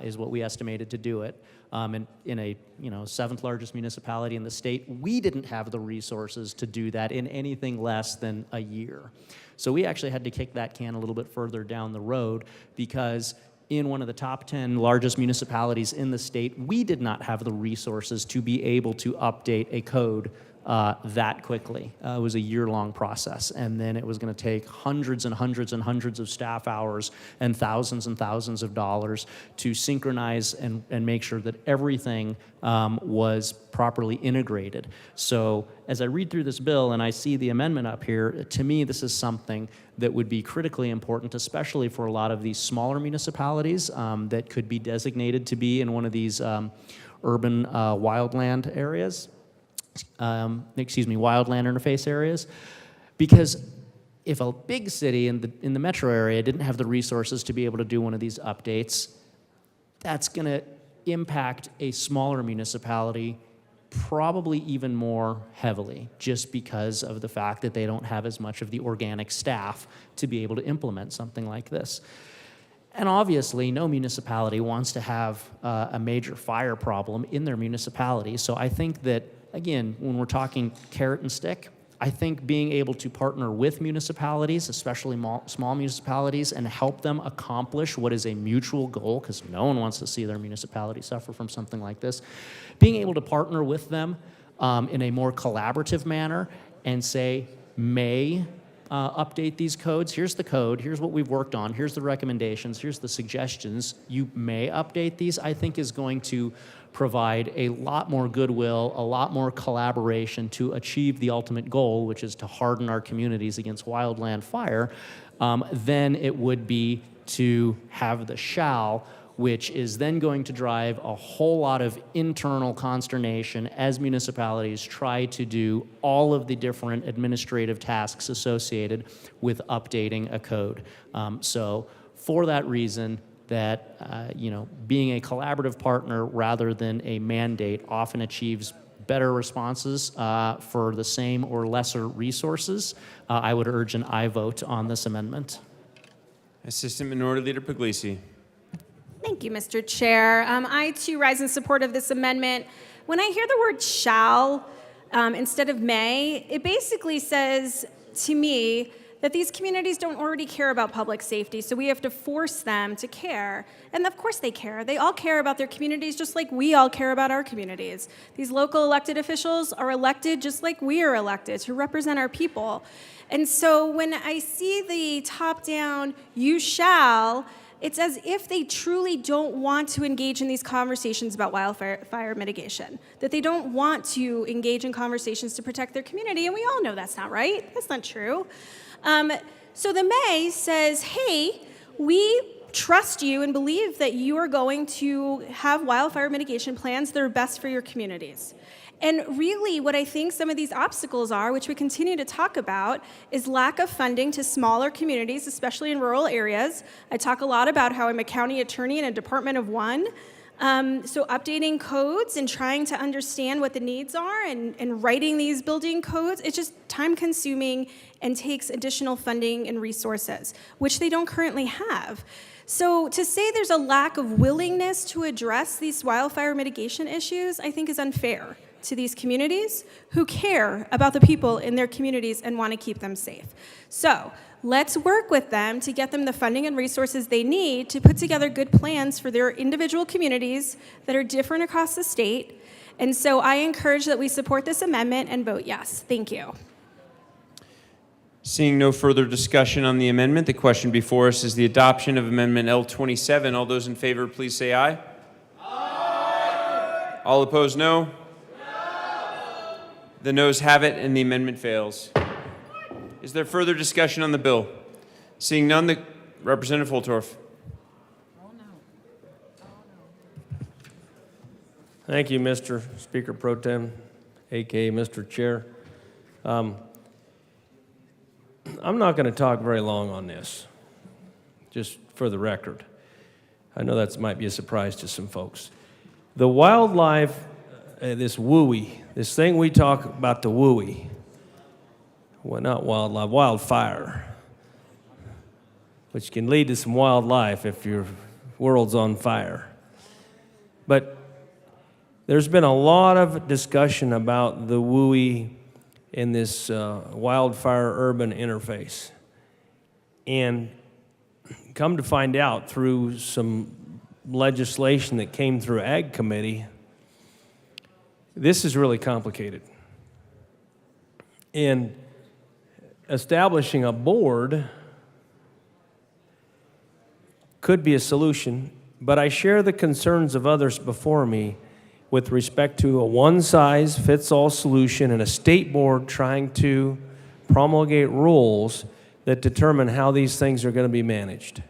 Is what we estimated to do it. And in a seventh largest municipality in the state, we didn't have the resources to do that in anything less than a year. So we actually had to kick that can a little bit further down the road because in one of the top 10 largest municipalities in the state, we did not have the resources to be able to update a code that quickly. It was a year-long process, and then it was going to take hundreds and hundreds and hundreds of staff hours and thousands of dollars to synchronize and make sure that everything was properly integrated. So as I read through this bill and I see the amendment up here, to me this is something that would be critically important, especially for a lot of these smaller municipalities that could be designated to be in one of these urban wildland areas, wildland interface areas, because if a big city in the metro area didn't have the resources to be able to do one of these updates, that's going to impact a smaller municipality probably even more heavily, just because of the fact that they don't have as much of the organic staff to be able to implement something like this. And obviously, no municipality wants to have a major fire problem in their municipality. So I think that, again, when we're talking carrot and stick, I think being able to partner with municipalities, especially small municipalities, and help them accomplish what is a mutual goal, because no one wants to see their municipality suffer from something like this, being able to partner with them in a more collaborative manner and say, may update these codes. Here's the code. Here's what we've worked on. Here's the recommendations. Here's the suggestions. You may update these, I think is going to provide a lot more goodwill, a lot more collaboration to achieve the ultimate goal, which is to harden our communities against wildland fire, than it would be to have the shall, which is then going to drive a whole lot of internal consternation as municipalities try to do all of the different administrative tasks associated with updating a code. So for that reason, that being a collaborative partner rather than a mandate often achieves better responses for the same or lesser resources. I would urge an aye vote on this amendment. Assistant Minority Leader Puglisi. Thank you, Mr. Chair. I too rise in support of this amendment. When I hear the word shall instead of may, it basically says to me that these communities don't already care about public safety, so we have to force them to care. And of course they care. They all care about their communities just like we all care about our communities. These local elected officials are elected just like we are elected to represent our people. And so when I see the top-down, you shall, it's as if they truly don't want to engage in these conversations about wildfire mitigation, that they don't want to engage in conversations to protect their community, and we all know that's not right. That's not true. So the may says, hey, we trust you and believe that you are going to have wildfire mitigation plans that are best for your communities. And really what I think some of these obstacles are, which we continue to talk about, is lack of funding to smaller communities, especially in rural areas. I talk a lot about how I'm a county attorney in a department of one. So updating codes and trying to understand what the needs are and writing these building codes, it's just time consuming and takes additional funding and resources, which they don't currently have. So to say there's a lack of willingness to address these wildfire mitigation issues, I think is unfair to these communities who care about the people in their communities and want to keep them safe. So let's work with them to get them the funding and resources they need to put together good plans for their individual communities that are different across the state. And so I encourage that we support this amendment and vote yes. Thank you. Seeing no further discussion on the amendment, the question before us is the adoption of Amendment L27. All those in favor, please say aye. Aye. All opposed, no. The noes have it, and the amendment fails. Is there further discussion on the bill? Seeing none, the Representative Holtorf. Thank you, Mr. Speaker Pro Tem, aka Mr. Chair. I'm not going to talk very long on this, just for the record. I know that might be a surprise to some folks. The wildlife, this WUI, this thing we talk about, the WUI, well, not wildlife, wildfire, which can lead to some wildlife if your world's on fire. But there's been a lot of discussion about the WUI in this wildfire-urban interface. And come to find out through some legislation that came through Ag Committee, this is really complicated. And establishing a board could be a solution, but I share the concerns of others before me with respect to a one-size-fits-all solution and a state board trying to promulgate rules that determine how these things are going to be managed.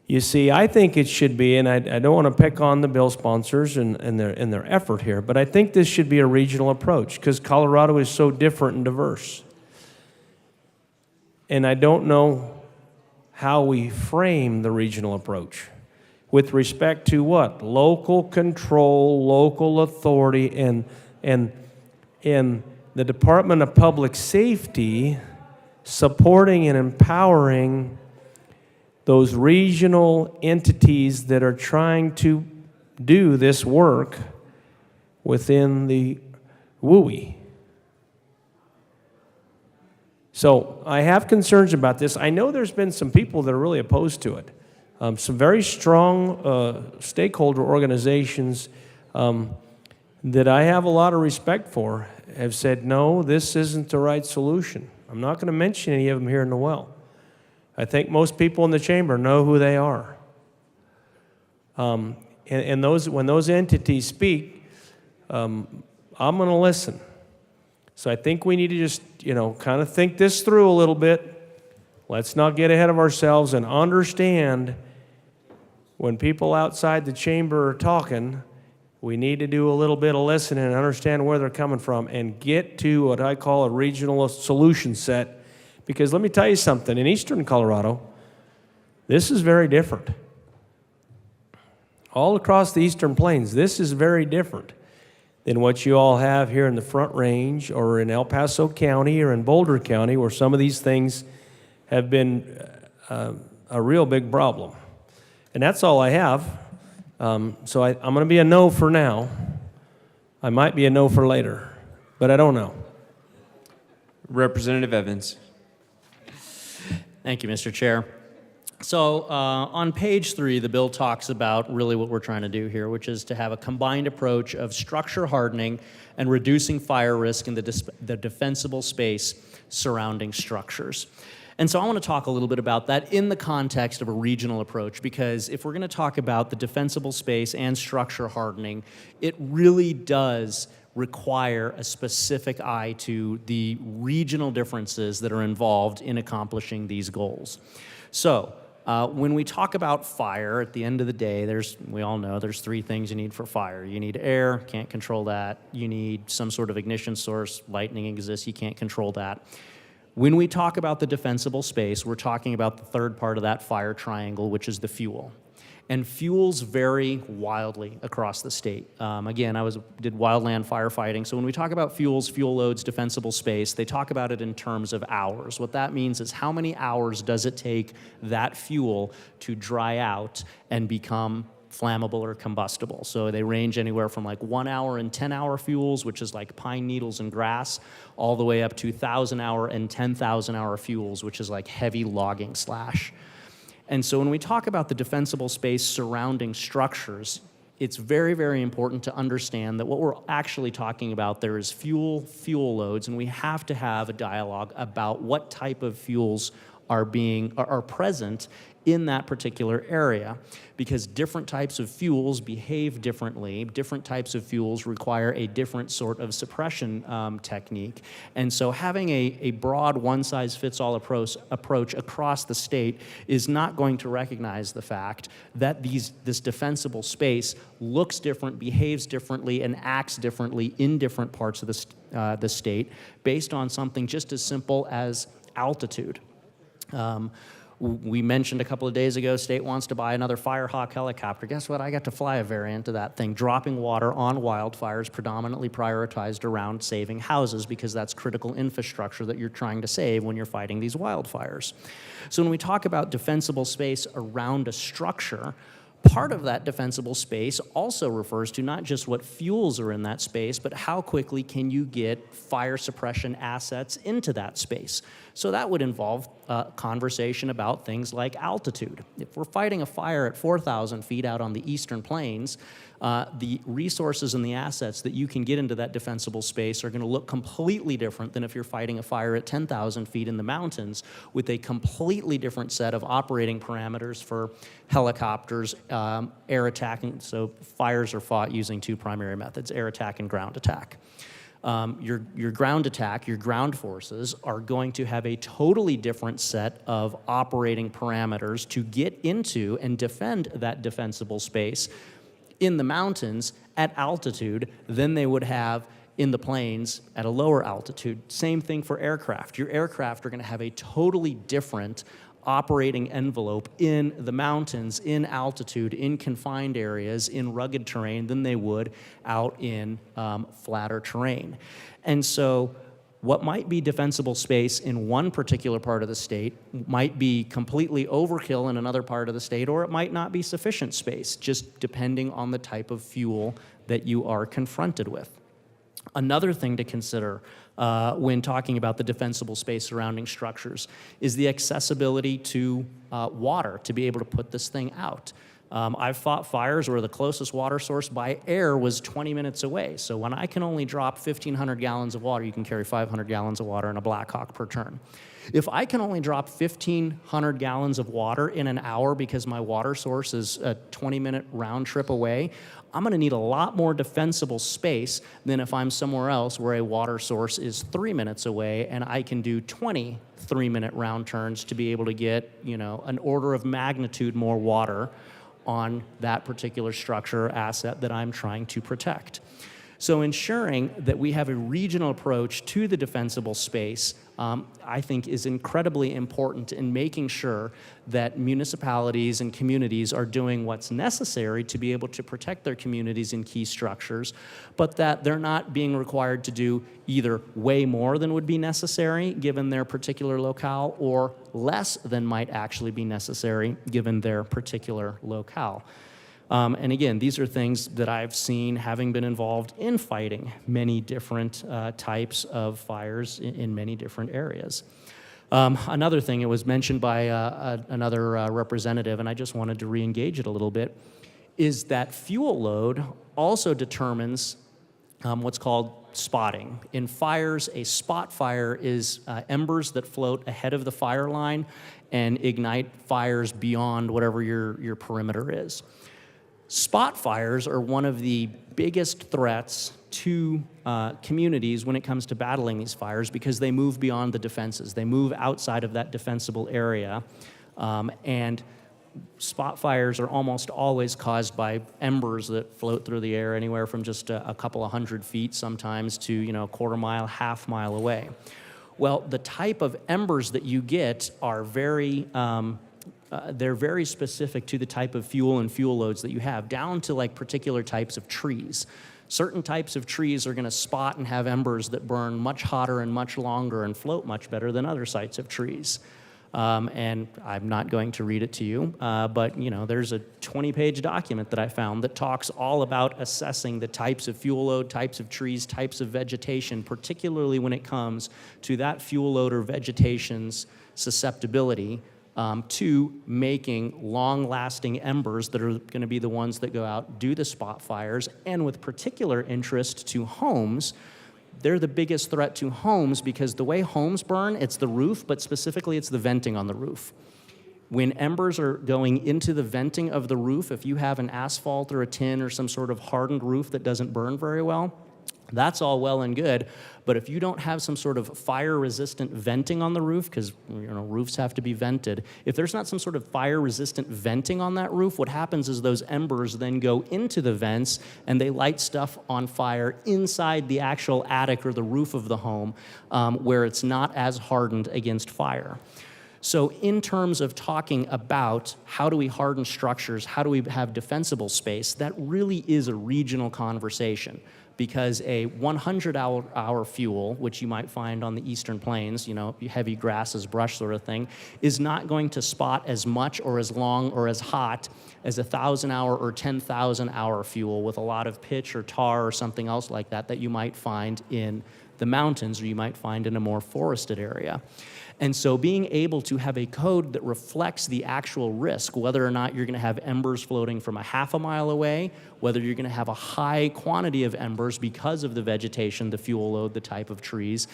You see, I think it should be, and I don't want to pick on the bill sponsors and their effort here, but I think this should be a regional approach because Colorado is so different and diverse. And I don't know how we frame the regional approach with respect to what? Local control, local authority, and the Department of Public Safety supporting and empowering those regional entities that are trying to do this work within the WUI. So I have concerns about this. I know there's been some people that are really opposed to it. Some very strong stakeholder organizations that I have a lot of respect for have said, no, this isn't the right solution. I'm not going to mention any of them here in the well. I think most people in the chamber know who they are. And when those entities speak, I'm going to listen. So I think we need to just, kind of think this through a little bit. Let's not get ahead of ourselves and understand when people outside the chamber are talking, we need to do a little bit of listening and understand where they're coming from and get to what I call a regional solution set. Because let me tell you something, in eastern Colorado, this is very different. All across the eastern plains, this is very different than what you all have here in the Front Range or in El Paso County or in Boulder County, where some of these things have been a real big problem. And that's all I have. So I'm going to be a no for now. I might be a no for later, but I don't know. Representative Evans. Thank you, Mr. Chair. So on page 3, the bill talks about really what we're trying to do here, which is to have a combined approach of structure hardening and reducing fire risk in the defensible space surrounding structures. And so I want to talk a little bit about that in the context of a regional approach, because if we're going to talk about the defensible space and structure hardening, it really does require a specific eye to the regional differences that are involved in accomplishing these goals. So when we talk about fire, at the end of the day, we all know there's 3 things you need for fire. You need air, can't control that. You need some sort of ignition source, lightning exists, you can't control that. When we talk about the defensible space, we're talking about the third part of that fire triangle, which is the fuel. And fuels vary wildly across the state. Again, I did wildland firefighting, so when we talk about fuels, fuel loads, defensible space, they talk about it in terms of hours. What that means is how many hours does it take that fuel to dry out and become flammable or combustible. So they range anywhere from like 1 hour and 10-hour fuels, which is like pine needles and grass, all the way up to 1,000-hour and 10,000-hour fuels, which is like heavy logging slash. And so when we talk about the defensible space surrounding structures, it's very, very important to understand that what we're actually talking about there is fuel loads, and we have to have a dialogue about what type of fuels are present in that particular area, because different types of fuels behave differently. Different types of fuels require a different sort of suppression technique. And so having a broad one-size-fits-all approach across the state is not going to recognize the fact that this defensible space looks different, behaves differently, and acts differently in different parts of the state based on something just as simple as altitude. We mentioned a couple of days ago, state wants to buy another Firehawk helicopter. Guess what? I got to fly a variant of that thing, dropping water on wildfires, predominantly prioritized around saving houses, because that's critical infrastructure that you're trying to save when you're fighting these wildfires. So when we talk about defensible space around a structure, part of that defensible space also refers to not just what fuels are in that space, but how quickly can you get fire suppression assets into that space. So that would involve conversation about things like altitude. If we're fighting a fire at 4,000 feet out on the eastern plains, the resources and the assets that you can get into that defensible space are going to look completely different than if you're fighting a fire at 10,000 feet in the mountains, with a completely different set of operating parameters for helicopters, air attacking. So fires are fought using 2 primary methods, air attack and ground attack. your ground attack, your ground forces are going to have a totally different set of operating parameters to get into and defend that defensible space in the mountains at altitude than they would have in the plains at a lower altitude. Same thing for aircraft. Your aircraft are going to have a totally different operating envelope in the mountains, in altitude, in confined areas, in rugged terrain than they would out in flatter terrain. And so what might be defensible space in one particular part of the state might be completely overkill in another part of the state, or it might not be sufficient space, just depending on the type of fuel that you are confronted with. Another thing to consider when talking about the defensible space surrounding structures is the accessibility to water to be able to put this thing out. I've fought fires where the closest water source by air was 20 minutes away. So when I can only drop 1,500 gallons of water, you can carry 500 gallons of water in a Black Hawk per turn. If I can only drop 1,500 gallons of water in an hour because my water source is a 20-minute round trip away, I'm going to need a lot more defensible space than if I'm somewhere else where a water source is 3 minutes away and I can do 20 3-minute round turns to be able to get, an order of magnitude more water on that particular structure or asset that I'm trying to protect. So ensuring that we have a regional approach to the defensible space, I think, is incredibly important in making sure that municipalities and communities are doing what's necessary to be able to protect their communities and key structures, but that they're not being required to do either way more than would be necessary given their particular locale or less than might actually be necessary given their particular locale. And again, these are things that I've seen having been involved in fighting many different types of fires in many different areas. Another thing, it was mentioned by another representative, and I just wanted to re-engage it a little bit, is that fuel load also determines what's called spotting. In fires, a spot fire is embers that float ahead of the fire line and ignite fires beyond whatever your perimeter is. Spot fires are one of the biggest threats to communities when it comes to battling these fires because they move beyond the defenses. They move outside of that defensible area. And spot fires are almost always caused by embers that float through the air anywhere from just a couple of 100 feet sometimes to a quarter mile, half mile away. Well, the type of embers that you get are they're very specific to the type of fuel and fuel loads that you have, down to like particular types of trees. Certain types of trees are going to spot and have embers that burn much hotter and much longer and float much better than other types of trees. And I'm not going to read it to you, but there's a 20-page document that I found that talks all about assessing the types of fuel load, types of trees, types of vegetation, particularly when it comes to that fuel load or vegetation's susceptibility to making long-lasting embers that are going to be the ones that go out, do the spot fires, and with particular interest to homes. They're the biggest threat to homes because the way homes burn, it's the roof, but specifically it's the venting on the roof. When embers are going into the venting of the roof, if you have an asphalt or a tin or some sort of hardened roof that doesn't burn very well, that's all well and good, but if you don't have some sort of fire-resistant venting on the roof, because roofs have to be vented, if there's not some sort of fire-resistant venting on that roof, what happens is those embers then go into the vents and they light stuff on fire inside the actual attic or the roof of the home where it's not as hardened against fire. So in terms of talking about how do we harden structures, how do we have defensible space, that really is a regional conversation. Because a 100-hour fuel, which you might find on the eastern plains, heavy grasses, brush sort of thing, is not going to spot as much or as long or as hot as a 1,000-hour or 10,000-hour fuel with a lot of pitch or tar or something else like that that you might find in the mountains or you might find in a more forested area. And so being able to have a code that reflects the actual risk, whether or not you're going to have embers floating from a half a mile away, whether you're going to have a high quantity of embers because of the vegetation, the fuel load, the type of trees,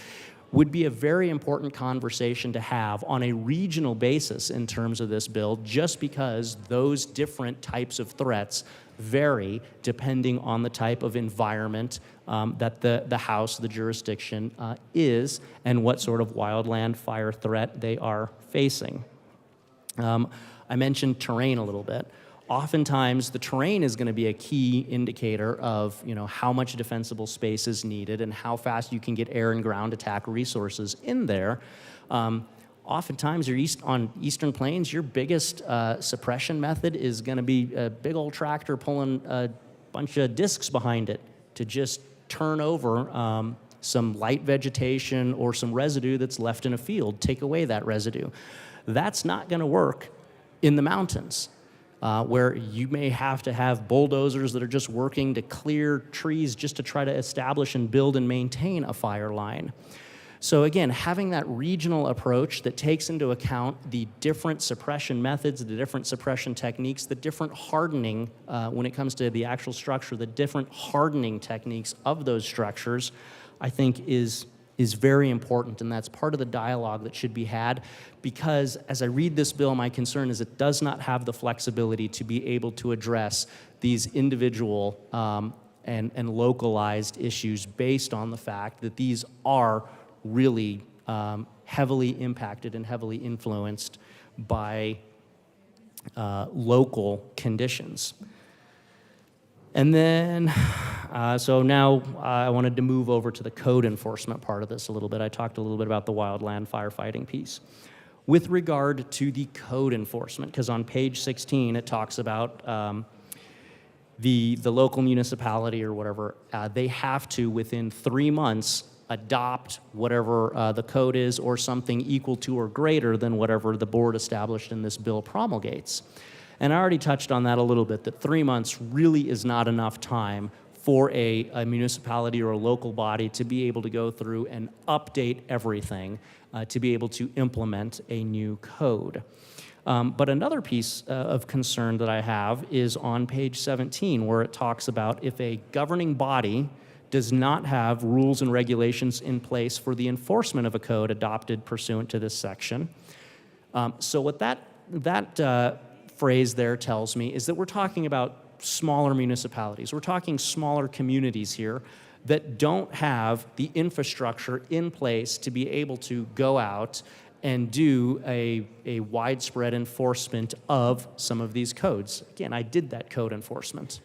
would be a very important conversation to have on a regional basis in terms of this bill, just because those different types of threats vary depending on the type of environment that the House, the jurisdiction is, and what sort of wildland fire threat they are facing. I mentioned terrain a little bit. Oftentimes, the terrain is going to be a key indicator of, how much defensible space is needed and how fast you can get air and ground attack resources in there. Oftentimes, on Eastern Plains, your biggest suppression method is going to be a big old tractor pulling a bunch of discs behind it to just turn over some light vegetation or some residue that's left in a field, take away that residue. That's not going to work in the mountains, where you may have to have bulldozers that are just working to clear trees just to try to establish and build and maintain a fire line. So again, having that regional approach that takes into account the different suppression methods, the different suppression techniques, the different hardening when it comes to the actual structure, the different hardening techniques of those structures, I think is very important, and that's part of the dialogue that should be had, because as I read this bill, my concern is it does not have the flexibility to be able to address these individual and localized issues based on the fact that these are really heavily impacted and heavily influenced by local conditions. And then, so now I wanted to move over to the code enforcement part of this a little bit. I talked a little bit about the wildland firefighting piece. With regard to the code enforcement, because on page 16 it talks about the local municipality or whatever, they have to, within 3 months, adopt whatever the code is or something equal to or greater than whatever the board established in this bill promulgates. And I already touched on that a little bit, that 3 months really is not enough time for a municipality or a local body to be able to go through and update everything to be able to implement a new code. But another piece of concern that I have is on page 17, where it talks about if a governing body does not have rules and regulations in place for the enforcement of a code adopted pursuant to this section. So what that phrase there tells me is that we're talking about smaller municipalities. We're talking smaller communities here that don't have the infrastructure in place to be able to go out and do a widespread enforcement of some of these codes. Again, I did that code enforcement.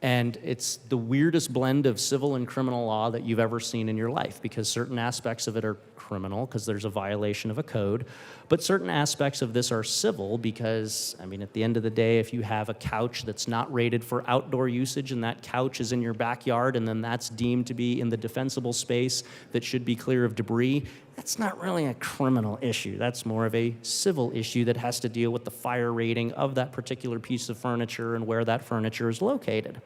And it's the weirdest blend of civil and criminal law that you've ever seen in your life, because certain aspects of it are criminal because there's a violation of a code, but certain aspects of this are civil because, I mean, at the end of the day, if you have a couch that's not rated for outdoor usage and that couch is in your backyard and then that's deemed to be in the defensible space that should be clear of debris, that's not really a criminal issue. That's more of a civil issue that has to deal with the fire rating of that particular piece of furniture and where that furniture is located.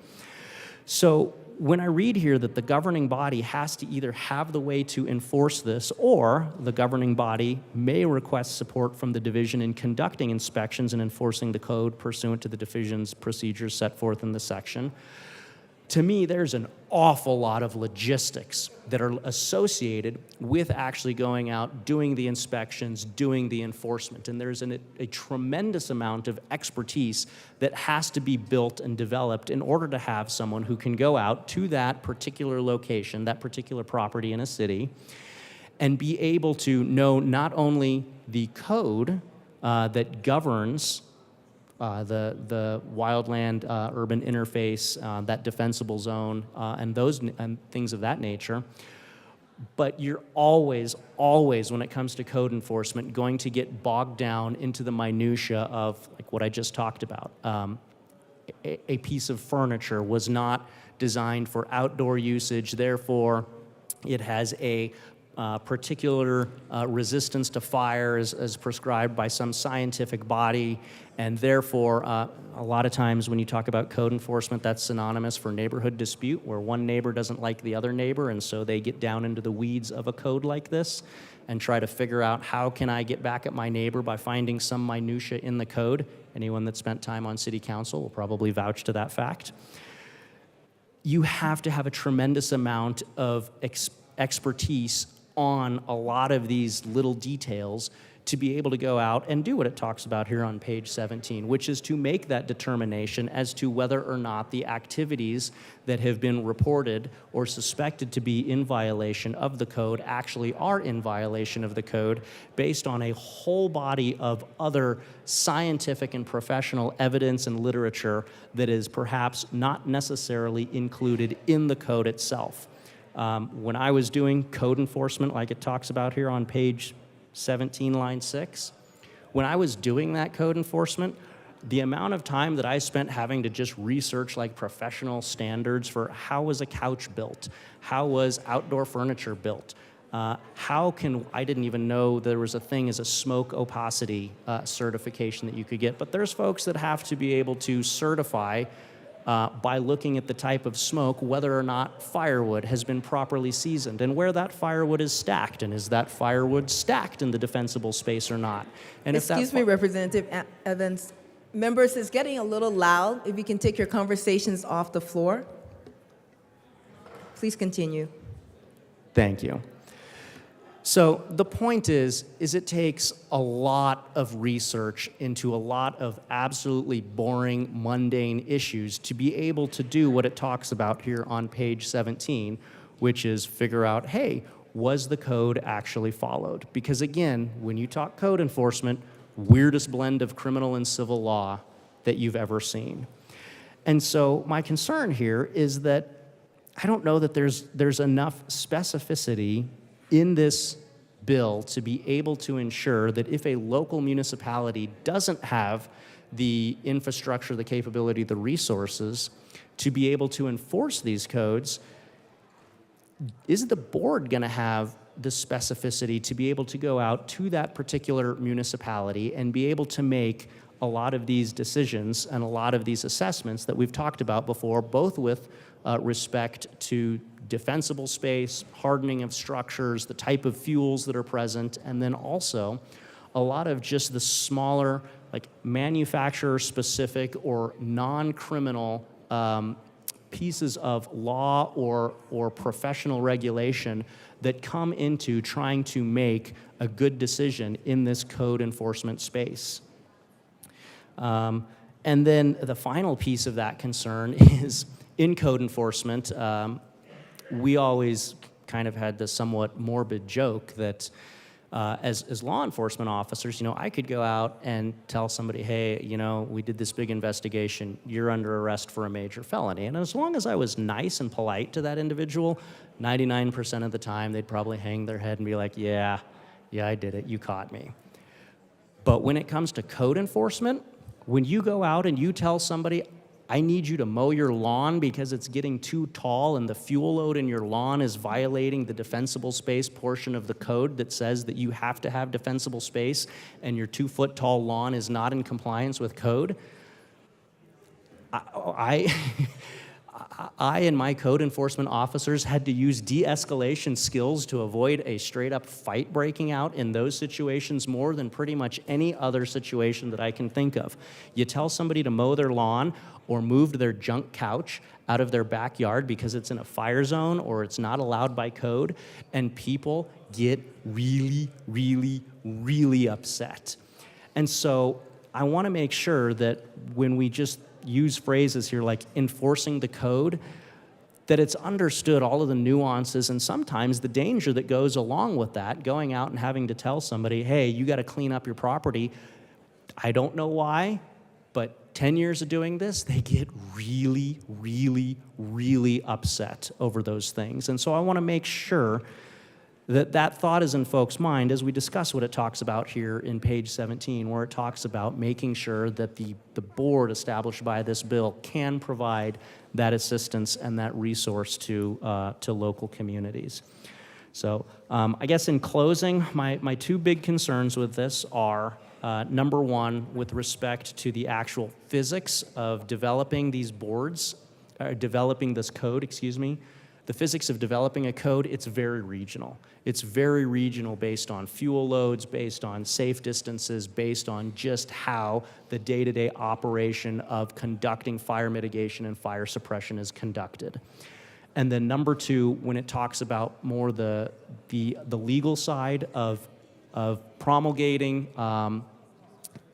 So when I read here that the governing body has to either have the way to enforce this, or the governing body may request support from the division in conducting inspections and enforcing the code pursuant to the division's procedures set forth in the section, to me, there's an awful lot of logistics that are associated with actually going out, doing the inspections, doing the enforcement. And there's a tremendous amount of expertise that has to be built and developed in order to have someone who can go out to that particular location, that particular property in a city, and be able to know not only the code that governs the wildland urban interface, that defensible zone, and things of that nature. But you're always, when it comes to code enforcement, going to get bogged down into the minutia of like what I just talked about. A piece of furniture was not designed for outdoor usage, therefore it has a particular resistance to fire as prescribed by some scientific body, and therefore a lot of times when you talk about code enforcement, that's synonymous for neighborhood dispute, where one neighbor doesn't like the other neighbor, and so they get down into the weeds of a code like this and try to figure out how can I get back at my neighbor by finding some minutia in the code. Anyone that spent time on city council will probably vouch to that fact. You have to have a tremendous amount of expertise on a lot of these little details to be able to go out and do what it talks about here on page 17, which is to make that determination as to whether or not the activities that have been reported or suspected to be in violation of the code actually are in violation of the code based on a whole body of other scientific and professional evidence and literature that is perhaps not necessarily included in the code itself. When I was doing code enforcement, like it talks about here on page 17, line 6. When I was doing that code enforcement, the amount of time that I spent having to just research like professional standards for how was a couch built, how was outdoor furniture built, I didn't even know there was a thing as a smoke opacity certification that you could get, but there's folks that have to be able to certify by looking at the type of smoke, whether or not firewood has been properly seasoned and where that firewood is stacked, and is that firewood stacked in the defensible space or not. And Excuse me, Representative Evans. Members, it's getting a little loud. If you can take your conversations off the floor. Please continue. Thank you. So the point is it takes a lot of research into a lot of absolutely boring, mundane issues to be able to do what it talks about here on page 17, which is figure out, hey, was the code actually followed? Because again, when you talk code enforcement, weirdest blend of criminal and civil law that you've ever seen. And so my concern here is that I don't know that there's enough specificity in this bill to be able to ensure that if a local municipality doesn't have the infrastructure, the capability, the resources to be able to enforce these codes, is the board going to have the specificity to be able to go out to that particular municipality and be able to make a lot of these decisions and a lot of these assessments that we've talked about before, both with respect to defensible space, hardening of structures, the type of fuels that are present, and then also a lot of just the smaller, like manufacturer-specific or non-criminal pieces of law or professional regulation that come into trying to make a good decision in this code enforcement space. And then the final piece of that concern is in code enforcement, we always kind of had this somewhat morbid joke that as law enforcement officers, I could go out and tell somebody, hey, we did this big investigation, you're under arrest for a major felony. And as long as I was nice and polite to that individual, 99% of the time they'd probably hang their head and be like, yeah, I did it, you caught me. But when it comes to code enforcement, when you go out and you tell somebody, I need you to mow your lawn because it's getting too tall and the fuel load in your lawn is violating the defensible space portion of the code that says that you have to have defensible space and your 2-foot-tall lawn is not in compliance with code, I and my code enforcement officers had to use de-escalation skills to avoid a straight-up fight breaking out in those situations more than pretty much any other situation that I can think of. You tell somebody to mow their lawn or move their junk couch out of their backyard because it's in a fire zone or it's not allowed by code, and people get really, really, really upset. And so I want to make sure that when we just use phrases here like enforcing the code, that it's understood all of the nuances and sometimes the danger that goes along with that, going out and having to tell somebody, hey, you got to clean up your property. I don't know why, but 10 years of doing this, they get really, really, really upset over those things. And so I want to make sure that that thought is in folks' mind as we discuss what it talks about here in page 17, where it talks about making sure that the board established by this bill can provide that assistance and that resource to local communities. So I guess in closing, my two big concerns with this are, number one, with respect to the actual physics of developing these boards, developing this code, the physics of developing a code, it's very regional. It's very regional based on fuel loads, based on safe distances, based on just how the day-to-day operation of conducting fire mitigation and fire suppression is conducted. And then number two, when it talks about more the legal side of promulgating,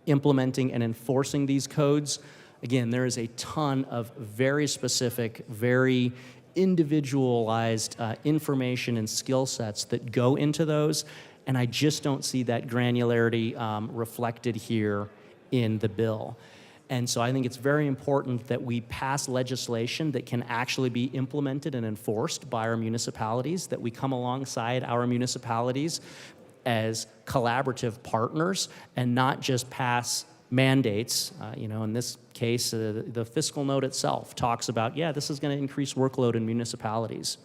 implementing, and enforcing these codes, again, there is a ton of very specific, very individualized information and skill sets that go into those, and I just don't see that granularity reflected here in the bill. And so I think it's very important that we pass legislation that can actually be implemented and enforced by our municipalities, that we come alongside our municipalities as collaborative partners and not just pass mandates. In this case, the fiscal note itself talks about, this is going to increase workload in municipalities.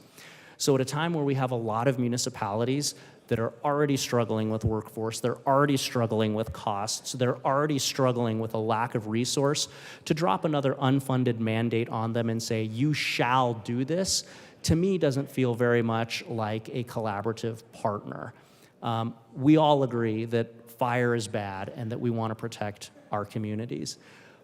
So at a time where we have a lot of municipalities that are already struggling with workforce, they're already struggling with costs, they're already struggling with a lack of resource, to drop another unfunded mandate on them and say, you shall do this, to me doesn't feel very much like a collaborative partner. We all agree that fire is bad and that we want to protect our communities.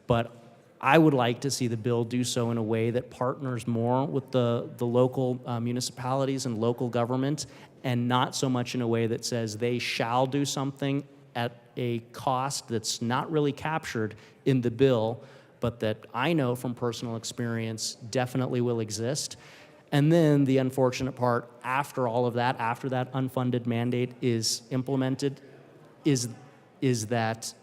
But I would like to see the bill do so in a way that partners more with the local municipalities and local government, and not so much in a way that says they shall do something at a cost that's not really captured in the bill, but that I know from personal experience definitely will exist. And then the unfortunate part, after all of that, after that unfunded mandate is implemented, is that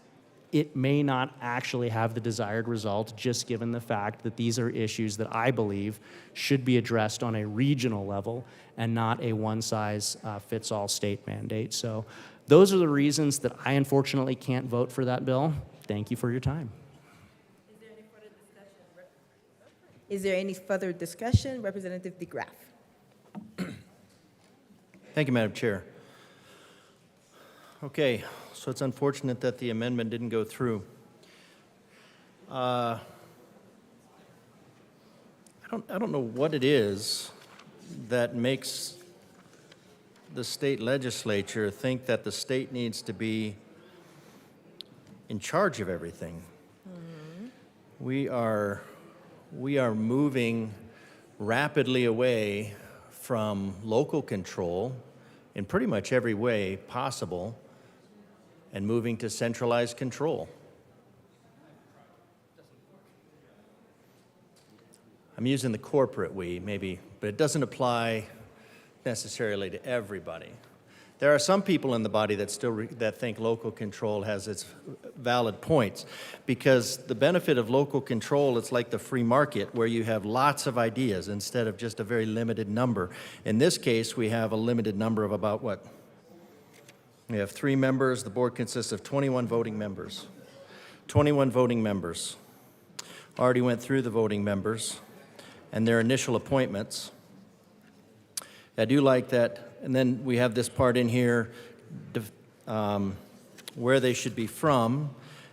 it may not actually have the desired result, just given the fact that these are issues that I believe should be addressed on a regional level and not a one-size-fits-all state mandate. So those are the reasons that I unfortunately can't vote for that bill. Thank you for your time. Is there any further discussion? Representative DeGraff. Thank you, Madam Chair. Okay, so it's unfortunate that the amendment didn't go through. I don't know what it is that makes the state legislature think that the state needs to be in charge of everything. We are moving rapidly away from local control in pretty much every way possible, and moving to centralized control. I'm using the corporate we, maybe, but it doesn't apply necessarily to everybody. There are some people in the body that that think local control has its valid points, because the benefit of local control, it's like the free market where you have lots of ideas instead of just a very limited number. In this case, we have a limited number of about what? We have 3 members. The board consists of 21 voting members. 21 voting members. Already went through the voting members and their initial appointments. I do like that. And then we have this part in here, where they should be from,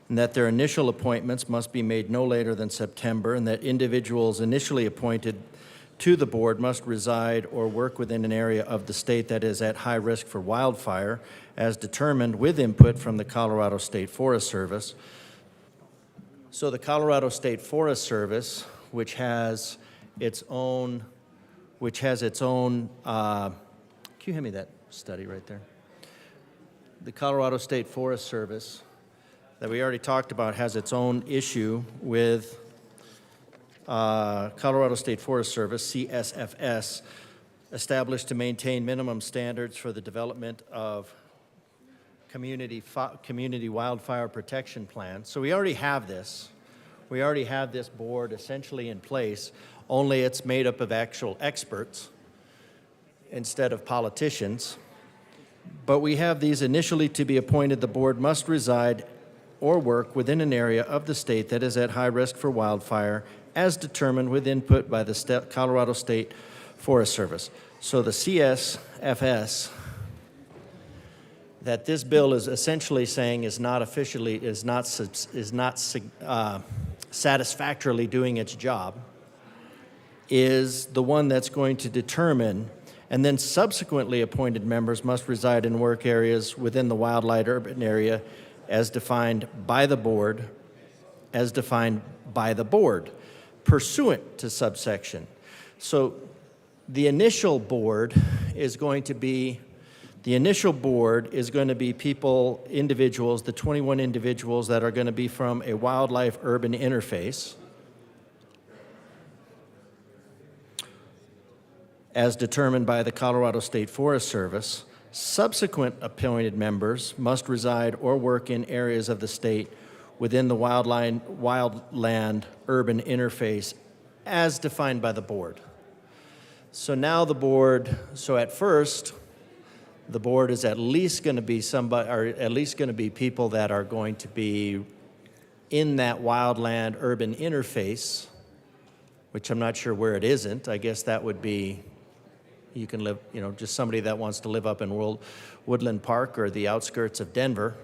and that their initial appointments must be made no later than September, and that individuals initially appointed to the board must reside or work within an area of the state that is at high risk for wildfire, as determined with input from the Colorado State Forest Service. So the Colorado State Forest Service, which has its own, can you hand me that study right there? The Colorado State Forest Service that we already talked about has its own issue with Colorado State Forest Service, CSFS, established to maintain minimum standards for the development of community wildfire protection plans. So we already have this. We already have this board essentially in place, only it's made up of actual experts instead of politicians. But we have these initially to be appointed. The board must reside or work within an area of the state that is at high risk for wildfire, as determined with input by the Colorado State Forest Service. So the CSFS that this bill is essentially saying is not satisfactorily doing its job is the one that's going to determine, and then subsequently appointed members must reside in work areas within the wildlife urban area as defined by the board, pursuant to subsection. So the initial board is going to be people, individuals, the 21 individuals that are going to be from a wildlife-urban interface, as determined by the Colorado State Forest Service. Subsequent appointed members must reside or work in areas of the state within the wildland urban interface as defined by the board. So now the board, so at first, the board is at least going to be somebody, or at least going to be people that are going to be in that wildland urban interface, which I'm not sure where it isn't. I guess that would be, you can live, just somebody that wants to live up in Woodland Park or the outskirts of Denver.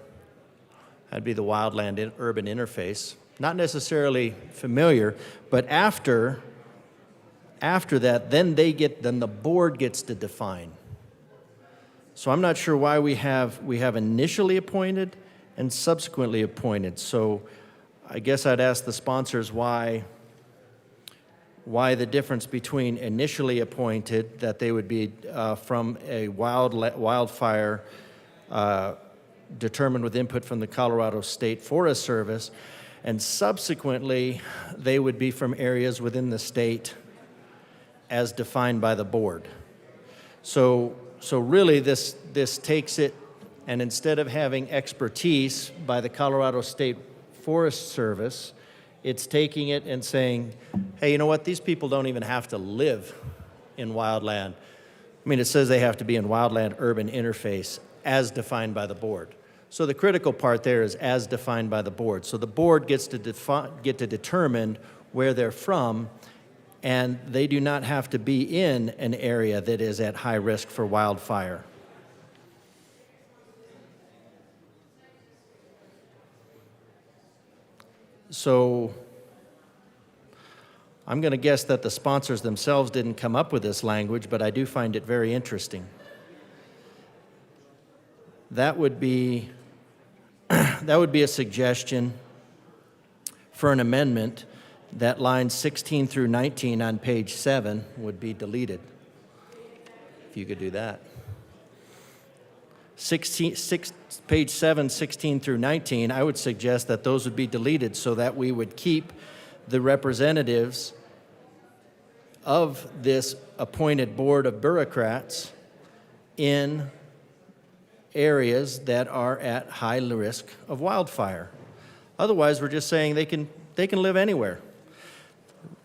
That'd be the wildland urban interface. Not necessarily familiar, but after that, then the board gets to define. So I'm not sure why we have initially appointed and subsequently appointed. So I guess I'd ask the sponsors why the difference between initially appointed, that they would be from a wildfire determined with input from the Colorado State Forest Service, and subsequently they would be from areas within the state as defined by the board. So really this takes it, and instead of having expertise by the Colorado State Forest Service, it's taking it and saying, hey, you know what, these people don't even have to live in wildland. I mean, it says they have to be in wildland urban interface as defined by the board. So the critical part there is as defined by the board. So the board gets to determine where they're from, and they do not have to be in an area that is at high risk for wildfire. So I'm going to guess that the sponsors themselves didn't come up with this language, but I do find it very interesting. That would be a suggestion for an amendment that lines 16 through 19 on page 7 would be deleted, if you could do that. Page 7, 16 through 19, I would suggest that those would be deleted so that we would keep the representatives of this appointed board of bureaucrats in areas that are at high risk of wildfire. Otherwise, we're just saying they can live anywhere.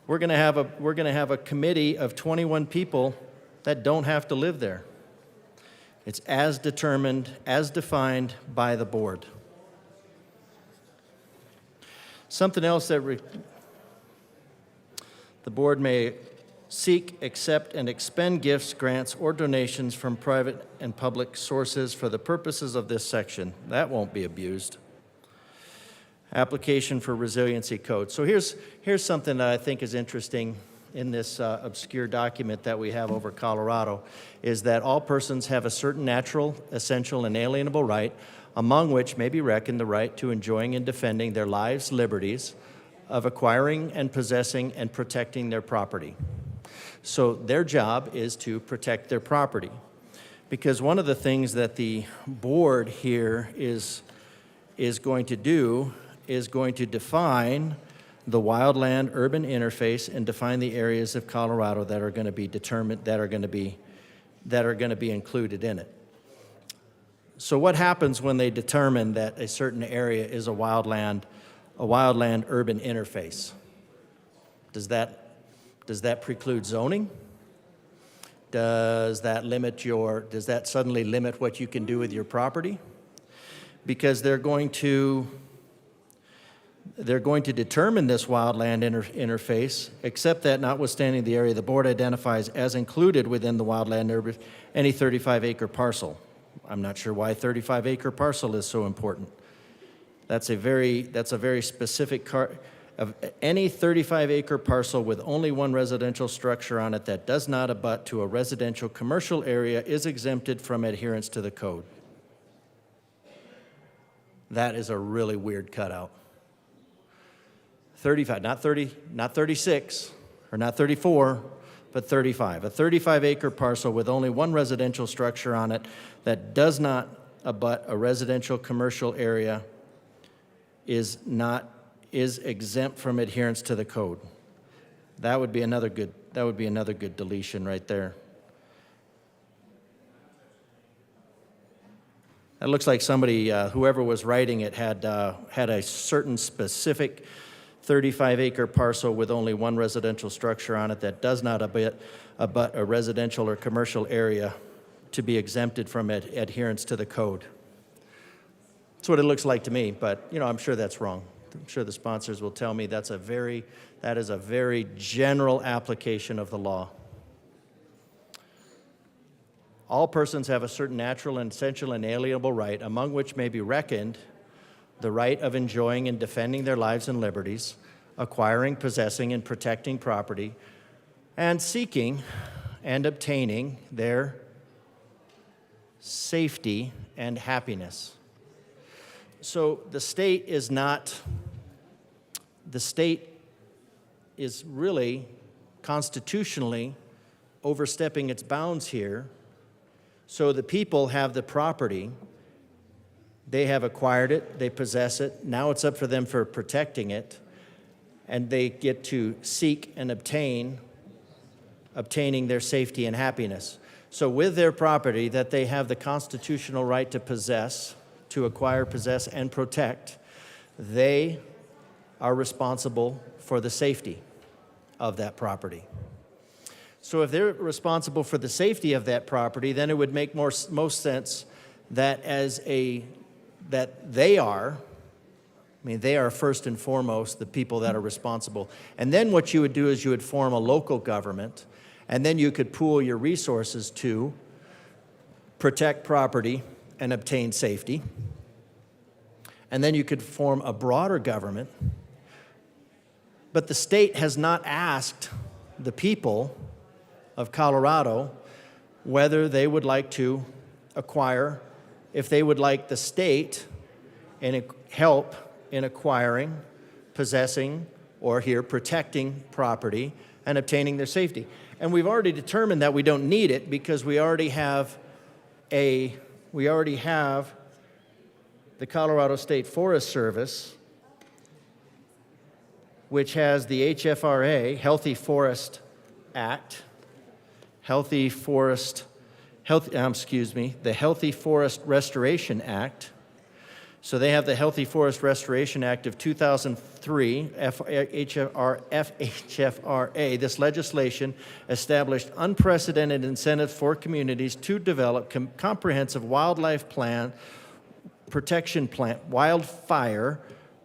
We're going to have a committee of 21 people that don't have to live there. It's as determined, as defined by the board. Something else that the board may seek, accept, and expend gifts, grants, or donations from private and public sources for the purposes of this section. That won't be abused. Application for resiliency code. So here's something that I think is interesting in this obscure document that we have over Colorado, is that all persons have a certain natural, essential, and alienable right, among which may be reckoned the right to enjoying and defending their lives, liberties, of acquiring and possessing and protecting their property. So their job is to protect their property. Because one of the things that the board here is going to do is going to define the wildland urban interface and define the areas of Colorado that are going to be determined, that are going to be included in it. So what happens when they determine that a certain area is a wildland urban interface? Does that preclude zoning? Does that suddenly limit what you can do with your property? Because they're going to determine this wildland interface, except that notwithstanding the area the board identifies as included within the wildland urban, any 35-acre parcel. I'm not sure why 35-acre parcel is so important. That's a very specific of any 35-acre parcel with only one residential structure on it that does not abut to a residential commercial area is exempted from adherence to the code. That is a really weird cutout. 35, not 30, not 36, or not 34, but 35. A 35-acre parcel with only one residential structure on it that does not abut a residential commercial area is exempt from adherence to the code. That would be another good deletion right there. It looks like somebody, whoever was writing it, had a certain specific 35-acre parcel with only one residential structure on it that does not abut a residential or commercial area to be exempted from adherence to the code. That's what it looks like to me, but I'm sure that's wrong. I'm sure the sponsors will tell me that is a very general application of the law. All persons have a certain natural and essential inalienable right, among which may be reckoned the right of enjoying and defending their lives and liberties, acquiring, possessing, and protecting property, and seeking and obtaining their safety and happiness. So the state is really constitutionally overstepping its bounds here. So the people have the property, they have acquired it, they possess it, now it's up for them for protecting it, and they get to seek and obtaining their safety and happiness. So with their property that they have the constitutional right to possess, to acquire, possess, and protect, they are responsible for the safety of that property. So if they're responsible for the safety of that property, then it would make most sense that they are first and foremost the people that are responsible. And then what you would do is you would form a local government, and then you could pool your resources to protect property and obtain safety. And then you could form a broader government. But the state has not asked the people of Colorado whether they would like to acquire, if they would like the state and help in acquiring, possessing, or here protecting property and obtaining their safety. And we've already determined that we don't need it because we already have the Colorado State Forest Service, which has the HFRA, Healthy Forest Act, the Healthy Forest Restoration Act. So they have the Healthy Forest Restoration Act of 2003, FHFRA. This legislation established unprecedented incentives for communities to develop comprehensive wildfire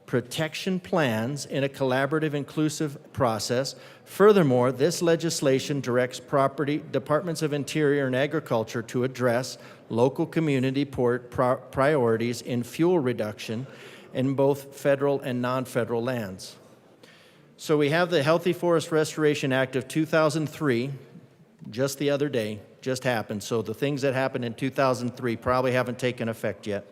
protection plans in a collaborative, inclusive process. Furthermore, this legislation directs Departments of Interior and Agriculture to address local community priorities in fuel reduction in both federal and non-federal lands. So we have the Healthy Forest Restoration Act of 2003, just the other day, just happened. So the things that happened in 2003 probably haven't taken effect yet.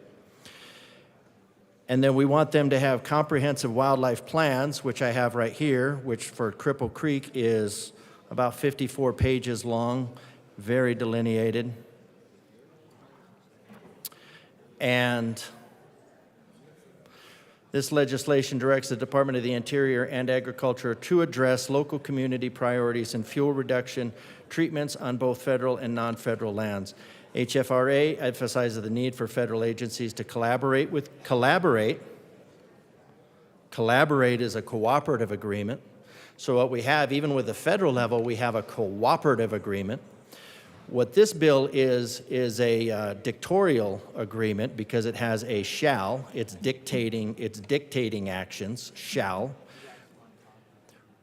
And then we want them to have comprehensive wildlife plans, which I have right here, which for Cripple Creek is about 54 pages long, very delineated. And this legislation directs the Department of the Interior and Agriculture to address local community priorities and fuel reduction treatments on both federal and non-federal lands. HFRA emphasizes the need for federal agencies to collaborate. Collaborate is a cooperative agreement. So what we have, even with the federal level, we have a cooperative agreement. What this bill is a dictatorial agreement because it has a shall. It's dictating actions, shall,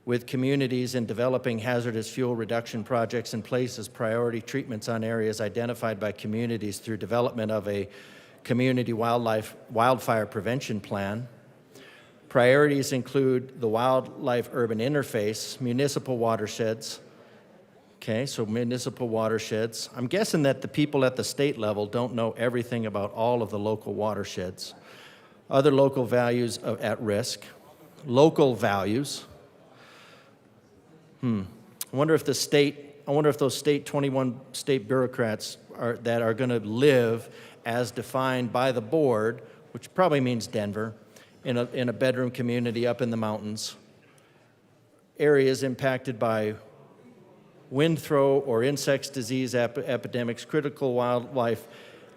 with communities in developing hazardous fuel reduction projects in place as priority treatments on areas identified by communities through development of a community wildfire prevention plan. Priorities include the wildlife-urban interface, municipal watersheds. Okay, so municipal watersheds. I'm guessing that the people at the state level don't know everything about all of the local watersheds. Other local values at risk. Local values. I wonder if those state 21 state bureaucrats that are going to live as defined by the board, which probably means Denver, in a bedroom community up in the mountains, areas impacted by wind throw or insects disease epidemics, critical wildlife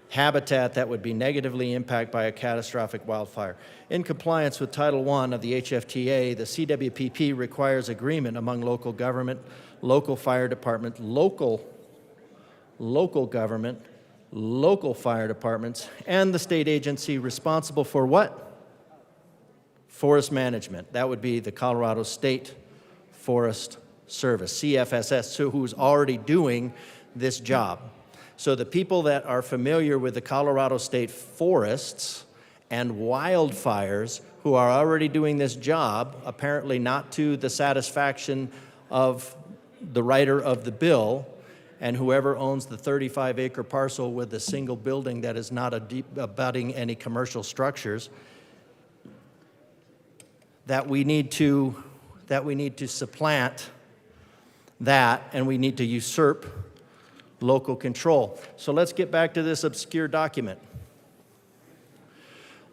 habitat that would be negatively impacted by a catastrophic wildfire. In compliance with Title I of the HFTA, the CWPP requires agreement among local government, local fire department, local government, local fire departments, and the state agency responsible for what? Forest management. That would be the Colorado State Forest Service, CFSS, who's already doing this job. So the people that are familiar with the Colorado State forests and wildfires who are already doing this job, apparently not to the satisfaction of the writer of the bill, and whoever owns the 35-acre parcel with a single building that is not abutting any commercial structures, that we need to supplant that, and we need to usurp local control. So let's get back to this obscure document.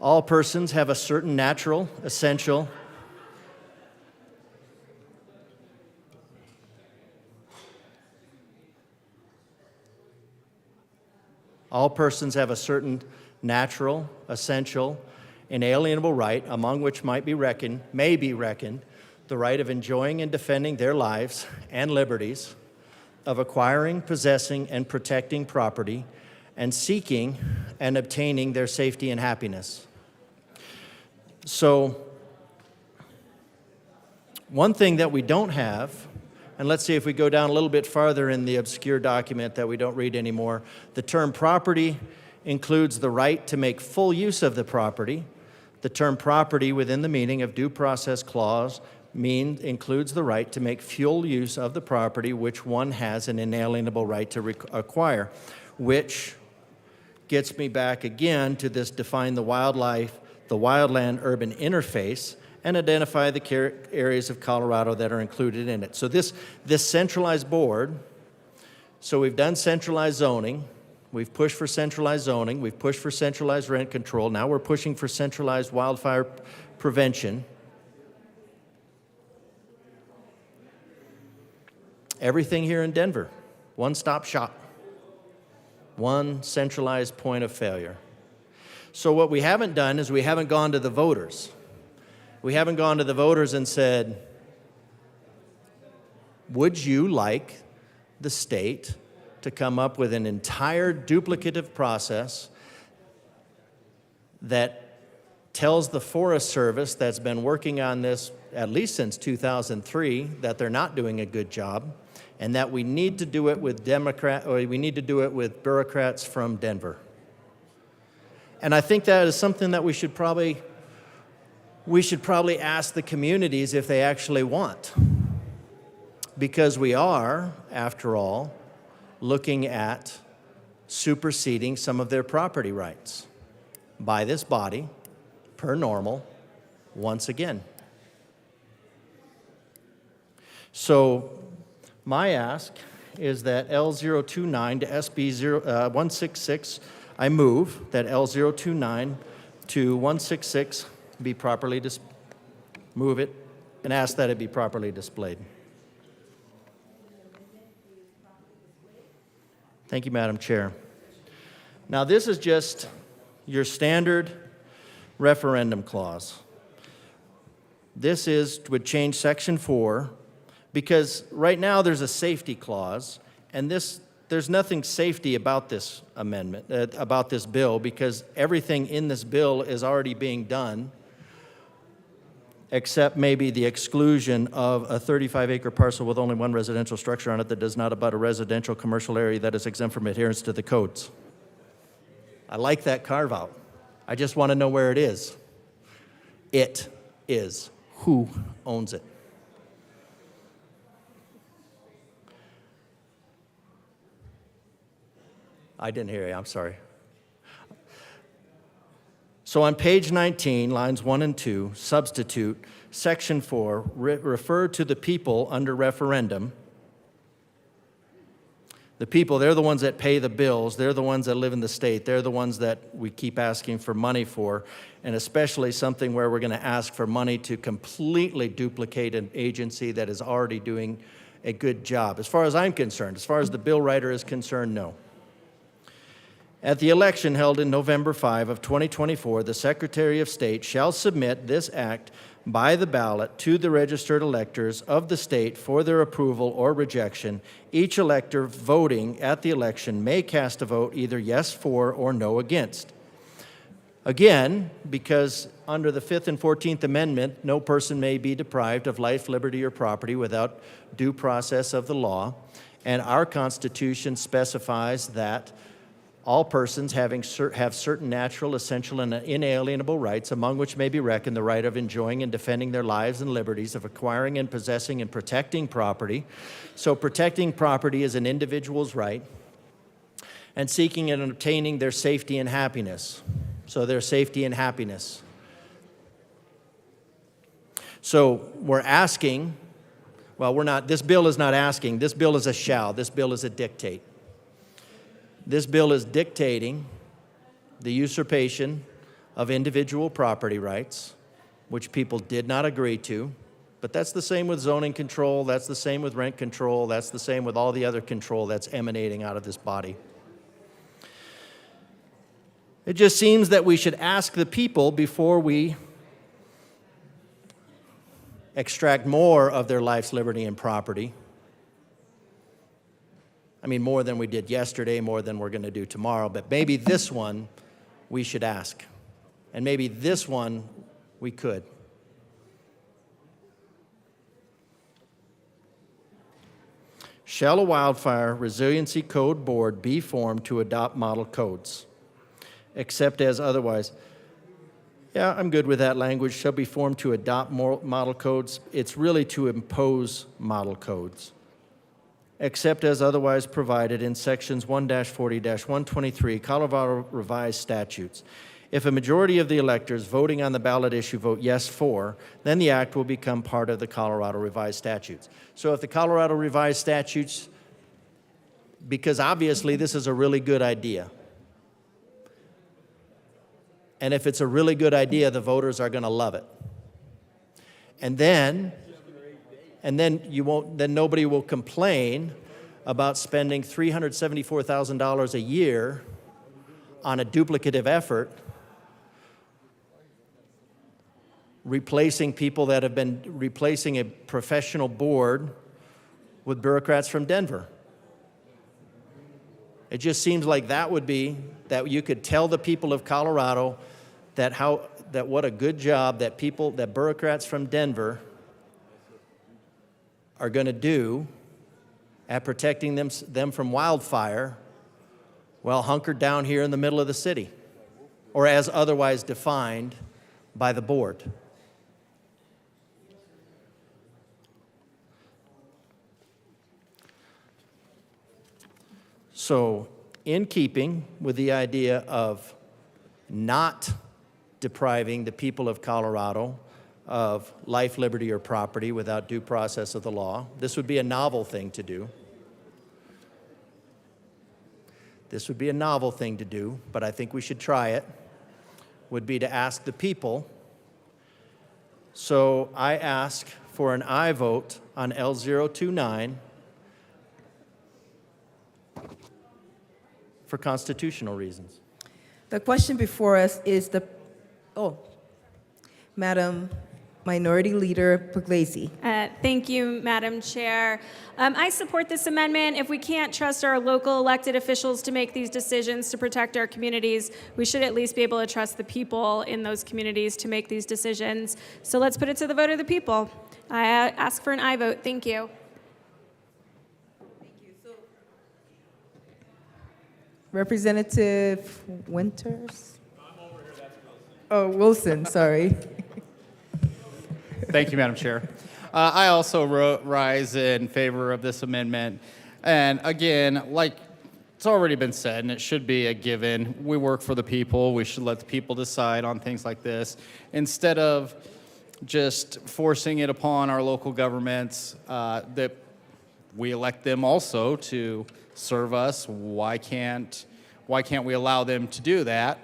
All persons have a certain natural, essential, all persons have a certain natural, essential, inalienable right, among which may be reckoned, the right of enjoying and defending their lives and liberties, of acquiring, possessing, and protecting property, and seeking and obtaining their safety and happiness. So, one thing that we don't have, and let's see if we go down a little bit farther in the obscure document that we don't read anymore, the term property includes the right to make full use of the property. The term property within the meaning of due process clause includes the right to make full use of the property which one has an inalienable right to acquire, which gets me back again to this define the wildland-urban interface and identify the areas of Colorado that are included in it. So this centralized board, so we've done centralized zoning, we've pushed for centralized zoning, we've pushed for centralized rent control, now we're pushing for centralized wildfire prevention. Everything here in Denver, one-stop shop, one centralized point of failure. So what we haven't done is we haven't gone to the voters. We haven't gone to the voters and said, would you like the state to come up with an entire duplicative process that tells the Forest Service that's been working on this at least since 2003 that they're not doing a good job, and that we need to do it with bureaucrats from Denver. And I think that is something that we should probably ask the communities if they actually want. Because we are, after all, looking at superseding some of their property rights by this body, per normal, once again. So my ask is that L029 to SB166, I move that L029 to 166 be properly move it and ask that it be properly displayed. Thank you, Madam Chair. Now, this is just your standard referendum clause. This would change Section 4, because right now there's a safety clause, and there's nothing safety about this amendment, about this bill, because everything in this bill is already being done, except maybe the exclusion of a 35-acre parcel with only one residential structure on it that does not abut a residential commercial area that is exempt from adherence to the codes. I like that carve-out. I just want to know where it is. It is. Who owns it? I didn't hear you, I'm sorry. So on page 19, lines 1 and 2, substitute Section 4, refer to the people under referendum, The people, they're the ones that pay the bills. They're the ones that live in the state. They're the ones that we keep asking for money for, and especially something where we're going to ask for money to completely duplicate an agency that is already doing a good job. As far as I'm concerned, as far as the bill writer is concerned, no. At the election held in November 5 of 2024, the Secretary of State shall submit this act by the ballot to the registered electors of the state for their approval or rejection. Each elector voting at the election may cast a vote either yes for or no against. Again, because under the 5th and 14th Amendment, no person may be deprived of life, liberty, or property without due process of the law, and our Constitution specifies that all persons have certain natural, essential, and inalienable rights, among which may be reckoned the right of enjoying and defending their lives and liberties, of acquiring and possessing and protecting property. So protecting property is an individual's right, and seeking and obtaining their safety and happiness. So their safety and happiness. So we're asking, well, we're not, this bill is not asking, this bill is a shall, this bill is a dictate. This bill is dictating the usurpation of individual property rights, which people did not agree to. But that's the same with zoning control, that's the same with rent control, that's the same with all the other control that's emanating out of this body. It just seems that we should ask the people before we extract more of their life's liberty and property. I mean, more than we did yesterday, more than we're going to do tomorrow, but maybe this one we should ask. And maybe this one we could. Shall a wildfire resiliency code board be formed to adopt model codes, except as otherwise? Yeah, I'm good with that language. Shall be formed to adopt model codes. It's really to impose model codes, except as otherwise provided in sections 1-40-123 Colorado Revised Statutes. If a majority of the electors voting on the ballot issue vote yes for, then the act will become part of the Colorado Revised Statutes. So if the Colorado Revised Statutes, because obviously this is a really good idea, and if it's a really good idea, the voters are going to love it. And then nobody will complain about spending $374,000 a year on a duplicative effort, replacing people that have been replacing a professional board with bureaucrats from Denver. It just seems like that would be, that you could tell the people of Colorado that what a good job that bureaucrats from Denver are going to do at protecting them from wildfire, well, hunkered down here in the middle of the city, or as otherwise defined by the board. So, in keeping with the idea of not depriving the people of Colorado of life, liberty, or property without due process of the law, this would be a novel thing to do. This would be a novel thing to do, but I think we should try it, would be to ask the people. So I ask for an aye vote on L029 for constitutional reasons. The question before us is Madam Minority Leader Pugliese. Thank you, Madam Chair. I support this amendment. If we can't trust our local elected officials to make these decisions to protect our communities, we should at least be able to trust the people in those communities to make these decisions. So let's put it to the vote of the people. I ask for an aye vote. Thank you. Representative Winters? Oh, Wilson, sorry. Thank you, Madam Chair. I also rise in favor of this amendment. And again, like it's already been said, and it should be a given, we work for the people. We should let the people decide on things like this instead of just forcing it upon our local governments that we elect them also to serve us. Why can't we allow them to do that?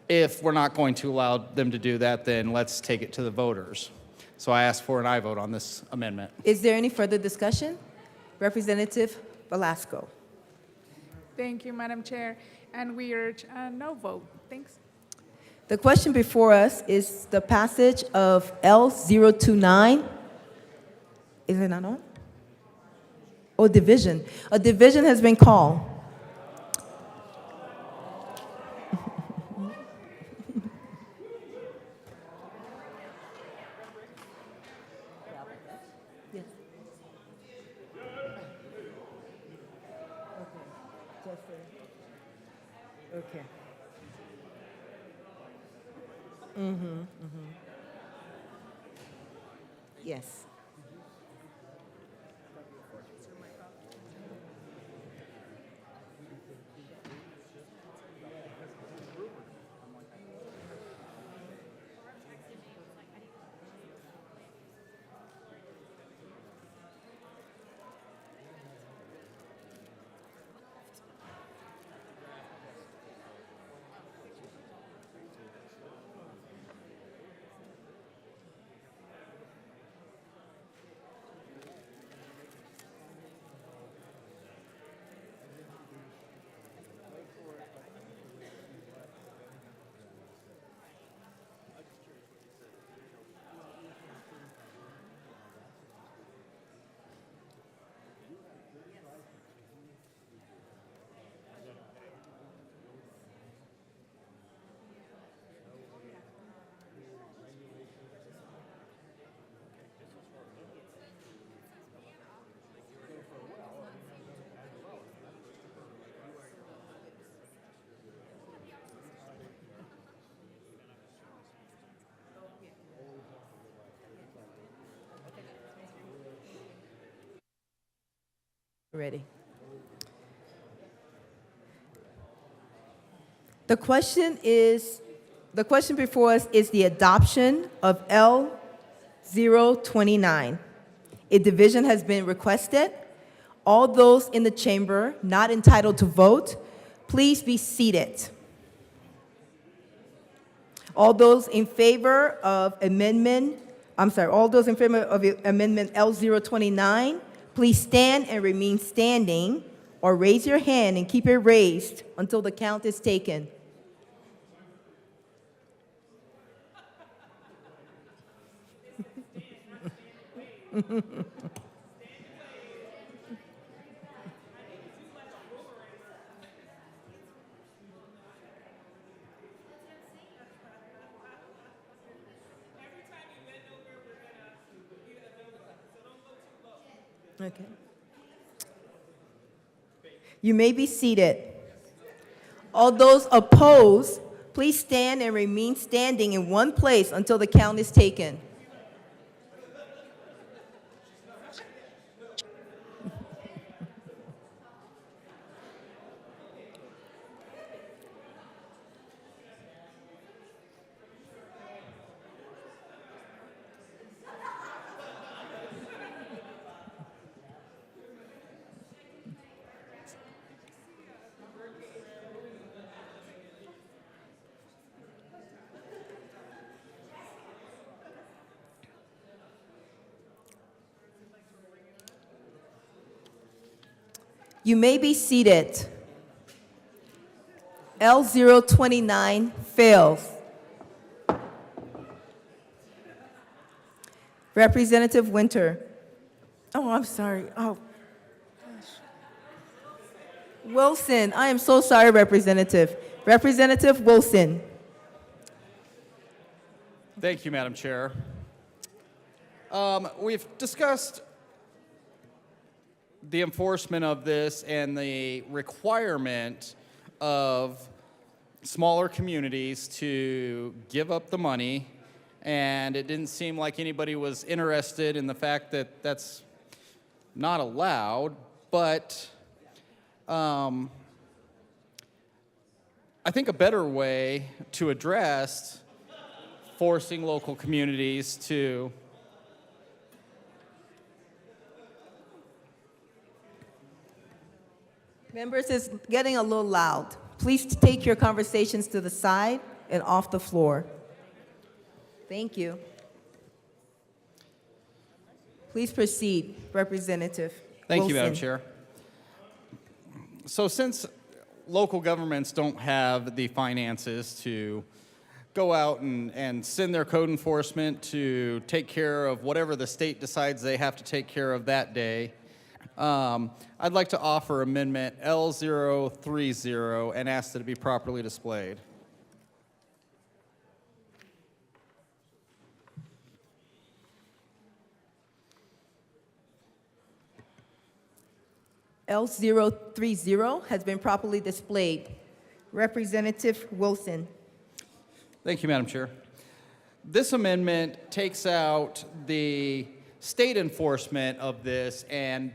If we're not going to allow them to do that, then let's take it to the voters. So I ask for an aye vote on this amendment. Is there any further discussion? Representative Velasco. Thank you, Madam Chair. And we urge a no vote. Thanks. The question before us is the passage of L029. Is it not on? Oh, division. A division has been called. Okay. Yes. Ready. The question before us is the adoption of L029. A division has been requested. All those in the chamber not entitled to vote, please be seated. All those in favor of amendment L029, please stand and remain standing, or raise your hand and keep it raised until the count is taken. Okay. You may be seated. All those opposed, please stand and remain standing in one place until the count is taken. You may be seated. L029 fails. Representative Winter. Oh, I'm sorry. Oh, gosh. Wilson, I am so sorry, Representative. Representative Wilson. Thank you, Madam Chair. We've discussed the enforcement of this and the requirement of smaller communities to give up the money, and it didn't seem like anybody was interested in the fact that that's not allowed, but I think a better way to address forcing local communities to Members, it's getting a little loud. Please take your conversations to the side and off the floor. Thank you. Please proceed, Representative Thank you, Madam Wilson. Chair. So since local governments don't have the finances to go out and send their code enforcement to take care of whatever the state decides they have to take care of that day, I'd like to offer Amendment L030 and ask that it be properly displayed. L030 has been properly displayed. Representative Wilson. Thank you, Madam Chair. This amendment takes out the state enforcement of this and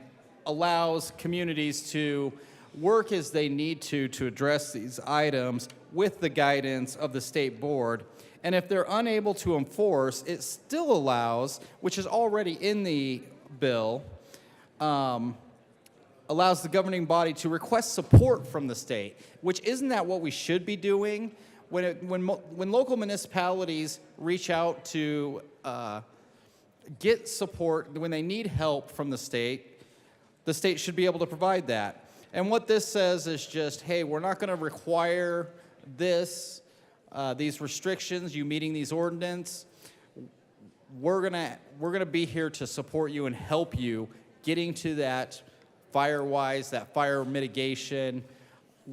allows communities to work as they need to address these items with the guidance of the state board. And if they're unable to enforce, it still allows, which is already in the bill, allows the governing body to request support from the state, which isn't that what we should be doing? When local municipalities reach out to get support, when they need help from the state should be able to provide that. And what this says is just, hey, we're not going to require these restrictions, you meeting these ordinances. We're gonna be here to support you and help you getting to that fire-wise, that fire mitigation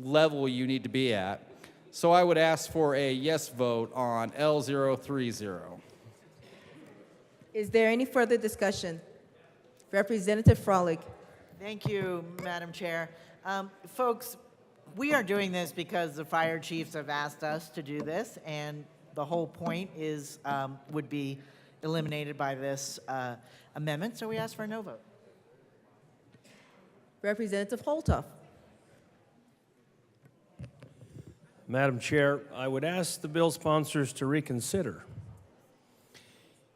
level you need to be at. So I would ask for a yes vote on L030. Is there any further discussion? Representative Frolick. Thank you, Madam Chair. Folks, we are doing this because the fire chiefs have asked us to do this, and the whole point is would be eliminated by this amendment, so we ask for a no vote. Representative Holtoff. Madam Chair, I would ask the bill sponsors to reconsider.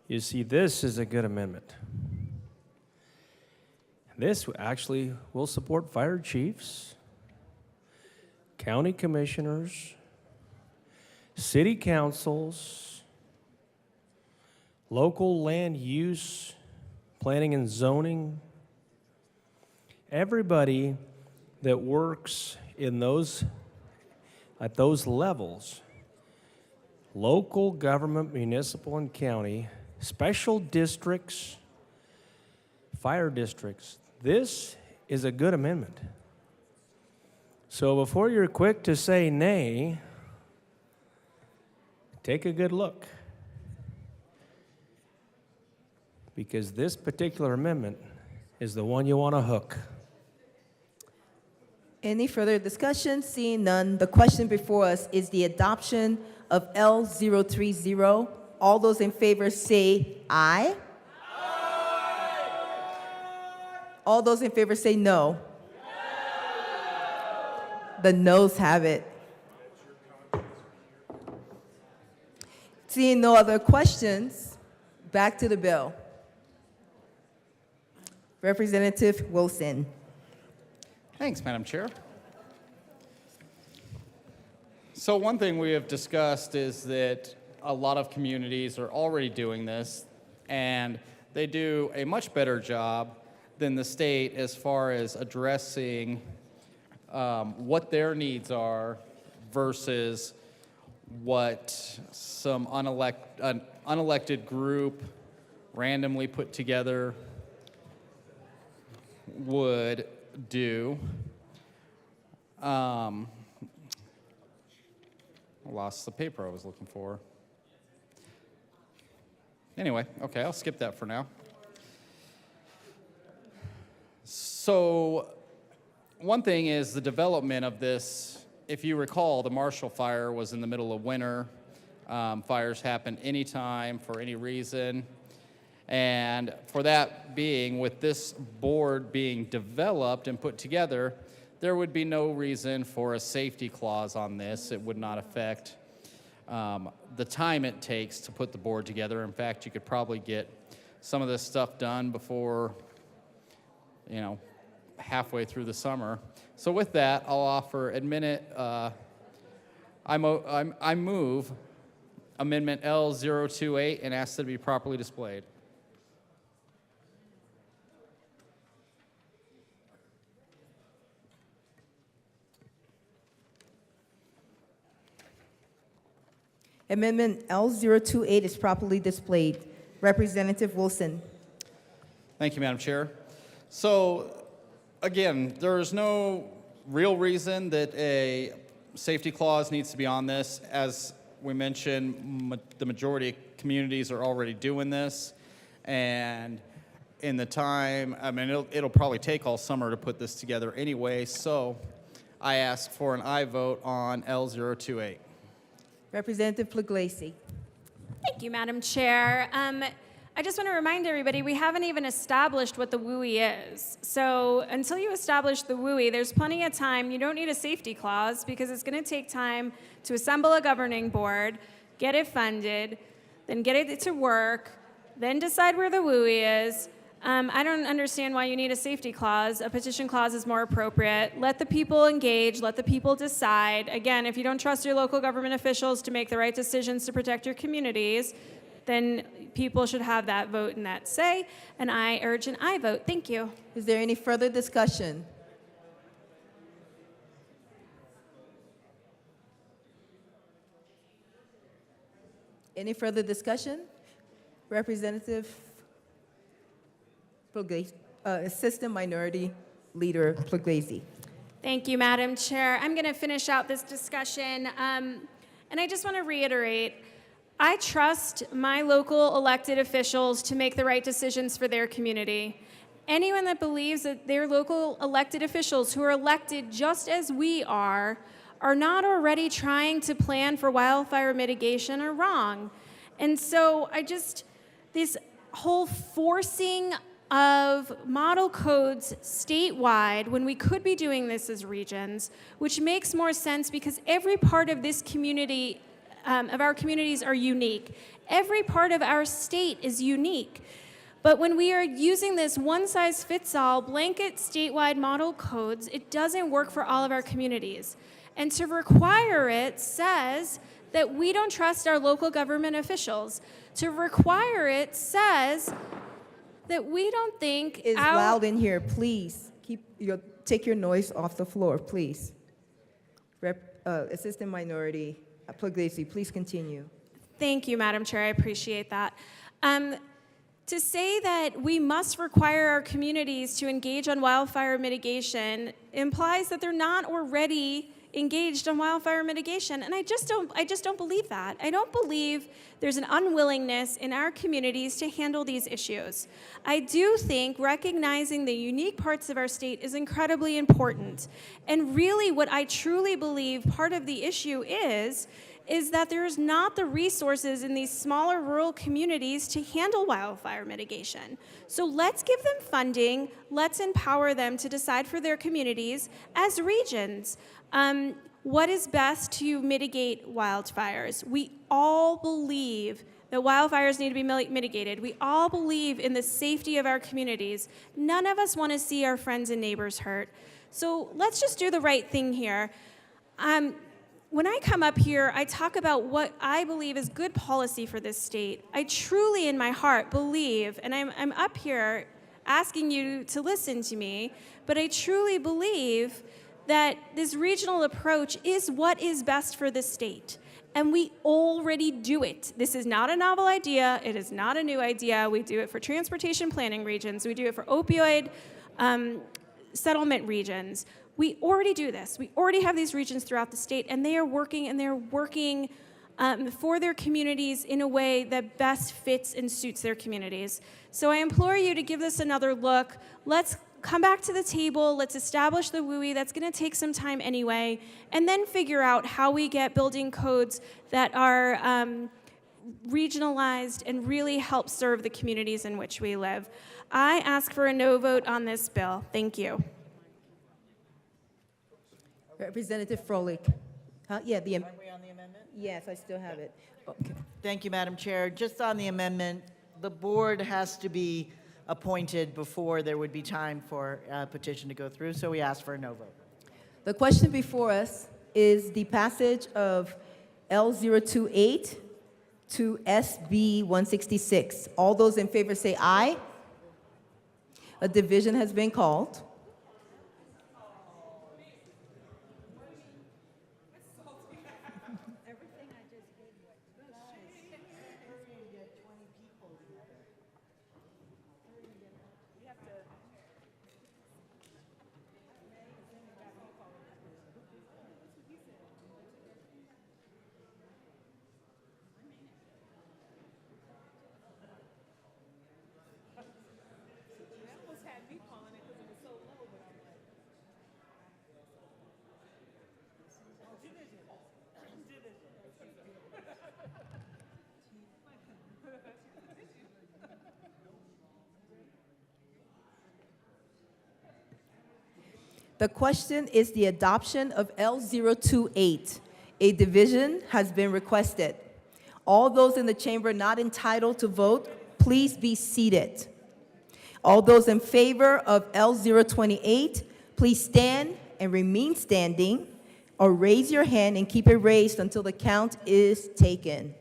You see, this is a good amendment. This actually will support fire chiefs, county commissioners, city councils, local land use, planning and zoning, everybody that works in at those levels, local government, municipal and county, special districts, fire districts. This is a good amendment. So before you're quick to say nay, take a good look. Because this particular amendment is the one you want to hook. Any further discussion? Seeing none, the question before us is the adoption of L030. All those in favor say aye. All those in favor say no. The noes have it. Seeing no other questions, back to the bill. Representative Wilson. Thanks, Madam Chair. So one thing we have discussed is that a lot of communities are already doing this, and they do a much better job than the state as far as addressing what their needs are versus what some unelected group randomly put together would do. I lost the paper I was looking for. Anyway, okay, I'll skip that for now. So one thing is the development of this. If you recall, the Marshall Fire was in the middle of winter. Fires happen anytime for any reason. And for that being, with this board being developed and put together, there would be no reason for a safety clause on this. It would not affect the time it takes to put the board together. In fact, you could probably get some of this stuff done before, halfway through the summer. So with that, I'll offer I move Amendment L028 and ask that it be properly displayed. Amendment L028 is properly displayed. Representative Wilson. Thank you, Madam Chair. So, again, there is no real reason that a safety clause needs to be on this. As we mentioned, the majority of communities are already doing this. And in the time, I mean, it'll probably take all summer to put this together anyway. So I ask for an aye vote on L028. Representative Pugliese. Thank you, Madam Chair. I just want to remind everybody, we haven't even established what the WUI is. So until you establish the WUI, there's plenty of time. You don't need a safety clause because it's going to take time to assemble a governing board, get it funded, then get it to work, then decide where the WUI is. I don't understand why you need a safety clause. A petition clause is more appropriate. Let the people engage, let the people decide. Again, if you don't trust your local government officials to make the right decisions to protect your communities, then people should have that vote and that say, and I urge an aye vote. Thank you. Is there any further discussion? Any further discussion? Representative Pugliese, Assistant Minority Leader Pugliese. Thank you, Madam Chair. I'm going to finish out this discussion, and I just want to reiterate, I trust my local elected officials to make the right decisions for their community. Anyone that believes that their local elected officials, who are elected just as we are not already trying to plan for wildfire mitigation are wrong. And so this whole forcing of model codes statewide when we could be doing this as regions, which makes more sense because every part of this community, of our communities are unique. Every part of our state is unique. But when we are using this one-size-fits-all blanket statewide model codes, it doesn't work for all of our communities. And to require it says that we don't trust our local government officials. To require it says that we don't think It's loud in here. Please take your noise off the floor, please. Assistant Minority Pugliese, please continue. Thank you, Madam Chair. I appreciate that. To say that we must require our communities to engage on wildfire mitigation implies that they're not already engaged on wildfire mitigation, and I just don't believe that. I don't believe there's an unwillingness in our communities to handle these issues. I do think recognizing the unique parts of our state is incredibly important, and really what I truly believe part of the issue is that there's not the resources in these smaller rural communities to handle wildfire mitigation. So let's give them funding, let's empower them to decide for their communities as regions. What is best to mitigate wildfires? We all believe that wildfires need to be mitigated. We all believe in the safety of our communities. None of us want to see our friends and neighbors hurt. So let's just do the right thing here. When I come up here, I talk about what I believe is good policy for this state. I truly, in my heart, believe, and I'm up here asking you to listen to me, but I truly believe that this regional approach is what is best for the state. And we already do it. This is not a novel idea. It is not a new idea. We do it for transportation planning regions. We do it for opioid settlement regions. We already do this. We already have these regions throughout the state, and they are working, for their communities in a way that best fits and suits their communities. So I implore you to give this another look. Let's come back to the table. Let's establish the WUI. That's going to take some time anyway, and then figure out how we get building codes that are regionalized and really help serve the communities in which we live. I ask for a no vote on this bill. Thank you. Representative Froelich. Are we on the amendment? Yes, I still have it. Okay. Thank you, Madam Chair. Just on the amendment, the board has to be appointed before there would be time for a petition to go through, so we asked for a no vote. The question before us is the passage of L028 to SB 166. All those in favor say aye. A division has been called. The question is the adoption of L028. A division has been requested. All those in the chamber not entitled to vote, please be seated. All those in favor of L028, please stand and remain standing, or raise your hand and keep it raised until the count is taken.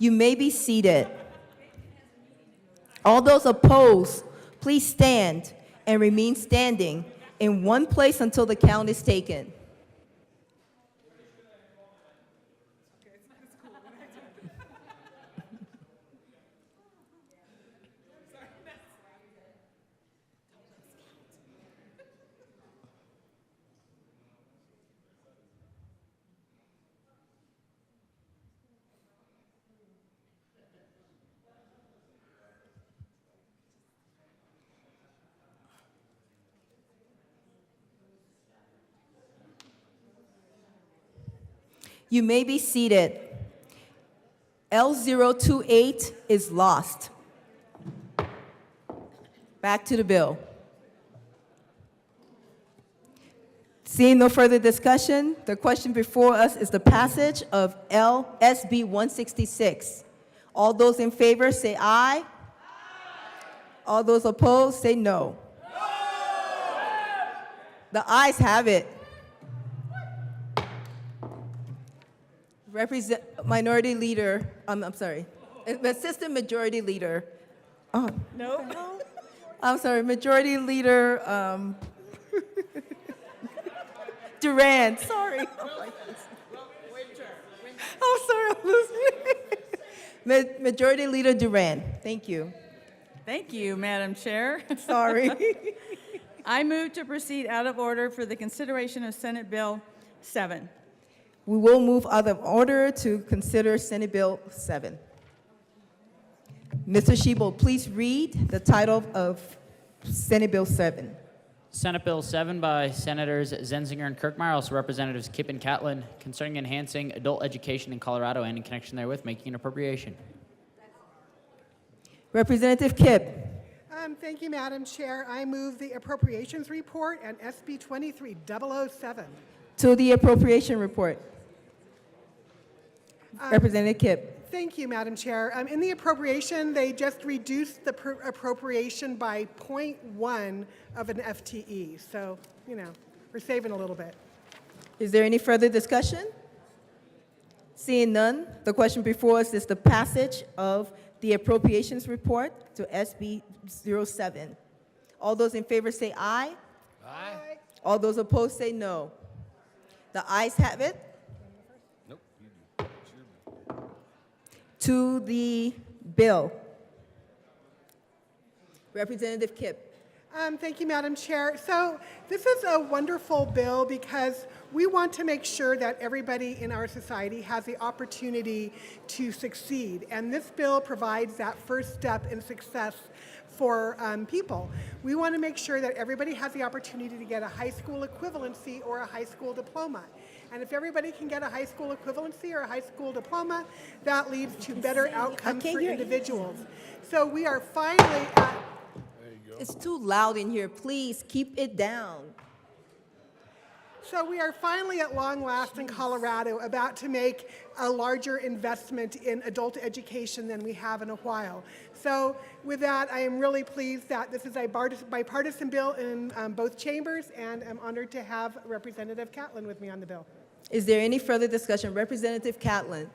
You may be seated. All those opposed, please stand and remain standing in one place until the count is taken. You may be seated. L028 is lost. Back to the bill. Seeing no further discussion, the question before us is the passage of SB 166. All those in favor say aye. All those opposed say no. The ayes have it. Minority Leader, I'm sorry, Assistant Majority Leader. Oh, no. I'm sorry, Majority Leader Duran, sorry. Oh, sorry, I'm losing. Majority Leader Duran, thank you. Thank you, Madam Chair. Sorry. I move to proceed out of order for the consideration of Senate Bill 7. We will move out of order to consider Senate Bill 7. Mr. Shebo, please read the title of Senate Bill 7. Senate Bill 7 by Senators Zenzinger and Kirkmeyer, also Representatives Kipp and Catlin, concerning enhancing adult education in Colorado and in connection therewith making an appropriation. Representative Kipp. Thank you, Madam Chair. I move the appropriations report and SB 23007. To the appropriation report. Representative Kipp. Thank you, Madam Chair. In the appropriation, they just reduced the appropriation by 0.1 of an FTE. So, you know, we're saving a little bit. Is there any further discussion? Seeing none, the question before us is the passage of the appropriations report to SB 07. All those in favor say aye. Aye. All those opposed say no. The ayes have it. Nope. You do. To the bill. Representative Kipp. Thank you, Madam Chair. So this is a wonderful bill because we want to make sure that everybody in our society has the opportunity to succeed. And this bill provides that first step in success for people. We want to make sure that everybody has the opportunity to get a high school equivalency or a high school diploma. And if everybody can get a high school equivalency or a high school diploma, that leads to better outcomes for individuals. So we are finally at It's too loud in here. Please keep it down. So we are finally at long last in Colorado about to make a larger investment in adult education than we have in a while. So with that, I am really pleased that this is a bipartisan bill in both chambers, and I'm honored to have Representative Catlin with me on the bill. Is there any further discussion? Representative Catlin.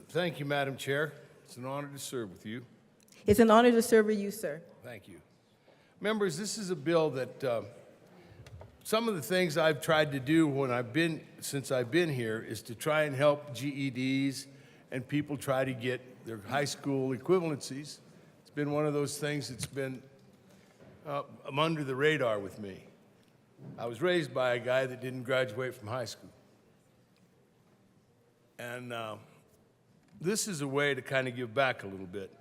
Thank you, Madam Chair. It's an honor to serve with you. It's an honor to serve with you, sir. Thank you. Members, this is a bill that some of the things I've tried to do since I've been here is to try and help GEDs and people try to get their high school equivalencies. It's been one of those things that's been under the radar with me. I was raised by a guy that didn't graduate from high school. And this is a way to kind of give back a little bit.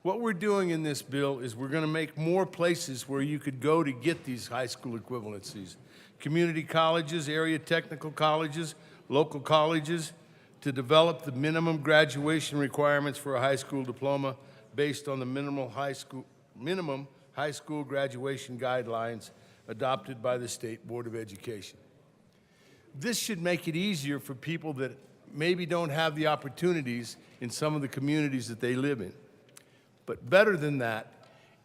What we're doing in this bill is we're going to make more places where you could go to get these high school equivalencies. Community colleges, area technical colleges, local colleges, to develop the minimum graduation requirements for a high school diploma based on the minimum high school graduation guidelines adopted by the State Board of Education. This should make it easier for people that maybe don't have the opportunities in some of the communities that they live in. But better than that,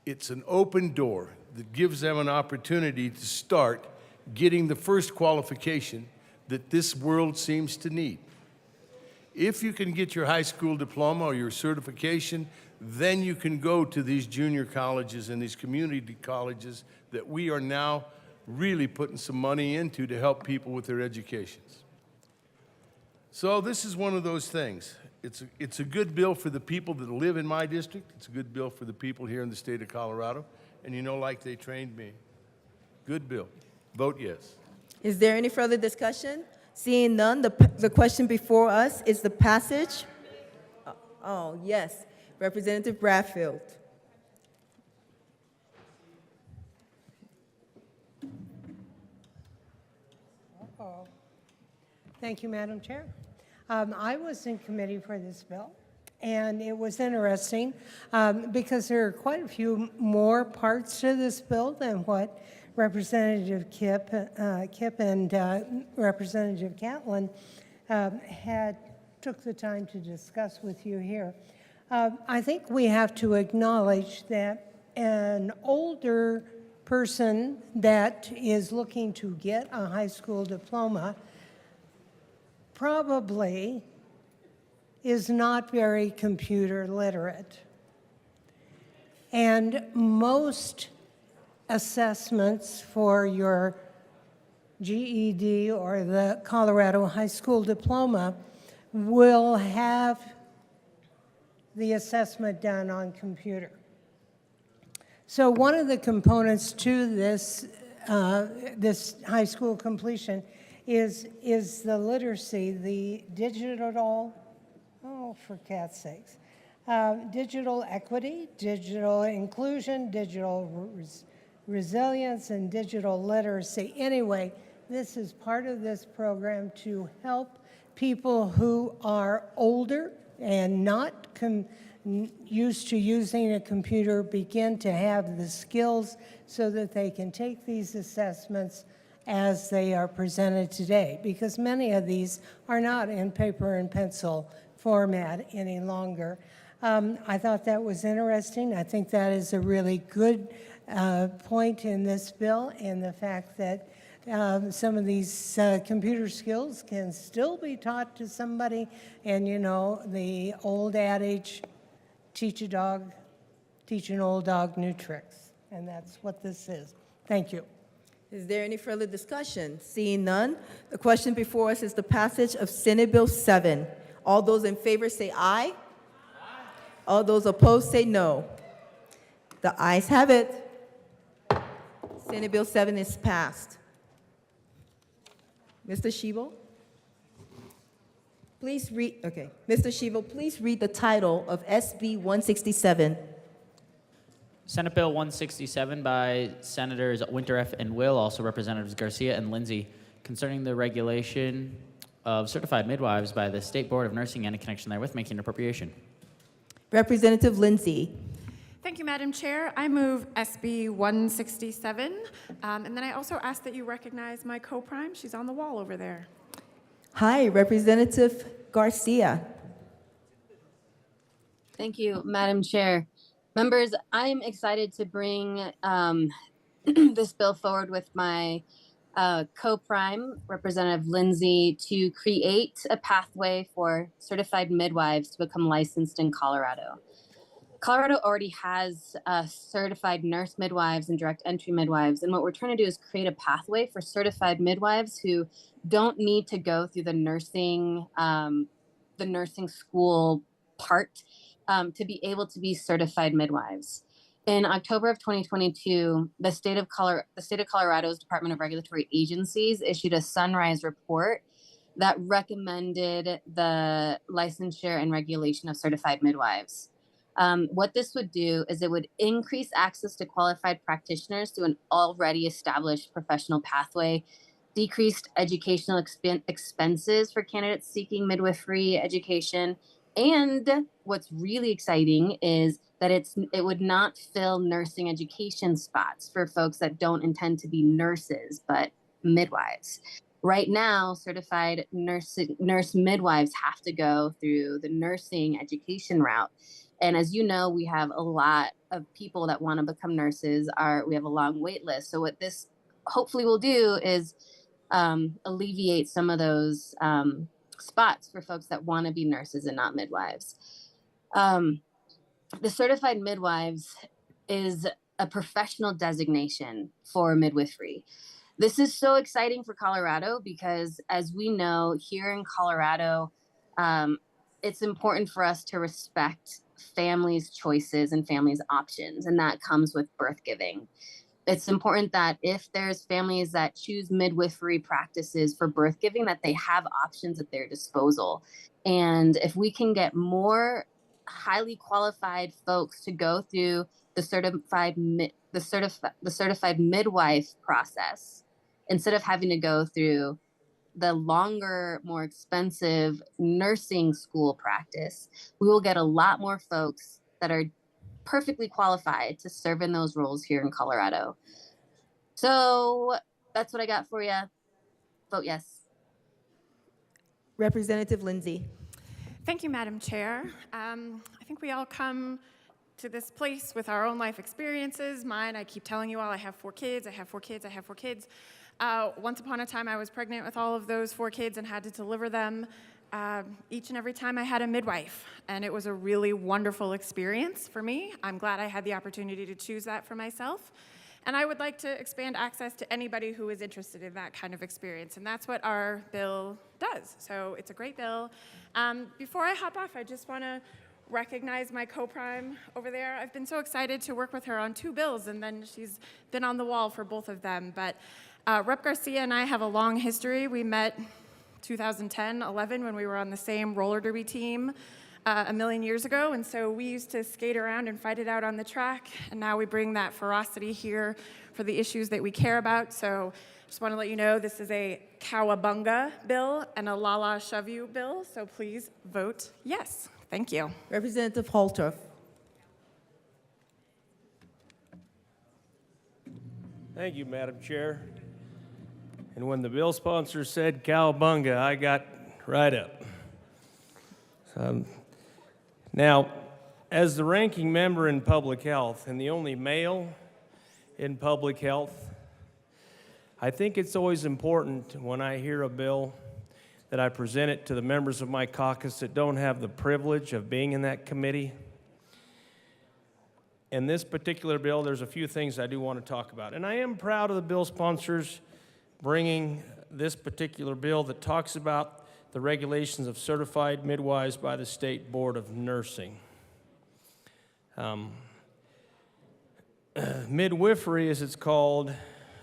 it's an open door that gives them an opportunity to start getting the first qualification that this world seems to need. If you can get your high school diploma or your certification, then you can go to these junior colleges and these community colleges that we are now really putting some money into to help people with their educations. So this is one of those things. It's a good bill for the people that live in my district. It's a good bill for the people here in the state of Colorado. And you know, like they trained me, good bill. Vote yes. Is there any further discussion? Seeing none, the question before us is the passage. Oh, yes. Representative Bradfield. Thank you, Madam Chair. I was in committee for this bill, and it was interesting because there are quite a few more parts to this bill than what Representative Kipp and Representative Catlin took the time to discuss with you here. I think we have to acknowledge that an older person that is looking to get a high school diploma probably is not very computer literate. And most assessments for your GED or the Colorado High School Diploma will have the assessment done on computer. So one of the components to this, this high school completion is the literacy, the digital, oh, for cat's sakes, digital equity, digital inclusion, digital resilience, and digital literacy. Anyway, this is part of this program to help people who are older and not used to using a computer begin to have the skills so that they can take these assessments as they are presented today, because many of these are not in paper and pencil format any longer. I thought that was interesting. I think that is a really good point in this bill, and the fact that some of these computer skills can still be taught to somebody. And you know, the old adage, teach an old dog new tricks. And that's what this is. Thank you. Is there any further discussion? Seeing none, the question before us is the passage of Senate Bill 7. All those in favor say aye. Aye. All those opposed say no. The ayes have it. Senate Bill 7 is passed. Mr. Schiebel? Please read, okay. Mr. Schiebel, please read the title of SB 167. Senate Bill 167 by Senators Winterf and Will, also Representatives Garcia and Lindsay, concerning the regulation of certified midwives by the State Board of Nursing and in connection therewith, making an appropriation. Representative Lindsay. Thank you, Madam Chair. I move SB 167. And then I also ask that you recognize my co-prime. She's on the wall over there. Hi, Representative Garcia. Thank you, Madam Chair. Members, I'm excited to bring this bill forward with my co-prime, Representative Lindsay, to create a pathway for certified midwives to become licensed in Colorado. Colorado already has certified nurse midwives and direct entry midwives, and what we're trying to do is create a pathway for certified midwives who don't need to go through the nursing school part to be able to be certified midwives. In October of 2022, the state of Colorado's Department of Regulatory Agencies issued a Sunrise report that recommended the licensure and regulation of certified midwives. What this would do is it would increase access to qualified practitioners through an already established professional pathway, decreased educational expenses for candidates seeking midwifery education, and what's really exciting is that it would not fill nursing education spots for folks that don't intend to be nurses, but midwives. Right now, certified nurse midwives have to go through the nursing education route. And as you know, we have a lot of people that want to become nurses. We have a long wait list. So what this hopefully will do is alleviate some of those spots for folks that want to be nurses and not midwives. The certified midwives is a professional designation for midwifery. This is so exciting for Colorado because, as we know, here in Colorado, it's important for us to respect families' choices and families' options, and that comes with birth giving. It's important that if there's families that choose midwifery practices for birth giving, that they have options at their disposal. And if we can get more highly qualified folks to go through the certified midwife process, instead of having to go through the longer, more expensive nursing school practice, we will get a lot more folks that are perfectly qualified to serve in those roles here in Colorado. So that's what I got for you. Vote yes. Representative Lindsay. Thank you, Madam Chair. I think we all come to this place with our own life experiences. Mine, I keep telling you all, I have 4 kids, I have 4 kids, I have 4 kids. Once upon a time, I was pregnant with all of those 4 kids and had to deliver them each and every time I had a midwife. And it was a really wonderful experience for me. I'm glad I had the opportunity to choose that for myself. And I would like to expand access to anybody who is interested in that kind of experience. And that's what our bill does. So it's a great bill. Before I hop off, I just want to recognize my co-prime over there. I've been so excited to work with her on 2 bills, and then she's been on the wall for both of them. But Rep. Garcia and I have a long history. We met 2010-11 when we were on the same roller derby team a million years ago, and so we used to skate around and fight it out on the track, and now we bring that ferocity here for the issues that we care about. So just want to let you know this is a Cowabunga bill and a Lala Shove You bill, so please vote yes. Thank you. Representative Holtorf. Thank you, Madam Chair. And when the bill sponsor said cowabunga, I got right up. Now, as the ranking member in public health and the only male in public health, I think it's always important when I hear a bill that I present it to the members of my caucus that don't have the privilege of being in that committee. In this particular bill, there's a few things I do want to talk about. And I am proud of the bill sponsors bringing this particular bill that talks about the regulations of certified midwives by the State Board of Nursing. Midwifery, as it's called,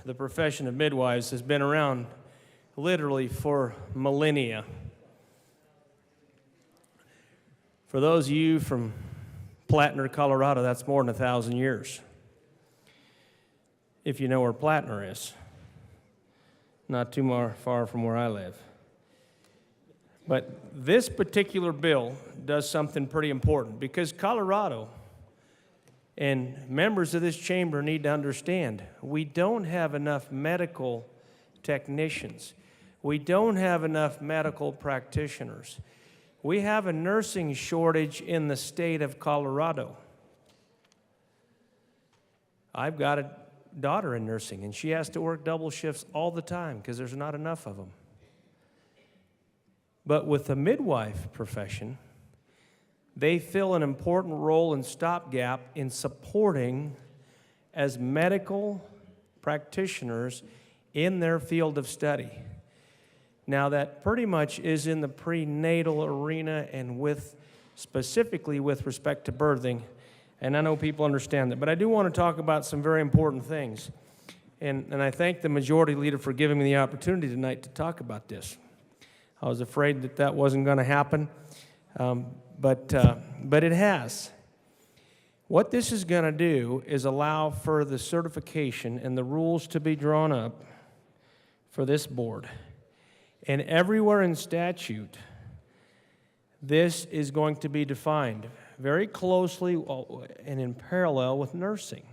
the profession of midwives, has been around literally for millennia. For those of you from Plattner, Colorado, that's more than 1,000 years, if you know where Plattner is. not too far from where I live. But this particular bill does something pretty important because Colorado, and members of this chamber need to understand, we don't have enough medical technicians. We don't have enough medical practitioners. We have a nursing shortage in the state of Colorado. I've got a daughter in nursing, and she has to work double shifts all the time because there's not enough of them. But with the midwife profession, they fill an important role and stopgap in supporting as medical practitioners in their field of study. Now, that pretty much is in the prenatal arena and specifically with respect to birthing, and I know people understand that. But I do want to talk about some very important things, and I thank the majority leader for giving me the opportunity tonight to talk about this. I was afraid that wasn't going to happen, but it has. What this is going to do is allow for the certification and the rules to be drawn up for this board. And everywhere in statute, this is going to be defined very closely and in parallel with nursing,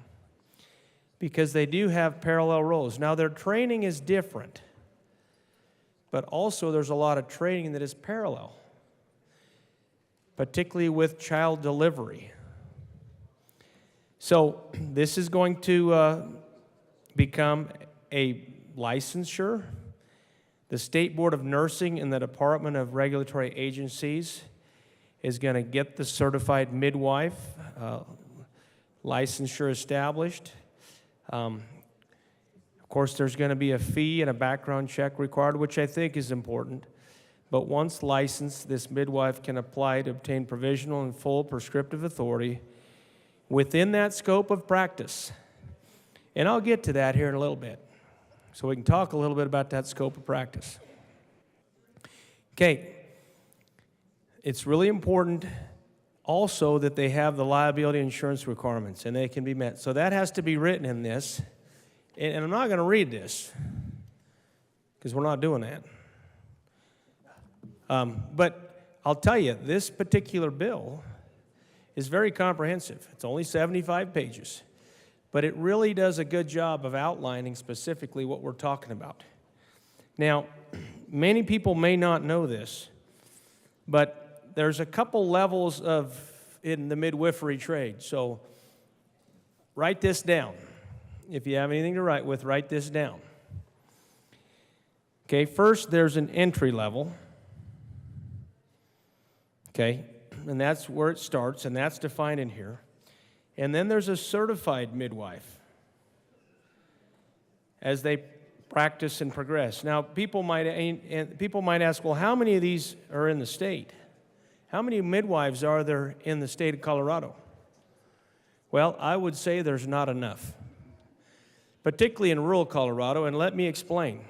because they do have parallel roles. Now, their training is different, but also there's a lot of training that is parallel, particularly with child delivery. So this is going to become a licensure. The State Board of Nursing and the Department of Regulatory Agencies is going to get the certified midwife licensure established. Of course, there's going to be a fee and a background check required, which I think is important. But once licensed, this midwife can apply to obtain provisional and full prescriptive authority within that scope of practice. And I'll get to that here in a little bit, so we can talk a little bit about that scope of practice. Okay, it's really important also that they have the liability insurance requirements and they can be met. So that has to be written in this. And I'm not going to read this because we're not doing that. But I'll tell you, this particular bill is very comprehensive. It's only 75 pages. But it really does a good job of outlining specifically what we're talking about. Now, many people may not know this, but there's a couple levels in the midwifery trade. So write this down. If you have anything to write with, write this down. Okay, first there's an entry level. Okay, and that's where it starts, and that's defined in here. And then there's a certified midwife as they practice and progress. Now, people might ask, well, how many of these are in the state? How many midwives are there in the state of Colorado? Well, I would say there's not enough, particularly in rural Colorado, and let me explain.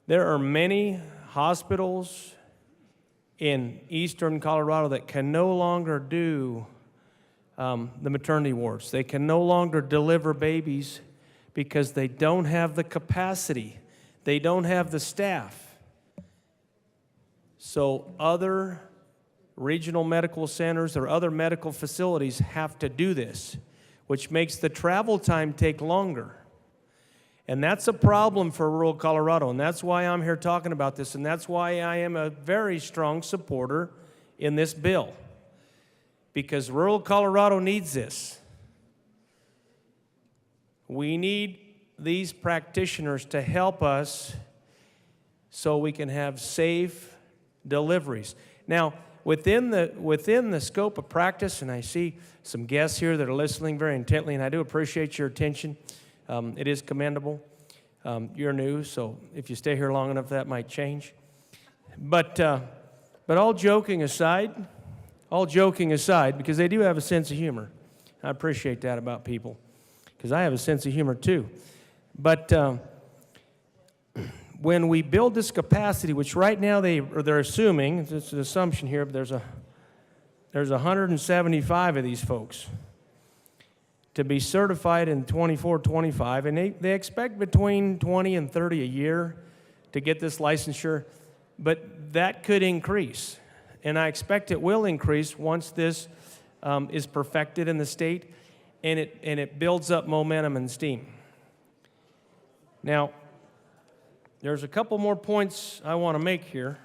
There are many hospitals in eastern Colorado that can no longer do the maternity wards. They can no longer deliver babies because they don't have the capacity. They don't have the staff. So other regional medical centers or other medical facilities have to do this, which makes the travel time take longer. And that's a problem for rural Colorado, and that's why I'm here talking about this, and that's why I am a very strong supporter in this bill, because rural Colorado needs this. We need these practitioners to help us so we can have safe deliveries. Now, within the scope of practice, and I see some guests here that are listening very intently, and I do appreciate your attention. It is commendable. You're new, so if you stay here long enough, that might change. But all joking aside, because they do have a sense of humor. I appreciate that about people, because I have a sense of humor too. But when we build this capacity, which right now they're assuming, it's an assumption here, but there's 175 of these folks. to be certified in 24, 25, and they expect between 20 and 30 a year to get this licensure, but that could increase. And I expect it will increase once this is perfected in the state, and it builds up momentum and steam. Now, there's a couple more points I want to make here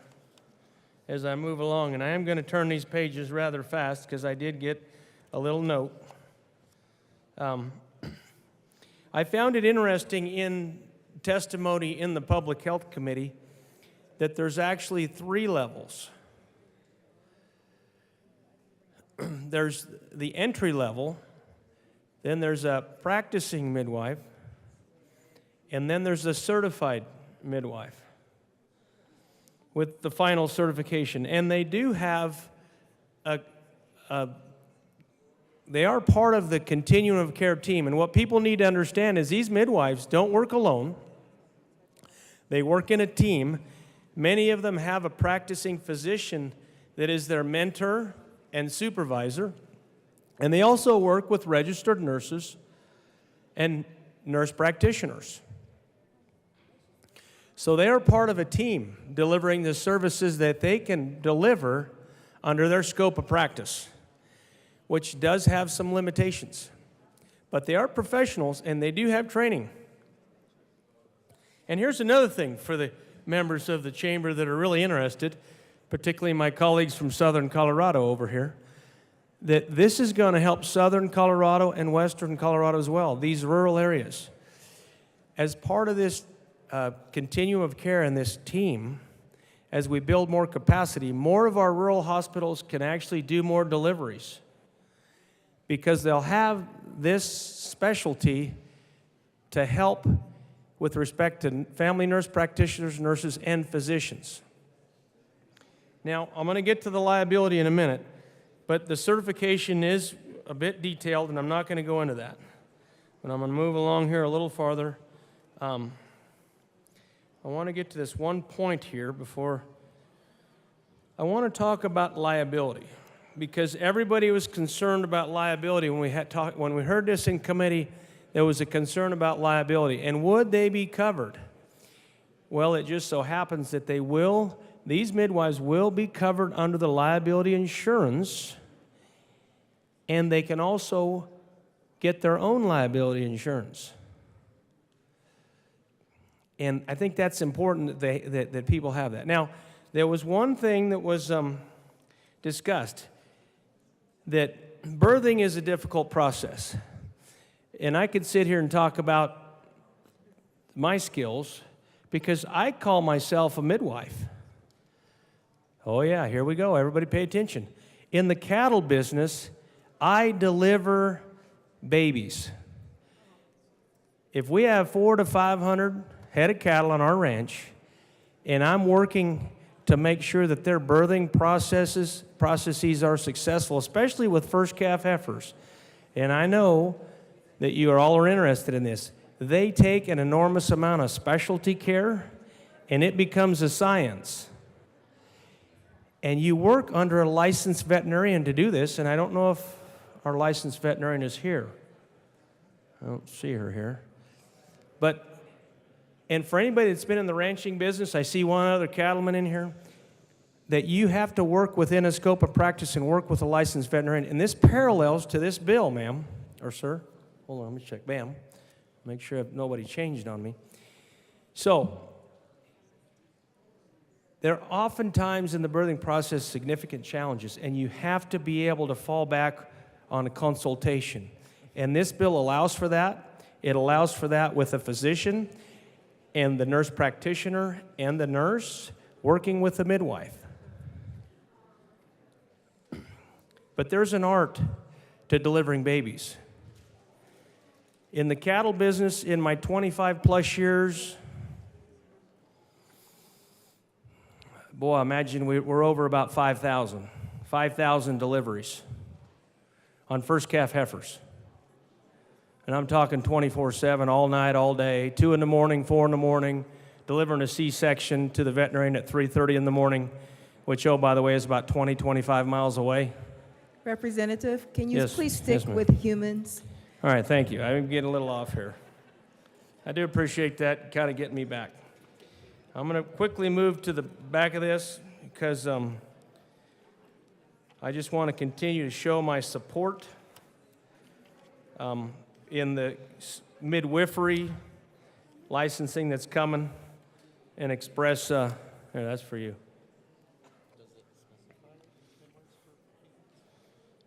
as I move along, and I am going to turn these pages rather fast because I did get a little note. I found it interesting in testimony in the Public Health Committee that there's actually 3 levels. There's the entry level, then there's a practicing midwife, and then there's a certified midwife with the final certification. And they do have they are part of the continuum of care team. And what people need to understand is these midwives don't work alone. They work in a team. Many of them have a practicing physician that is their mentor and supervisor. And they also work with registered nurses and nurse practitioners. So they are part of a team delivering the services that they can deliver under their scope of practice, which does have some limitations. But they are professionals and they do have training. And here's another thing for the members of the chamber that are really interested, particularly my colleagues from Southern Colorado over here, that this is going to help Southern Colorado and Western Colorado as well, these rural areas. As part of this continuum of care and this team, as we build more capacity, more of our rural hospitals can actually do more deliveries because they'll have this specialty to help with respect to family nurse practitioners, nurses, and physicians. Now, I'm going to get to the liability in a minute, but the certification is a bit detailed, and I'm not going to go into that. But I'm going to move along here a little farther. I want to get to this one point here before. I want to talk about liability, because everybody was concerned about liability when we heard this in committee. There was a concern about liability, and would they be covered? Well, it just so happens that these midwives will be covered under the liability insurance, and they can also get their own liability insurance. And I think that's important that people have that. Now, there was one thing that was discussed, that birthing is a difficult process. And I could sit here and talk about my skills because I call myself a midwife. Oh yeah, here we go. Everybody pay attention. In the cattle business, I deliver babies. If we have 400 to 500 head of cattle on our ranch, and I'm working to make sure that their birthing processes are successful, especially with first calf heifers. And I know that you all are interested in this. They take an enormous amount of specialty care, and it becomes a science. And you work under a licensed veterinarian to do this, and I don't know if our licensed veterinarian is here. I don't see her here. And for anybody that's been in the ranching business, I see one other cattleman in here, that you have to work within a scope of practice and work with a licensed veterinarian. And this parallels to this bill, ma'am, or sir. Hold on, let me check. Bam. Make sure nobody changed on me. So, there are oftentimes in the birthing process significant challenges, and you have to be able to fall back on a consultation. And this bill allows for that. It allows for that with a physician and the nurse practitioner and the nurse working with the midwife. But there's an art to delivering babies. In the cattle business, in my 25 plus years, boy, imagine we're over about 5,000 deliveries on first calf heifers. And I'm talking 24/7, all night, all day, 2 in the morning, 4 in the morning, delivering a C-section to the veterinarian at 3:30 in the morning, which, oh, by the way, is about 20, 25 miles away. Representative, can you Yes, please yes, stick ma'am. with humans? All right, thank you. I'm getting a little off here. I do appreciate that kind of getting me back. I'm going to quickly move to the back of this because I just want to continue to show my support in the midwifery licensing that's coming and express, here, that's for you.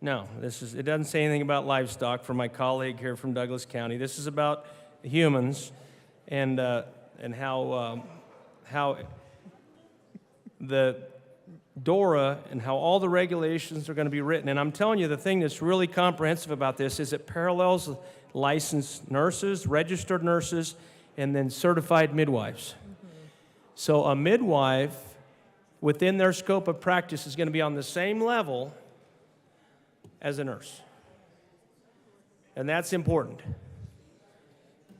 No, it doesn't say anything about livestock for my colleague here from Douglas County. This is about humans and how the DORA and how all the regulations are going to be written. And I'm telling you, the thing that's really comprehensive about this is it parallels licensed nurses, registered nurses, and then certified midwives. So a midwife within their scope of practice is going to be on the same level as a nurse. And that's important.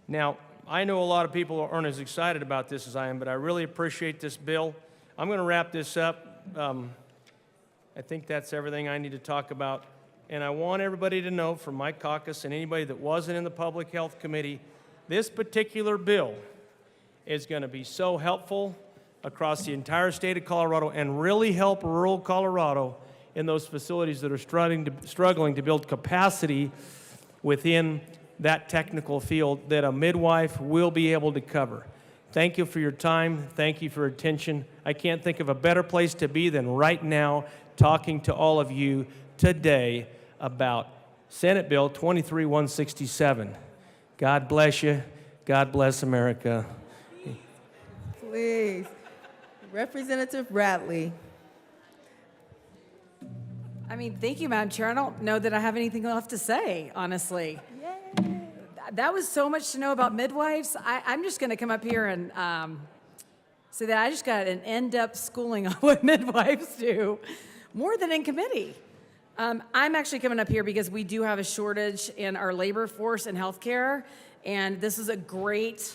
Now, I know a lot of people aren't as excited about this as I am, but I really appreciate this bill. I'm going to wrap this up. I think that's everything I need to talk about. And I want everybody to know from my caucus and anybody that wasn't in the Public Health Committee, this particular bill is going to be so helpful across the entire state of Colorado and really help rural Colorado in those facilities that are struggling to build capacity within that technical field that a midwife will be able to cover. Thank you for your time. Thank you for your attention. I can't think of a better place to be than right now talking to all of you today about Senate Bill 23167. God bless you. God bless America. Please. Representative Bradley. I mean, thank you, Madam Chair. I don't know that I have anything left to say, honestly. That was so much to know about midwives. I'm just going to come up here and say that I just got an in-depth schooling on what midwives do, more than in committee. I'm actually coming up here because we do have a shortage in our labor force in healthcare, and this is a great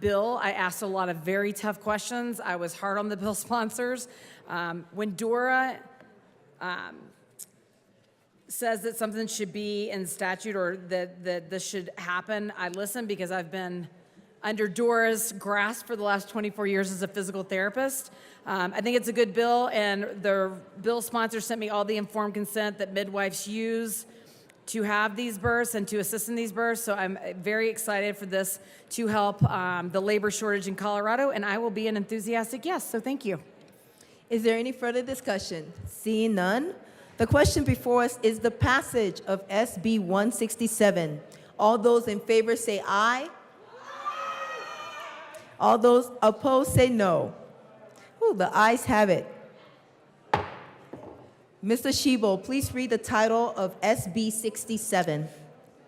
bill. I asked a lot of very tough questions. I was hard on the bill sponsors. When Dora says that something should be in statute or that this should happen, I listen because I've been under Dora's grasp for the last 24 years as a physical therapist. I think it's a good bill, and the bill sponsor sent me all the informed consent that midwives use to have these births and to assist in these births. So I'm very excited for this to help the labor shortage in Colorado, and I will be an enthusiastic yes, so thank you. Is there any further discussion? Seeing none, the question before us is the passage of SB 167. All those in favor say aye. All those opposed say no. Ooh, the ayes have it. Mr. Shebo, please read the title of SB 67.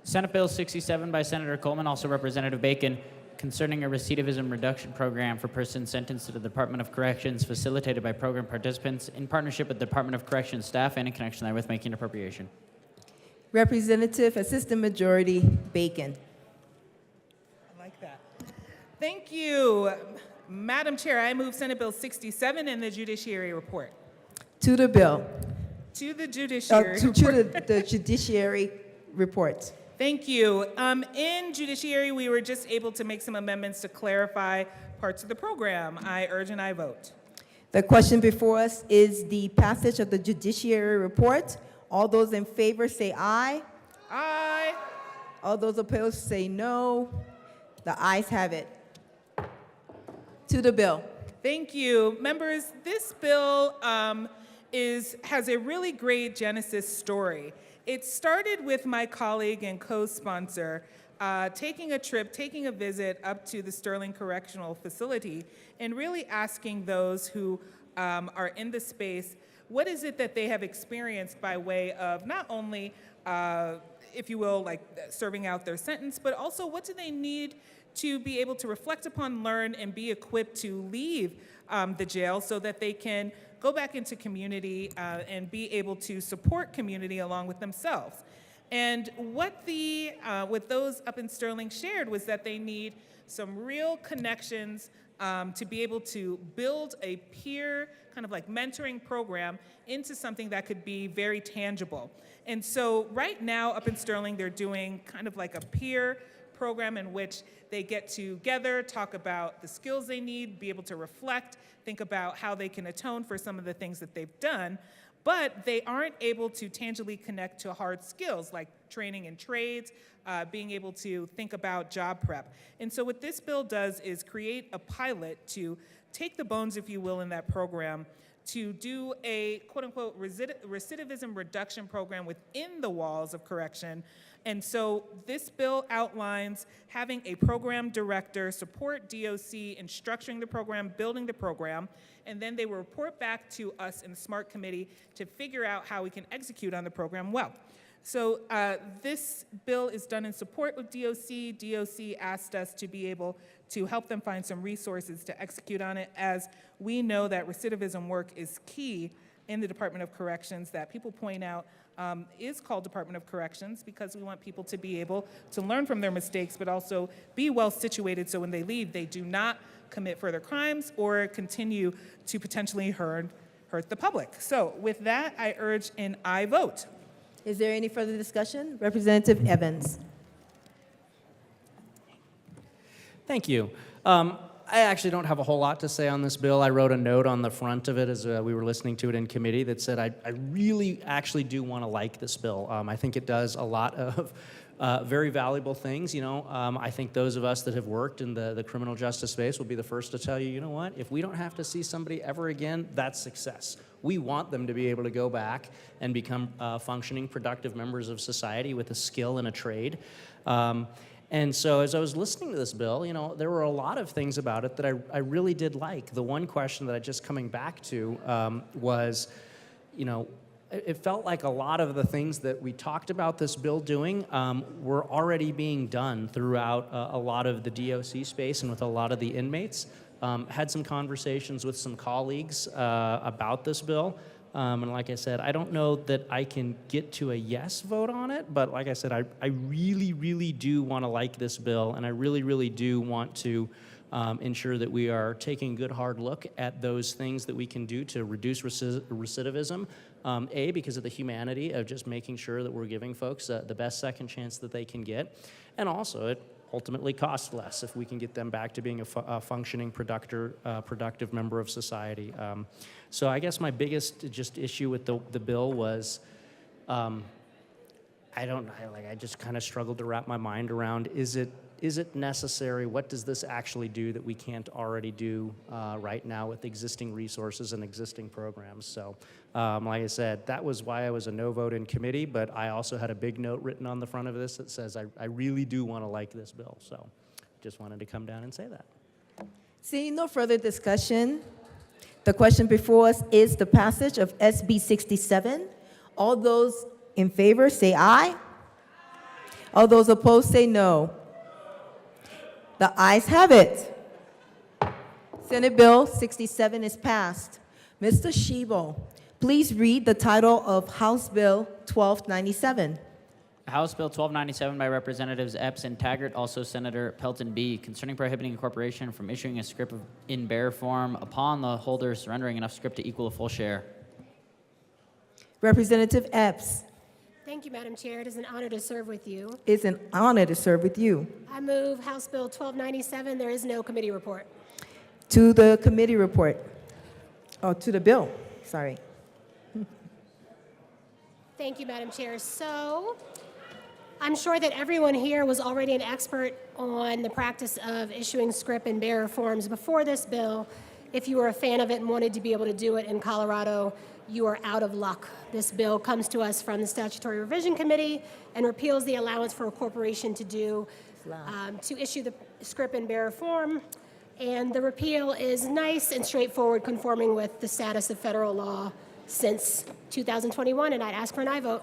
Senate Bill 67 by Senator Coleman, also Representative Bacon, concerning a recidivism reduction program for persons sentenced to the Department of Corrections, facilitated by program participants in partnership with the Department of Corrections staff and in connection therewith making appropriation. Representative Assistant Majority Bacon. I like that. Thank you. Madam Chair, I move Senate Bill 67 and the Judiciary Report. To the bill. To the Judiciary To the Judiciary Report. Thank you. In Judiciary, we were just able to make some amendments to clarify parts of the program. I urge and I vote. The question before us is the passage of the Judiciary Report. All those in favor say aye. Aye. All those opposed say no. The ayes have it. To the bill. Thank you. Members, this bill has a really great genesis story. It started with my colleague and co-sponsor taking a visit up to the Sterling Correctional Facility and really asking those who are in the space, what is it that they have experienced by way of not only, if you will, like serving out their sentence, but also what do they need to be able to reflect upon, learn, and be equipped to leave the jail so that they can go back into community and be able to support community along with themselves. And what those up in Sterling shared was that they need some real connections to be able to build a peer kind of like mentoring program into something that could be very tangible. And so right now up in Sterling, they're doing kind of like a peer program in which they get together, talk about the skills they need, be able to reflect, think about how they can atone for some of the things that they've done, but they aren't able to tangibly connect to hard skills like training in trades, being able to think about job prep. And so what this bill does is create a pilot to take the bones, if you will, in that program, to do a quote-unquote recidivism reduction program within the walls of correction. And so this bill outlines having a program director support DOC in structuring the program, building the program, and then they will report back to us in the SMART committee to figure out how we can execute on the program well. So this bill is done in support with DOC. DOC asked us to be able to help them find some resources to execute on it, as we know that recidivism work is key in the Department of Corrections that people point out is called Department of Corrections because we want people to be able to learn from their mistakes, but also be well situated so when they leave, they do not commit further crimes or continue to potentially hurt the public. So with that, I urge an aye vote. Is there any further discussion? Representative Evans. Thank you. I actually don't have a whole lot to say on this bill. I wrote a note on the front of it as we were listening to it in committee that said I really actually do want to like this bill. I think it does a lot of very valuable things. You know, I think those of us that have worked in the criminal justice space will be the first to tell you, you know what, if we don't have to see somebody ever again, that's success. We want them to be able to go back and become functioning, productive members of society with a skill and a trade. And so as I was listening to this bill, you know, there were a lot of things about it that I really did like. The one question that I just coming back to was, you know, it felt like a lot of the things that we talked about this bill doing were already being done throughout a lot of the DOC space and with a lot of the inmates. Had some conversations with some colleagues about this bill. And like I said, I don't know that I can get to a yes vote on it, but like I said, I really, really do want to like this bill, and I really, really do want to ensure that we are taking a good hard look at those things that we can do to reduce recidivism. A, because of the humanity of just making sure that we're giving folks the best second chance that they can get, and also it ultimately costs less if we can get them back to being a functioning, productive member of society. So I guess my biggest just issue with the bill was, I just kind of struggled to wrap my mind around, is it necessary? What does this actually do that we can't already do right now with existing resources and existing programs? So like I said, that was why I was a no vote in committee, but I also had a big note written on the front of this that says I really do want to like this bill. So just wanted to come down and say that. Seeing no further discussion, the question before us is the passage of SB 67. All those in favor say aye. All those opposed say no. The ayes have it. Senate Bill 67 is passed. Mr. Shebo, please read the title of House Bill 1297. House Bill 1297 by Representatives Epps and Taggart, also Senator Pelton B., concerning prohibiting a corporation from issuing a scrip in bearer form upon the holder surrendering enough scrip to equal a full share. Representative Epps. Thank you, Madam Chair. It is an honor to serve with you. It's an honor to serve with you. I move House Bill 1297. There is no committee report. To the committee report. Oh, to the bill. Sorry. Thank you, Madam Chair. So, I'm sure that everyone here was already an expert on the practice of issuing scrip in bearer forms before this bill. If you were a fan of it and wanted to be able to do it in Colorado, you are out of luck. This bill comes to us from the Statutory Revision Committee and repeals the allowance for a corporation to issue the scrip in bearer form. And the repeal is nice and straightforward, conforming with the status of federal law since 2021, and I'd ask for an aye vote.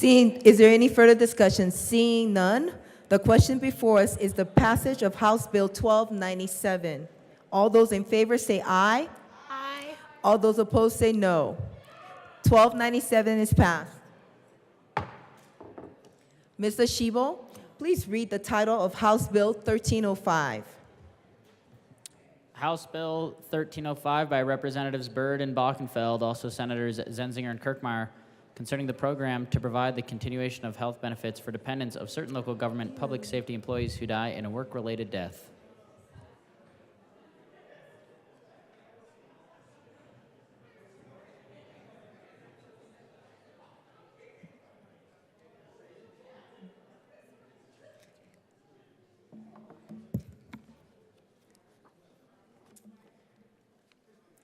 Is there any further discussion? Seeing none, the question before us is the passage of House Bill 1297. All those in favor say aye. Aye. All those opposed say no. 1297 is passed. Mr. Shebo, please read the title of House Bill 1305. House Bill 1305 by Representatives Byrd and Bockenfeld, also Senators Zenzinger and Kirkmeyer, concerning the program to provide the continuation of health benefits for dependents of certain local government public safety employees who die in a work-related death.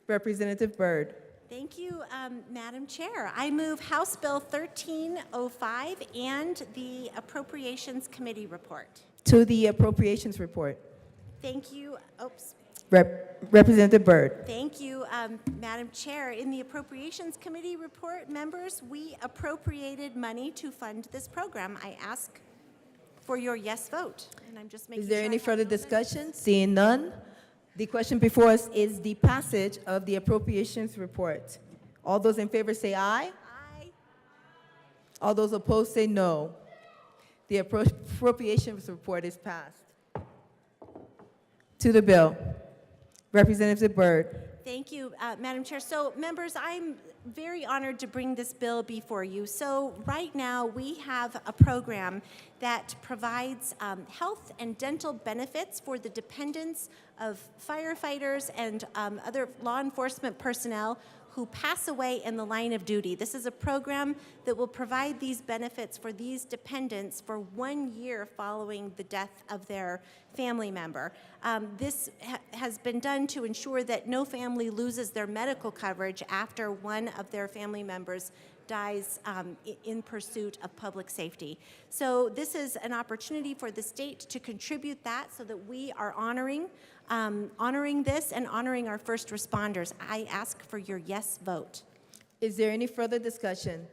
Representative Byrd. Thank you, Madam Chair. I move House Bill 1305 and the Appropriations Committee report. To the Appropriations Report. Thank you. Oops. Representative Byrd. Thank you, Madam Chair. In the Appropriations Committee report, members, we appropriated money to fund this program. I ask for your yes vote, and I'm just making Is there sure any I have further no discussion? Seeing none, the question before us is the passage of the Appropriations Report. All those in favor say aye. Aye. All those opposed say no. The Appropriations Report is passed. To the bill. Representative Byrd. Thank you, Madam Chair. So, members, I'm very honored to bring this bill before you. So, right now, we have a program that provides health and dental benefits for the dependents of firefighters and other law enforcement personnel who pass away in the line of duty. This is a program that will provide these benefits for these dependents for 1 year following the death of their family member. This has been done to ensure that no family loses their medical coverage after one of their family members dies in pursuit of public safety. So this is an opportunity for the state to contribute that so that we are honoring this and honoring our first responders. I ask for your yes vote. Is there any further discussion?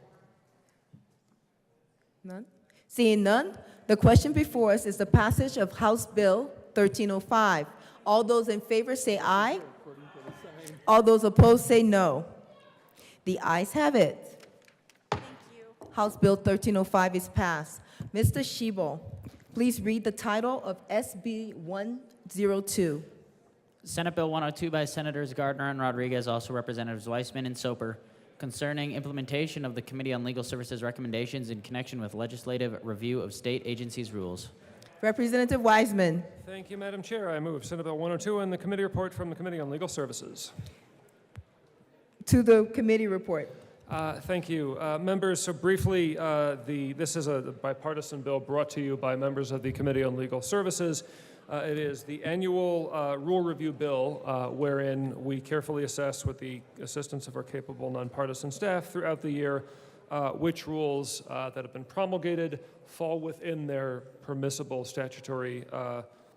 None? Seeing none, the question before us is the passage of House Bill 1305. All those in favor say aye. All those opposed say no. The ayes have it. Thank you. House Bill 1305 is passed. Mr. Shebel, please read the title of SB 102. Senate Bill 102 by Senators Gardner and Rodriguez, also Representatives Weissman and Soper, concerning implementation of the Committee on Legal Services recommendations in connection with legislative review of state agencies' rules. Representative Wiseman. Thank you, Madam Chair. I move Senate Bill 102 and the committee report from the Committee on Legal Services. To the committee report. Thank you. Members, so briefly, this is a bipartisan bill brought to you by members of the Committee on Legal Services. It is the annual rule review bill wherein we carefully assess, with the assistance of our capable nonpartisan staff throughout the year, which rules that have been promulgated fall within their permissible statutory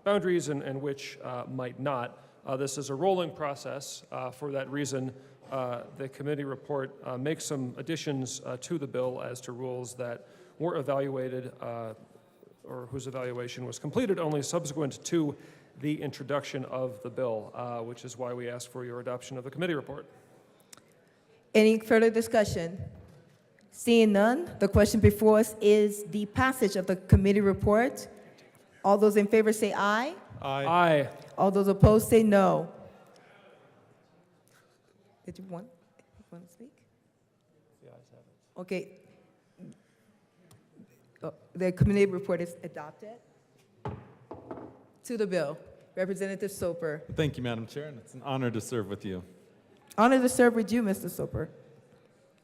boundaries and which might not. This is a rolling process. For that reason, the committee report makes some additions to the bill as to rules that were evaluated or whose evaluation was completed only subsequent to the introduction of the bill, which is why we ask for your adoption of the committee report. Any further discussion? Seeing none, the question before us is the passage of the committee report. All those in favor say aye. Aye. Aye. All those opposed say no. Did you want to speak? The ayes have it. Okay. The committee report is adopted. To the bill, Representative Soper. Thank you, Madam Chair, and it's an honor to serve with you. Honor to serve with you, Mr. Soper.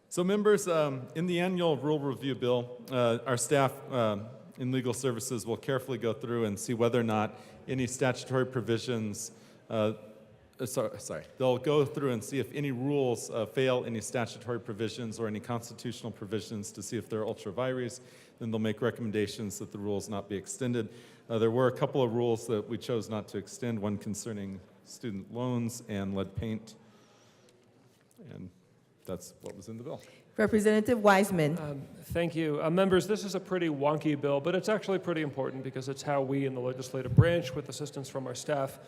So members, in the annual rule review bill, our staff in legal services will carefully go through and see whether or not any statutory provisions, they'll go through and see if any rules fail any statutory provisions or any constitutional provisions to see if they're ultra vires. Then they'll make recommendations that the rules not be extended. There were a couple of rules that we chose not to extend, one concerning student loans and lead paint. And that's what was in the bill. Representative Wiseman. Thank you. Members, this is a pretty wonky bill, but it's actually pretty important because it's how we in the legislative branch, with assistance from our staff,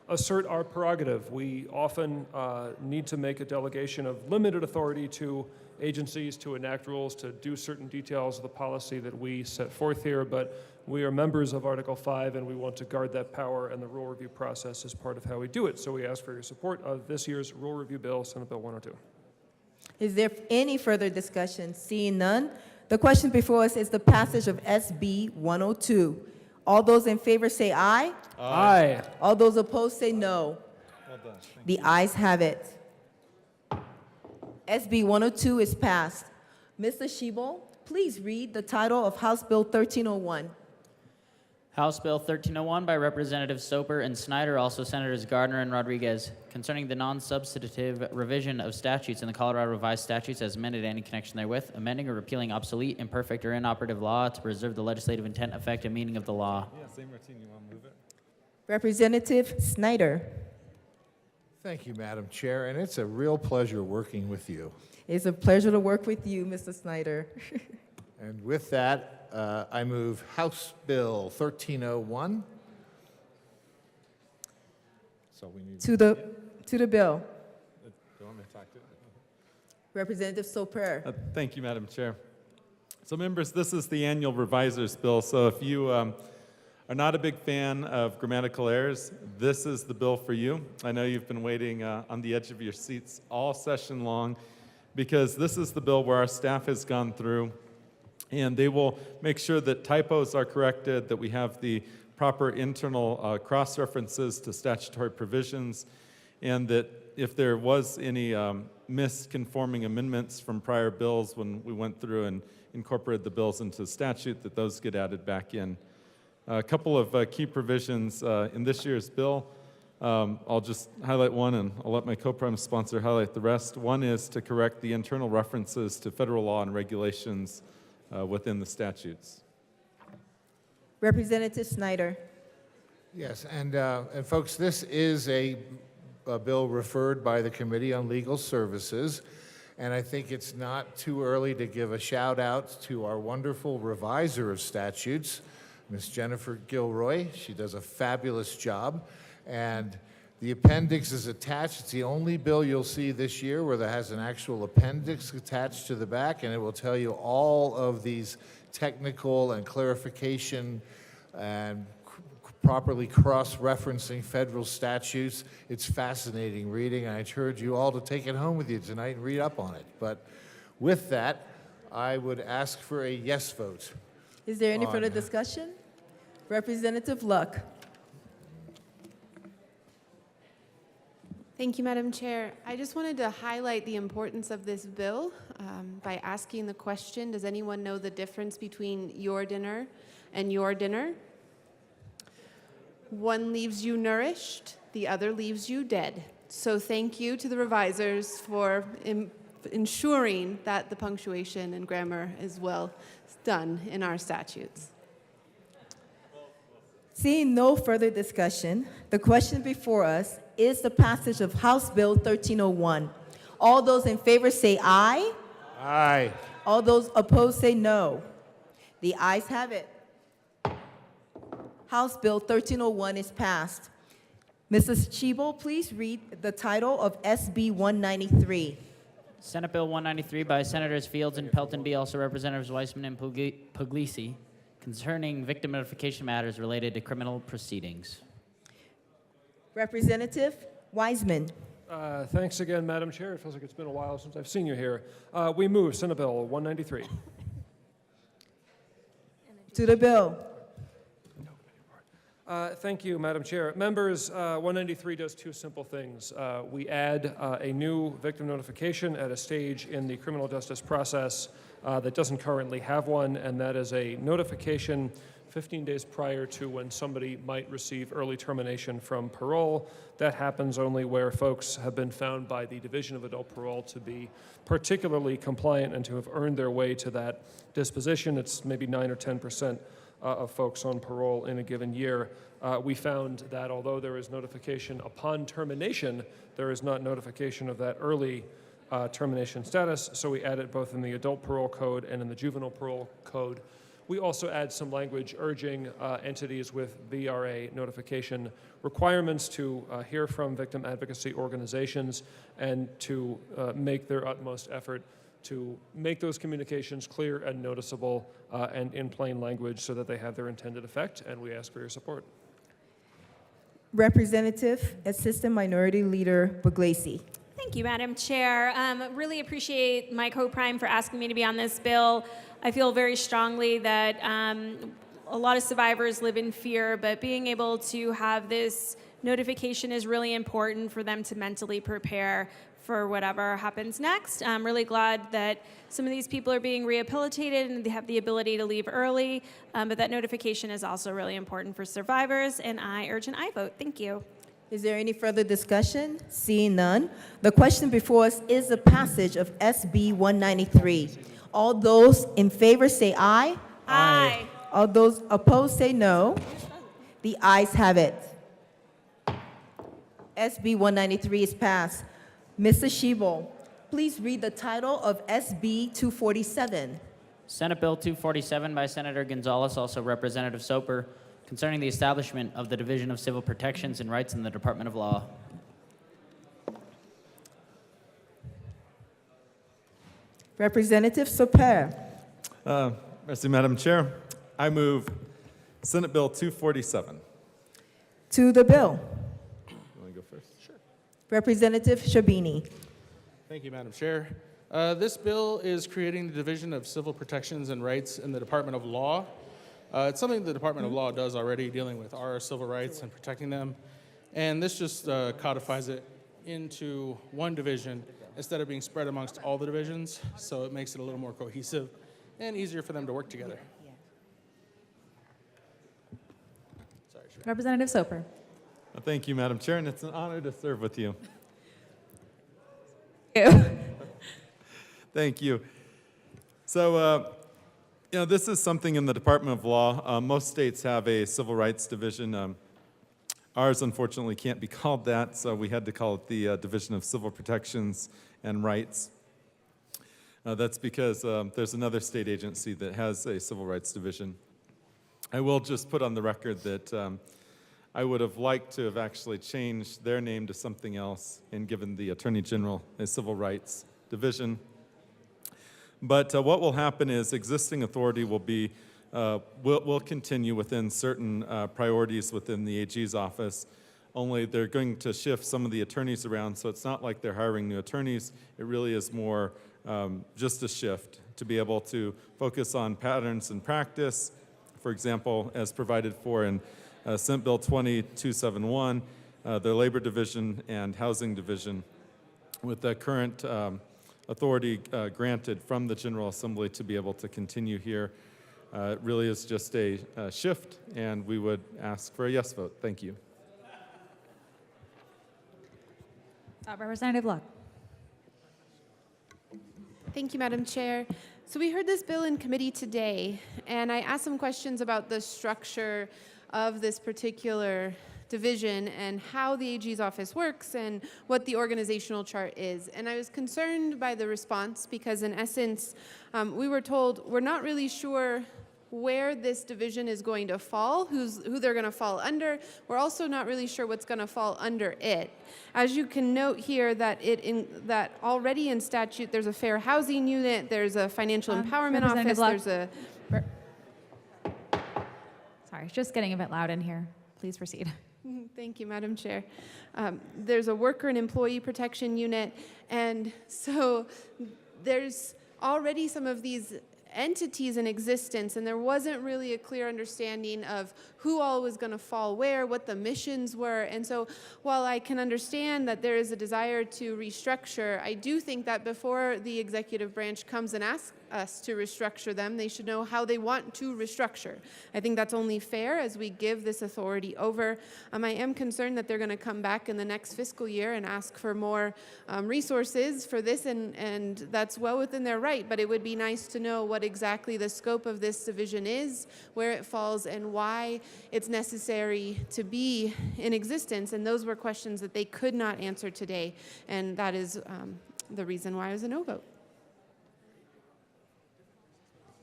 assert our prerogative. We often need to make a delegation of limited authority to agencies to enact rules, to do certain details of the policy that we set forth here, but we are members of Article 5 and we want to guard that power, and the rule review process is part of how we do it. So we ask for your support of this year's rule review bill, Senate Bill 102. Is there any further discussion? Seeing none, the question before us is the passage of SB 102. All those in favor say aye. Aye. All those opposed say no. Well done. The ayes have it. SB 102 is passed. Mr. Shebel, please read the title of House Bill 1301. House Bill 1301 by Representatives Soper and Snyder, also Senators Gardner and Rodriguez, concerning the non-substantive revision of statutes in the Colorado Revised Statutes as amended any connection therewith, amending or repealing obsolete, imperfect, or inoperative law to preserve the legislative intent, effect, and meaning of the law. Yeah, same routine. You want to move it? Representative Snyder. Thank you, Madam Chair, and it's a real pleasure working with you. It's a pleasure to work with you, Mr. Snyder. And with that, I move House Bill 1301. So we need To the bill. Do you want me to talk to it? Representative Soper. Thank you, Madam Chair. So members, this is the annual reviser's bill. So if you are not a big fan of grammatical errors, this is the bill for you. I know you've been waiting on the edge of your seats all session long, because this is the bill where our staff has gone through and they will make sure that typos are corrected, that we have the proper internal cross-references to statutory provisions, and that if there was any misconforming amendments from prior bills when we went through and incorporated the bills into statute, that those get added back in. A couple of key provisions in this year's bill. I'll just highlight one, and I'll let my co-prime sponsor highlight the rest. One is to correct the internal references to federal law and regulations within the statutes. Representative Snyder. Yes, and folks, this is a bill referred by the Committee on Legal Services, and I think it's not too early to give a shout out to our wonderful reviser of statutes, Ms. Jennifer Gilroy. She does a fabulous job, and the appendix is attached. It's the only bill you'll see this year where there has an actual appendix attached to the back, and it will tell you all of these technical and clarification and properly cross-referencing federal statutes. It's fascinating reading, and I encourage you all to take it home with you tonight and read up on it. But with that, I would ask for a yes vote. Is there any further discussion? Representative Luck. Thank you, Madam Chair. I just wanted to highlight the importance of this bill by asking the question, does anyone know the difference between your dinner and your dinner? One leaves you nourished, the other leaves you dead. So thank you to the revisers for ensuring that the punctuation and grammar is well done in our statutes. Seeing no further discussion, the question before us is the passage of House Bill 1301. All those in favor say aye. Aye. All those opposed say no. The ayes have it. House Bill 1301 is passed. Mrs. Shebel, please read the title of SB 193. Senate Bill 193 by Senators Fields and Pelton B., also Representatives Weissman and Puglisi, concerning victim notification matters related to criminal proceedings. Representative Wiseman. Thanks again, Madam Chair. It feels like it's been a while since I've seen you here. We move Senate Bill 193. To the bill. Thank you, Madam Chair. Members, 193 does two simple things. We add a new victim notification at a stage in the criminal justice process that doesn't currently have one, and that is a notification 15 days prior to when somebody might receive early termination from parole. That happens only where folks have been found by the Division of Adult Parole to be particularly compliant and to have earned their way to that disposition. It's maybe 9 or 10% of folks on parole in a given year. We found that although there is notification upon termination, there is not notification of that early termination status, so we added both in the adult parole code and in the juvenile parole code. we also add some language urging entities with VRA notification requirements to hear from victim advocacy organizations and to make their utmost effort to make those communications clear and noticeable and in plain language so that they have their intended effect, and we ask for your support. Representative Assistant Minority Leader Pugliese. Thank you, Madam Chair. Really appreciate my co-prime for asking me to be on this bill. I feel very strongly that a lot of survivors live in fear, but being able to have this notification is really important for them to mentally prepare for whatever happens next. I'm really glad that some of these people are being rehabilitated and they have the ability to leave early, but that notification is also really important for survivors, and I urge an aye vote. Thank you. Is there any further discussion? Seeing none, the question before us is the passage of SB 193. All those in favor say aye. Aye. All those opposed say no. The ayes have it. SB 193 is passed. Mr. Shebel, please read the title of SB 247. Senate Bill 247 by Senator Gonzalez, also Representative Soper, concerning the establishment of the Division of Civil Protections and Rights in the Department of Law. Representative Soper. Merci, Madam Chair. I move Senate Bill 247. To the bill. You want to go first? Sure. Representative Shabini. Thank you, Madam Chair. This bill is creating the Division of Civil Protections and Rights in the Department of Law. It's something the Department of Law does already, dealing with our civil rights and protecting them. And this just codifies it into one division instead of being spread amongst all the divisions. So it makes it a little more cohesive and easier for them to work together. Representative Soper. Well, thank you, Madam Chair, and it's an honor to serve with you. Thank you. So, this is something in the Department of Law. Most states have a civil rights division. Ours, unfortunately, can't be called that, so we had to call it the Division of Civil Protections and Rights. That's because there's another state agency that has a civil rights division. I will just put on the record that I would have liked to have actually changed their name to something else and given the Attorney General a civil rights division. But what will happen is existing authority will be, will continue within certain priorities within the AG's office, only they're going to shift some of the attorneys around, so it's not like they're hiring new attorneys. It really is more just a shift to be able to focus on patterns and practice, for example, as provided for in Senate Bill 20271, the Labor Division and Housing Division, with the current authority granted from the General Assembly to be able to continue here. It really is just a shift, and we would ask for a yes vote. Thank you. Representative Luck. Thank you, Madam Chair. So we heard this bill in committee today, and I asked some questions about the structure of this particular division and how the AG's office works and what the organizational chart is. And I was concerned by the response because, in essence, we were told we're not really sure where this division is going to fall, who they're going to fall under. We're also not really sure what's going to fall under it. As you can note here, that already in statute, there's a fair housing unit, there's a financial empowerment office, there's a... Sorry, it's just getting a bit loud in here. Please proceed. Thank you, Madam Chair. There's a worker and employee protection unit, and so there's already some of these entities in existence, and there wasn't really a clear understanding of who all was going to fall where, what the missions were. And so while I can understand that there is a desire to restructure, I do think that before the executive branch comes and asks us to restructure them, they should know how they want to restructure. I think that's only fair as we give this authority over. I am concerned that they're going to come back in the next fiscal year and ask for more resources for this, and that's well within their right, but it would be nice to know what exactly the scope of this division is, where it falls, and why it's necessary to be in existence. And those were questions that they could not answer today, and that is the reason why it was a no vote.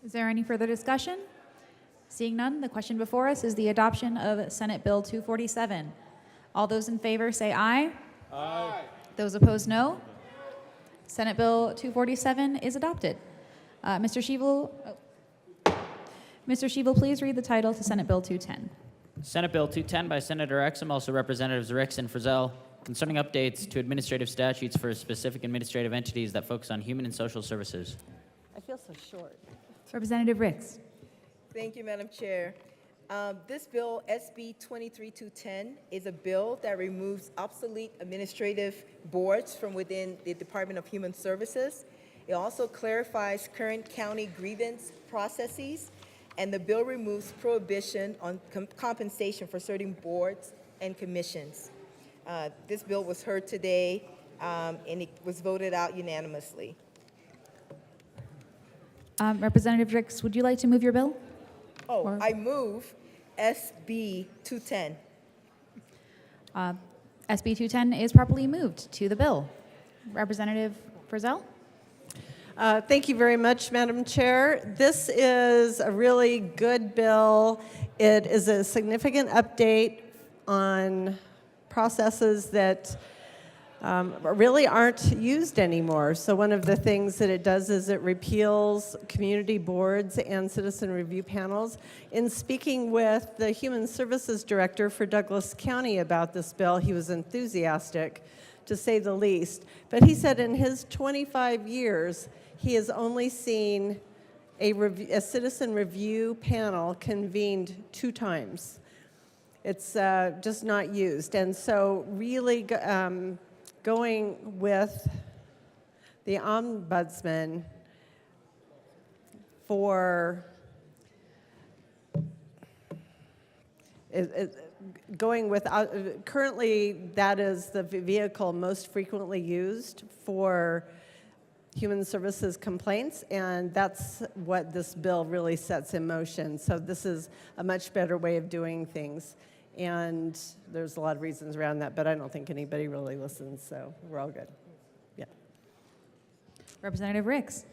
Is there any further discussion? Seeing none, the question before us is the adoption of Senate Bill 247. All those in favor say aye. Aye. Those opposed, no. Senate Bill 247 is adopted. Mr. Shevel, please read the title to Senate Bill 210. Senate Bill 210 by Senator Exum, also Representatives Ricks and Frizzell, concerning updates to administrative statutes for specific administrative entities that focus on human and social services. I feel so short. Representative Ricks. Thank you, Madam Chair. This bill, SB 23210, is a bill that removes obsolete administrative boards from within the Department of Human Services. It also clarifies current county grievance processes, and the bill removes prohibition on compensation for certain boards and commissions. This bill was heard today, and it was voted out unanimously. Representative Ricks, would you like to move your bill? Oh, I move SB 210. SB 210 is properly moved to the bill. Representative Frizzell? Thank you very much, Madam Chair. This is a really good bill. It is a significant update on processes that really aren't used anymore. So one of the things that it does is it repeals community boards and citizen review panels. In speaking with the Human Services Director for Douglas County about this bill, he was enthusiastic, to say the least. But he said in his 25 years, he has only seen a citizen review panel convened 2 times. It's just not used. And so really going with the ombudsman for going with, currently that is the vehicle most frequently used for human services complaints, and that's what this bill really sets in motion. So this is a much better way of doing things. And there's a lot of reasons around that, but I don't think anybody really listens, so we're all good. Yeah. Representative Ricks.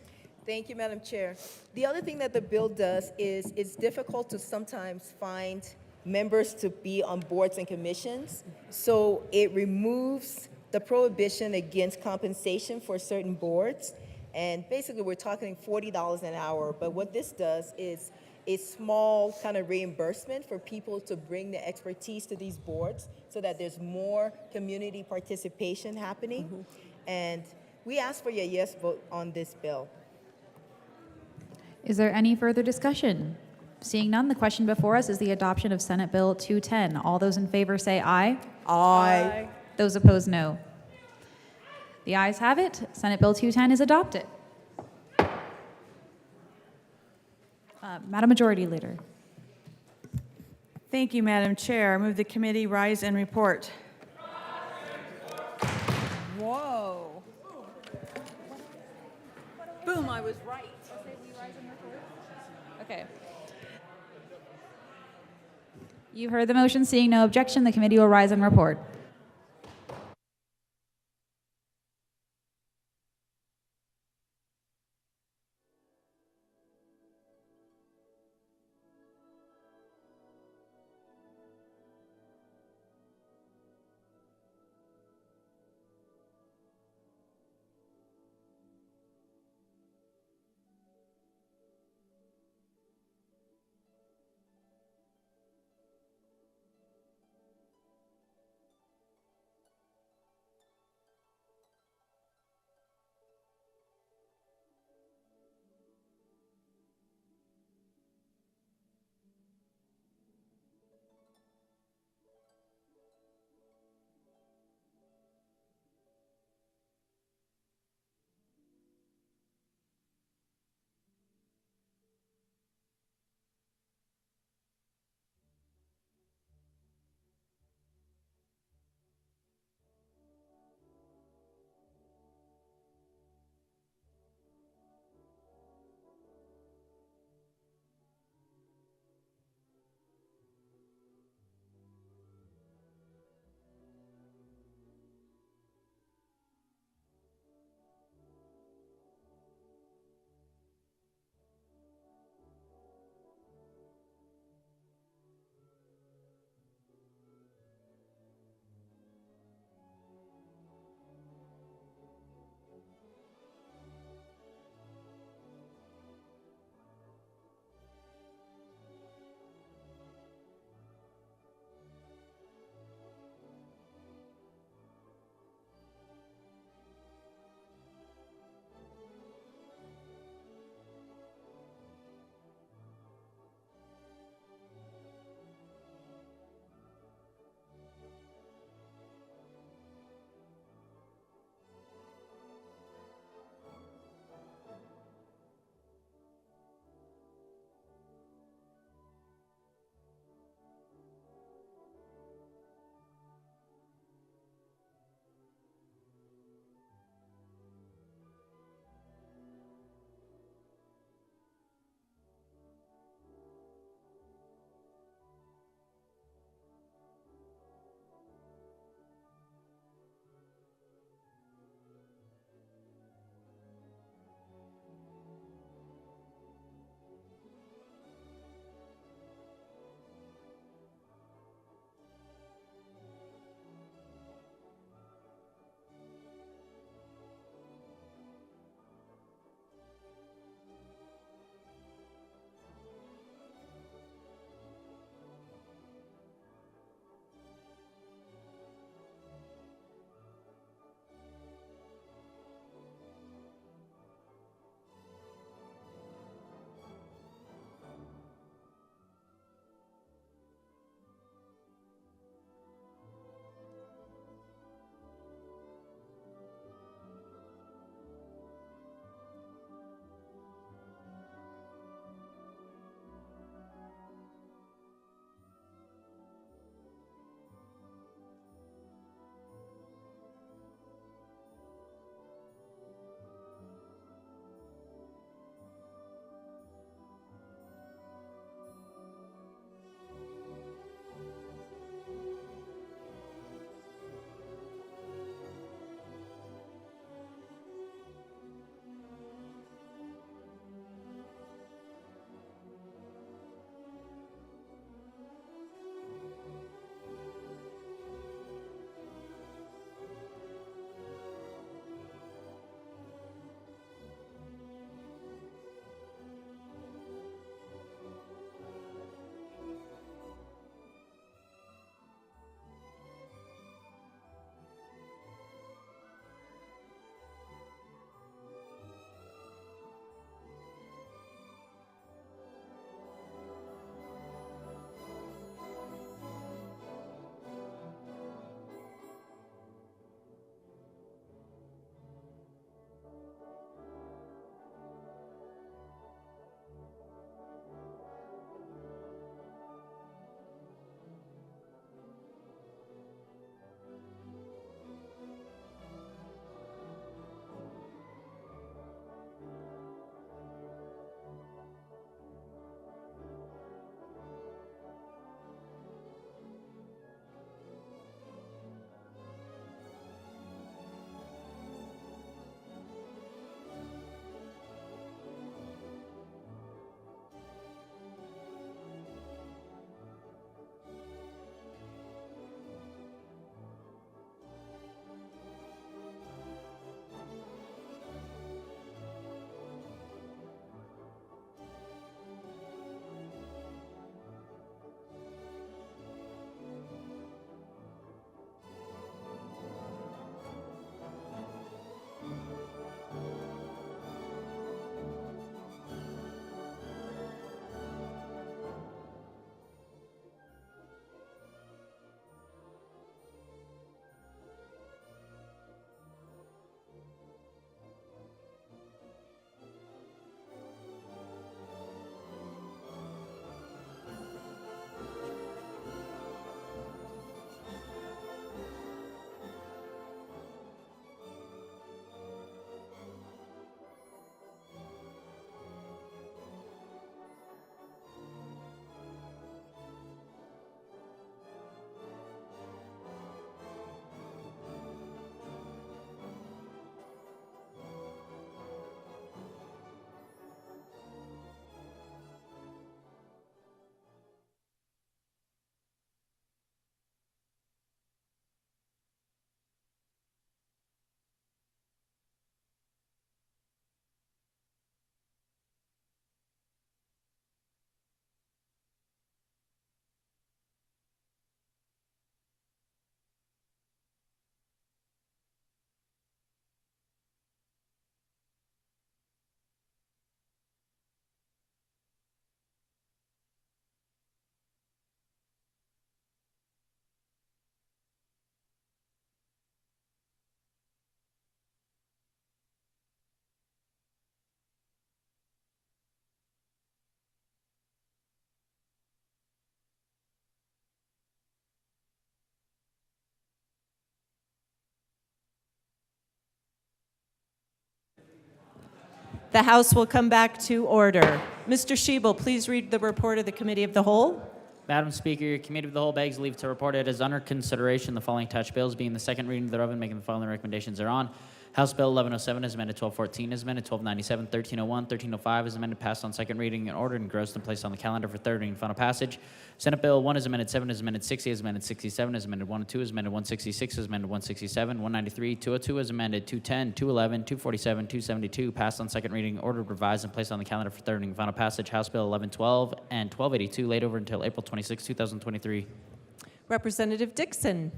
Thank you, Madam Chair. The other thing that the bill does is it's difficult to sometimes find members to be on boards and commissions. So it removes the prohibition against compensation for certain boards. And basically, we're talking $40 an hour. But what this does is a small kind of reimbursement for people to bring the expertise to these boards so that there's more community participation happening. And we ask for your yes vote on this bill. Is there any further discussion? Seeing none, the question before us is the adoption of Senate Bill 210. All those in favor say aye. Aye. Those opposed, no. The ayes have it. Senate Bill 210 is adopted. Madam Majority Leader. Thank you, Madam Chair. I move the committee rise and report. Whoa. Boom, I was right. Okay. You heard the motion. Seeing no objection, the committee will rise and report. The House will come back to order. Mr. Schiebel, please read the report of the Committee of the Whole. Madam Speaker, your Committee of the Whole begs leave to report it as under consideration the following touch bills, being the second reading thereof and making the following recommendations thereon. House Bill 1107 is amended, 1214 is amended, 1297, 1301, 1305 is amended, passed on second reading and ordered, engrossed and placed on the calendar for third reading and final passage. Senate Bill 1 is amended, 7 is amended, 60 is amended, 67 is amended, 1 and 2 is amended, 166 is amended, 167, 193, 202 is amended, 210, 211, 247, 272, passed on second reading, ordered, revised, and placed on the calendar for third reading and final passage. House Bill 1112 and 1282 laid over until April 26, 2023. Representative Dixon.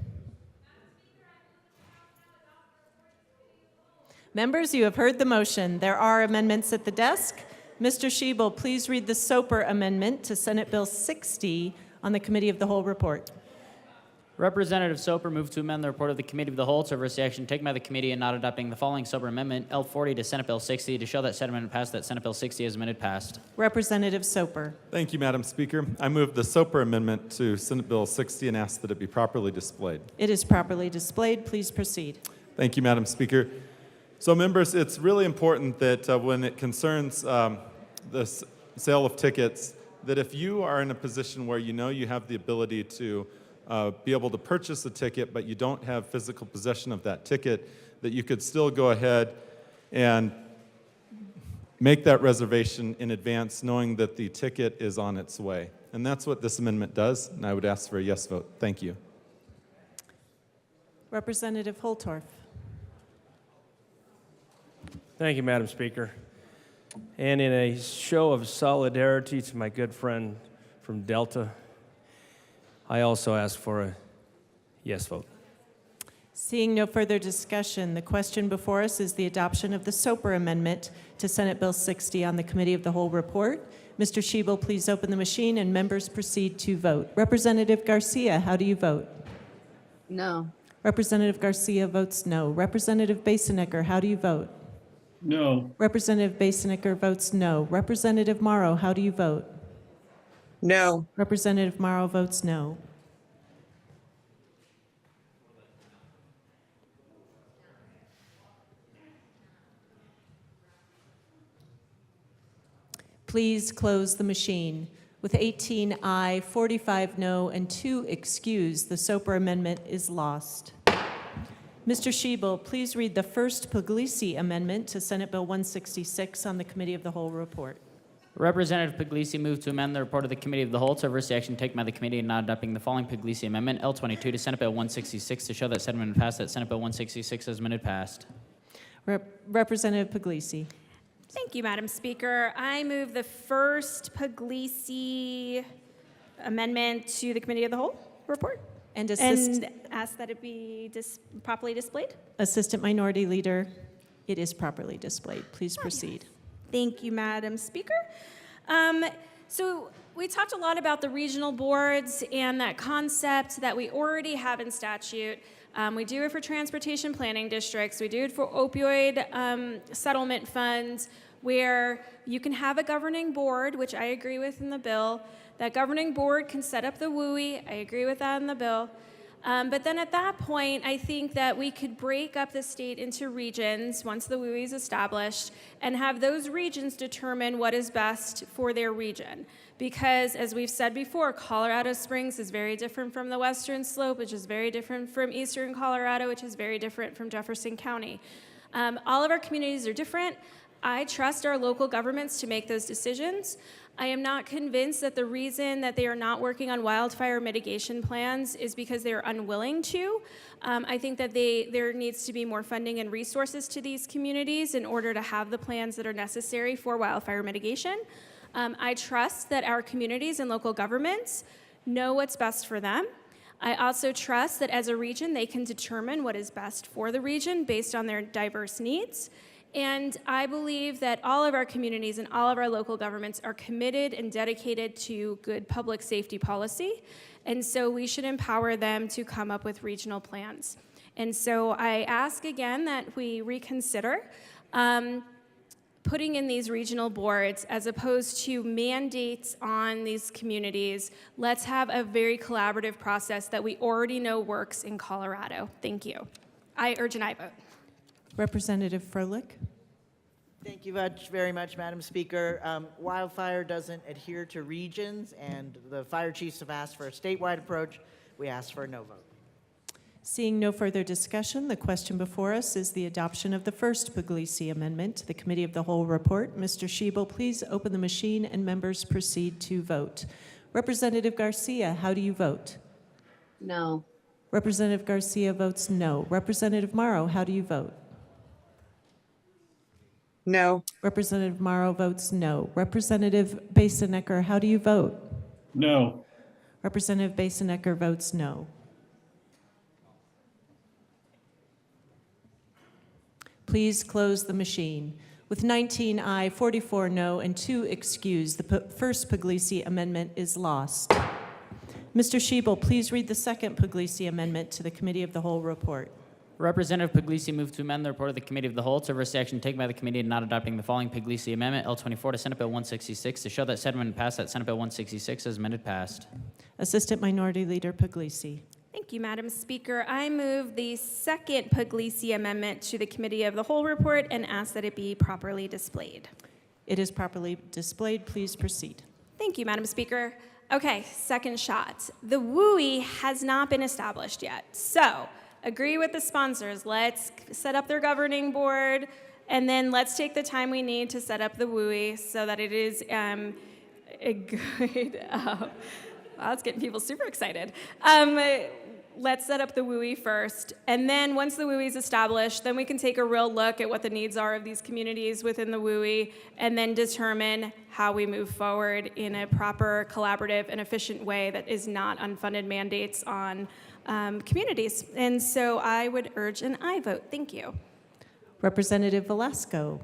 Members, you have heard the motion. There are amendments at the desk. Mr. Schiebel, please read the Soper amendment to Senate Bill 60 on the Committee of the Whole report. Representative Soper moved to amend the report of the Committee of the Whole to reverse the action taken by the committee in not adopting the following Soper amendment, L40 to Senate Bill 60, to show that said amendment passed, that Senate Bill 60 as amended passed. Representative Soper. Thank you, Madam Speaker. I move the Soper amendment to Senate Bill 60 and ask that it be properly displayed. It is properly displayed. Please proceed. Thank you, Madam Speaker. So, members, it's really important that when it concerns the sale of tickets, that if you are in a position where you know you have the ability to be able to purchase a ticket, but you don't have physical possession of that ticket, that you could still go ahead and make that reservation in advance, knowing that the ticket is on its way. And that's what this amendment does, and I would ask for a yes vote. Thank you. Representative Holtorf. Thank you, Madam Speaker. And in a show of solidarity to my good friend from Delta, I also ask for a yes vote. Seeing no further discussion, the question before us is the adoption of the Soper amendment to Senate Bill 60 on the Committee of the Whole report. Mr. Schiebel, please open the machine and members proceed to vote. Representative Garcia, how do you vote? No. Representative Garcia votes no. Representative Basenecker, how do you vote? No. Representative Basenecker votes no. Representative Morrow, how do you vote? No. Representative Morrow votes no. Please close the machine. With 18 aye, 45 no, and 2 excused, the Soper amendment is lost. Mr. Schiebel, please read the first Puglisi amendment to Senate Bill 166 on the Committee of the Whole report. Representative Puglisi moved to amend the report of the Committee of the Whole to reverse the action taken by the committee in not adopting the following Puglisi amendment, L22 to Senate Bill 166, to show that said amendment passed, that Senate Bill 166 as amended passed. Representative Puglisi. Thank you, Madam Speaker. I move the first Puglisi amendment to the Committee of the Whole report. And ask that it be properly displayed. Assistant Minority Leader, it is properly displayed. Please proceed. Thank you, Madam Speaker. So we talked a lot about the regional boards and that concept that we already have in statute. We do it for transportation planning districts. We do it for opioid settlement funds, where you can have a governing board, which I agree with in the bill. That governing board can set up the WUI. I agree with that in the bill. But then at that point, I think that we could break up the state into regions once the WUI is established and have those regions determine what is best for their region. Because as we've said before, Colorado Springs is very different from the Western Slope, which is very different from Eastern Colorado, which is very different from Jefferson County. All of our communities are different. I trust our local governments to make those decisions. I am not convinced that the reason that they are not working on wildfire mitigation plans is because they are unwilling to. I think that there needs to be more funding and resources to these communities in order to have the plans that are necessary for wildfire mitigation. I trust that our communities and local governments know what's best for them. I also trust that as a region, they can determine what is best for the region based on their diverse needs. And I believe that all of our communities and all of our local governments are committed and dedicated to good public safety policy. And so we should empower them to come up with regional plans. And so I ask again that we reconsider putting in these regional boards as opposed to mandates on these communities. Let's have a very collaborative process that we already know works in Colorado. Thank you. I urge an aye vote. Representative Froelich. Thank you very much, Madam Speaker. Wildfire doesn't adhere to regions, and the fire chiefs have asked for a statewide approach. We ask for a no vote. Seeing no further discussion, the question before us is the adoption of the first Puglisi Amendment to the Committee of the Whole report. Mr. Schiebel, please open the machine and members proceed to vote. Representative Garcia, how do you vote? No. Representative Garcia votes no. Representative Morrow, how do you vote? No. Representative Morrow votes no. Representative Basenecker, how do you vote? No. Representative Basenecker votes no. Please close the machine. With 19 aye, 44 no, and 2 excused, the first Puglisi Amendment is lost. Mr. Schiebel, please read the second Puglisi Amendment to the Committee of the Whole report. Representative Puglisi moved to amend the report of the Committee of the Whole to reverse the action taken by the committee in not adopting the following Puglisi Amendment, L24 to Senate Bill 166, to show that said amendment passed, that Senate Bill 166 as amended passed. Assistant Minority Leader Puglisi. Thank you, Madam Speaker. I move the second Puglisi Amendment to the Committee of the Whole report and ask that it be properly displayed. It is properly displayed. Please proceed. Thank you, Madam Speaker. Okay, second shot. The WUI has not been established yet. So, agree with the sponsors. Let's set up their governing board, and then let's take the time we need to set up the WUI so that it is a good... wow, it's getting people super excited. Let's set up the WUI first, and then once the WUI is established, then we can take a real look at what the needs are of these communities within the WUI, and then determine how we move forward in a proper, collaborative, and efficient way that is not unfunded mandates on communities. And so I would urge an aye vote. Thank you. Representative Velasco.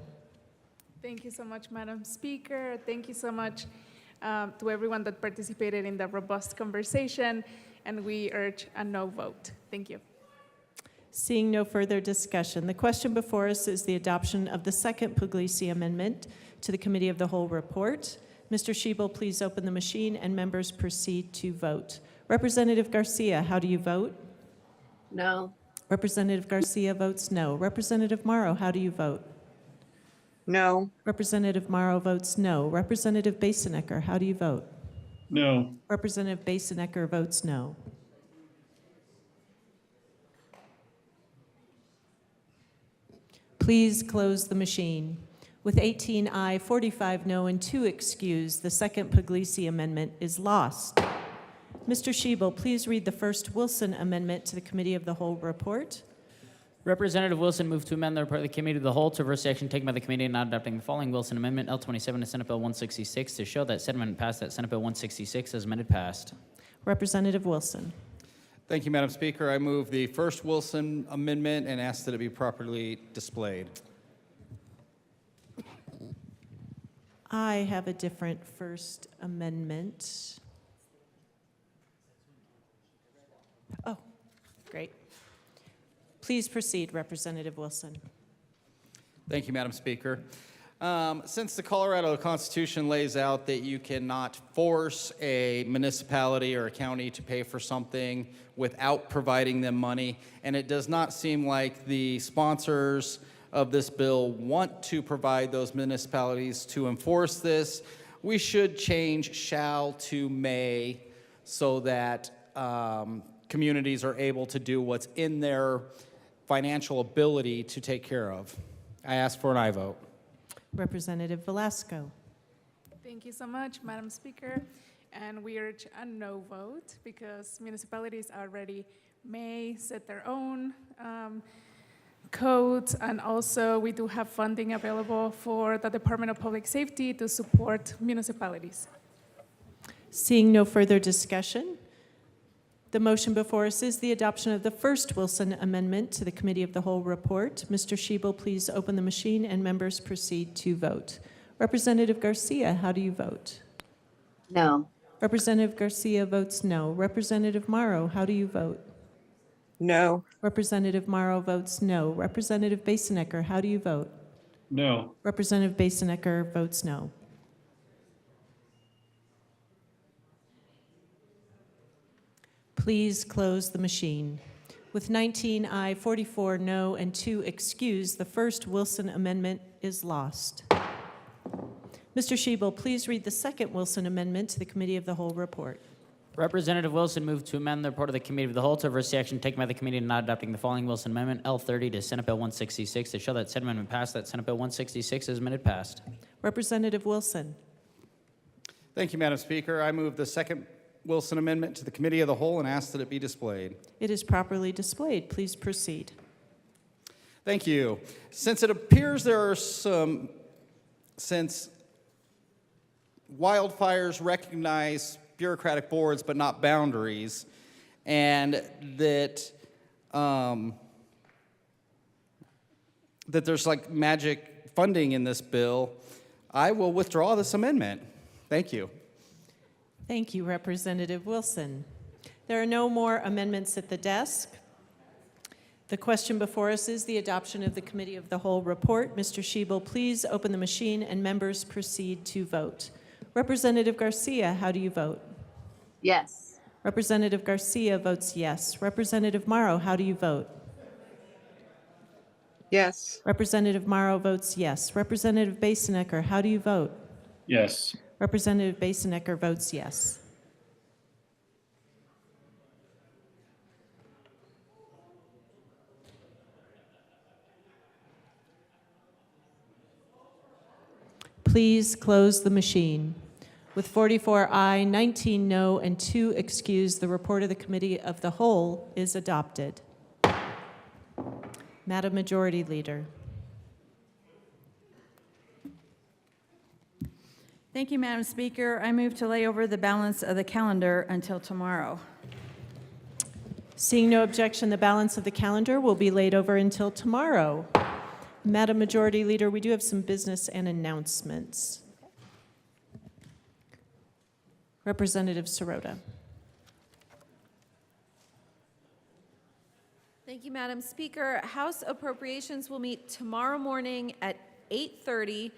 Thank you so much, Madam Speaker. Thank you so much to everyone that participated in the robust conversation, and we urge a no vote. Thank you. Seeing no further discussion, the question before us is the adoption of the second Puglisi Amendment to the Committee of the Whole report. Mr. Schiebel, please open the machine and members proceed to vote. Representative Garcia, how do you vote? No. Representative Garcia votes no. Representative Morrow, how do you vote? No. Representative Morrow votes no. Representative Basenecker, how do you vote? No. Representative Basenecker votes no. Please close the machine. With 18 aye, 45 no, and 2 excused, the second Puglisi Amendment is lost. Mr. Schiebel, please read the first Wilson Amendment to the Committee of the Whole report. Representative Wilson moved to amend the report of the Committee of the Whole to reverse the action taken by the committee in not adopting the following Wilson Amendment, L27 to Senate Bill 166, to show that said amendment passed, that Senate Bill 166 as amended passed. Representative Wilson. Thank you, Madam Speaker. I move the first Wilson Amendment and ask that it be properly displayed. I have a different First Amendment. Oh, great. Please proceed, Representative Wilson. Thank you, Madam Speaker. Since the Colorado Constitution lays out that you cannot force a municipality or a county to pay for something without providing them money, and it does not seem like the sponsors of this bill want to provide those municipalities to enforce this, we should change shall to may so that communities are able to do what's in their financial ability to take care of. I ask for an aye vote. Representative Velasco. Thank you so much, Madam Speaker. And we urge a no vote because municipalities already may set their own codes, and also we do have funding available for the Department of Public Safety to support municipalities. Seeing no further discussion, the motion before us is the adoption of the first Wilson Amendment to the Committee of the Whole report. Mr. Schiebel, please open the machine and members proceed to vote. Representative Garcia, how do you vote? No. Representative Garcia votes no. Representative Morrow, how do you vote? No. Representative Morrow votes no. Representative Basenecker, how do you vote? No. Representative Basenecker votes no. Please close the machine. With 19 aye, 44 no, and 2 excused, the first Wilson Amendment is lost. Mr. Shebel, please read the second Wilson Amendment to the Committee of the Whole report. Representative Wilson moved to amend the report of the Committee of the Whole to reverse the action taken by the committee in not adopting the following Wilson Amendment, L30, to Senate Bill 166, to show that said amendment passed, that Senate Bill 166 is amended passed. Representative Wilson. Thank you, Madam Speaker. I move the second Wilson Amendment to the Committee of the Whole and ask that it be displayed. It is properly displayed. Please proceed. Thank you. Since it appears since wildfires recognize bureaucratic boards but not boundaries, and that that there's like magic funding in this bill, I will withdraw this amendment. Thank you. Thank you, Representative Wilson. There are no more amendments at the desk. The question before us is the adoption of the Committee of the Whole report. Mr. Shebel, please open the machine and members proceed to vote. Representative Garcia, how do you vote? Yes. Representative Garcia votes yes. Representative Morrow, how do you vote? Yes. Representative Morrow votes yes. Representative Basenecker, how do you vote? Yes. Representative Basenecker votes yes. Please close the machine. With 44 aye, 19 no, and 2 excused, the report of the Committee of the Whole is adopted. Madam Majority Leader. Thank you, Madam Speaker. I move to lay over the balance of the calendar until tomorrow. Seeing no objection, the balance of the calendar will be laid over until tomorrow. Madam Majority Leader, we do have some business and announcements. Representative Sirota. Thank you, Madam Speaker. House Appropriations will meet tomorrow morning at 8:30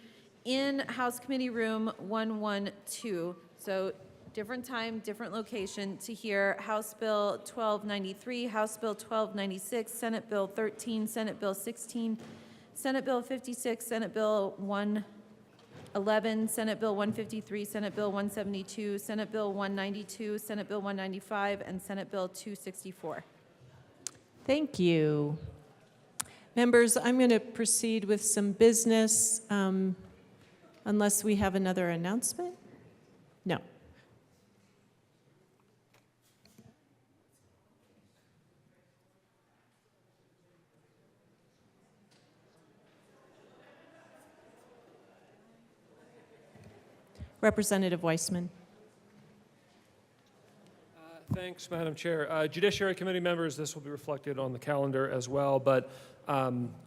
in House Committee Room 112. So different time, different location to hear House Bill 1293, House Bill 1296, Senate Bill 13, Senate Bill 16, Senate Bill 56, Senate Bill 111, Senate Bill 153, Senate Bill 172, Senate Bill 192, Senate Bill 195, and Senate Bill 264. Thank you. Members, I'm going to proceed with some business unless we have another announcement. No. Representative Weissman. Thanks, Madam Chair. Judiciary Committee members, this will be reflected on the calendar as well, but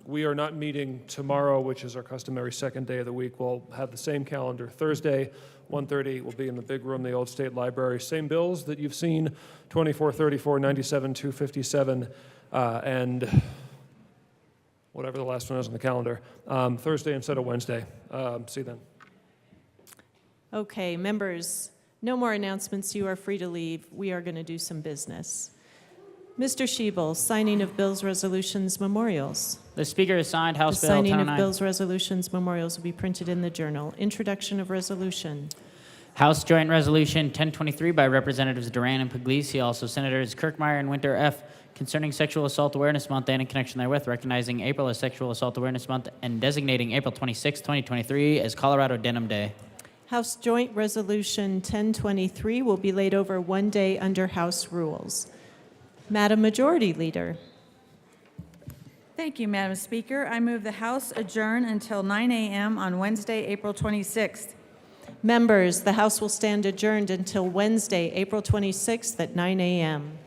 we are not meeting tomorrow, which is our customary second day of the week. We'll have the same calendar. Thursday, 1:30, will be in the big room, the Old State Library. Same bills that you've seen, 24, 34, 97, 257, and whatever the last one is on the calendar. Thursday instead of Wednesday. See you then. Okay, members, no more announcements. You are free to leave. We are going to do some business. Mr. Shebel, signing of bills, resolutions, memorials. The Speaker has signed House The Bill signing of 1009. bills, resolutions, memorials will be printed in the journal. Introduction of resolution. House Joint Resolution 1023 by Representatives Duran and Puglisi, also Senators Kirkmeyer and Winter F., concerning Sexual Assault Awareness Month and in connection therewith, recognizing April as Sexual Assault Awareness Month and designating April 26, 2023 as Colorado Denim Day. House Joint Resolution 1023 will be laid over one day under House rules. Madam Majority Leader. Thank you, Madam Speaker. I move the House adjourn until 9 a.m. on Wednesday, April 26th. Members, the House will stand adjourned until Wednesday, April 26th at 9 a.m.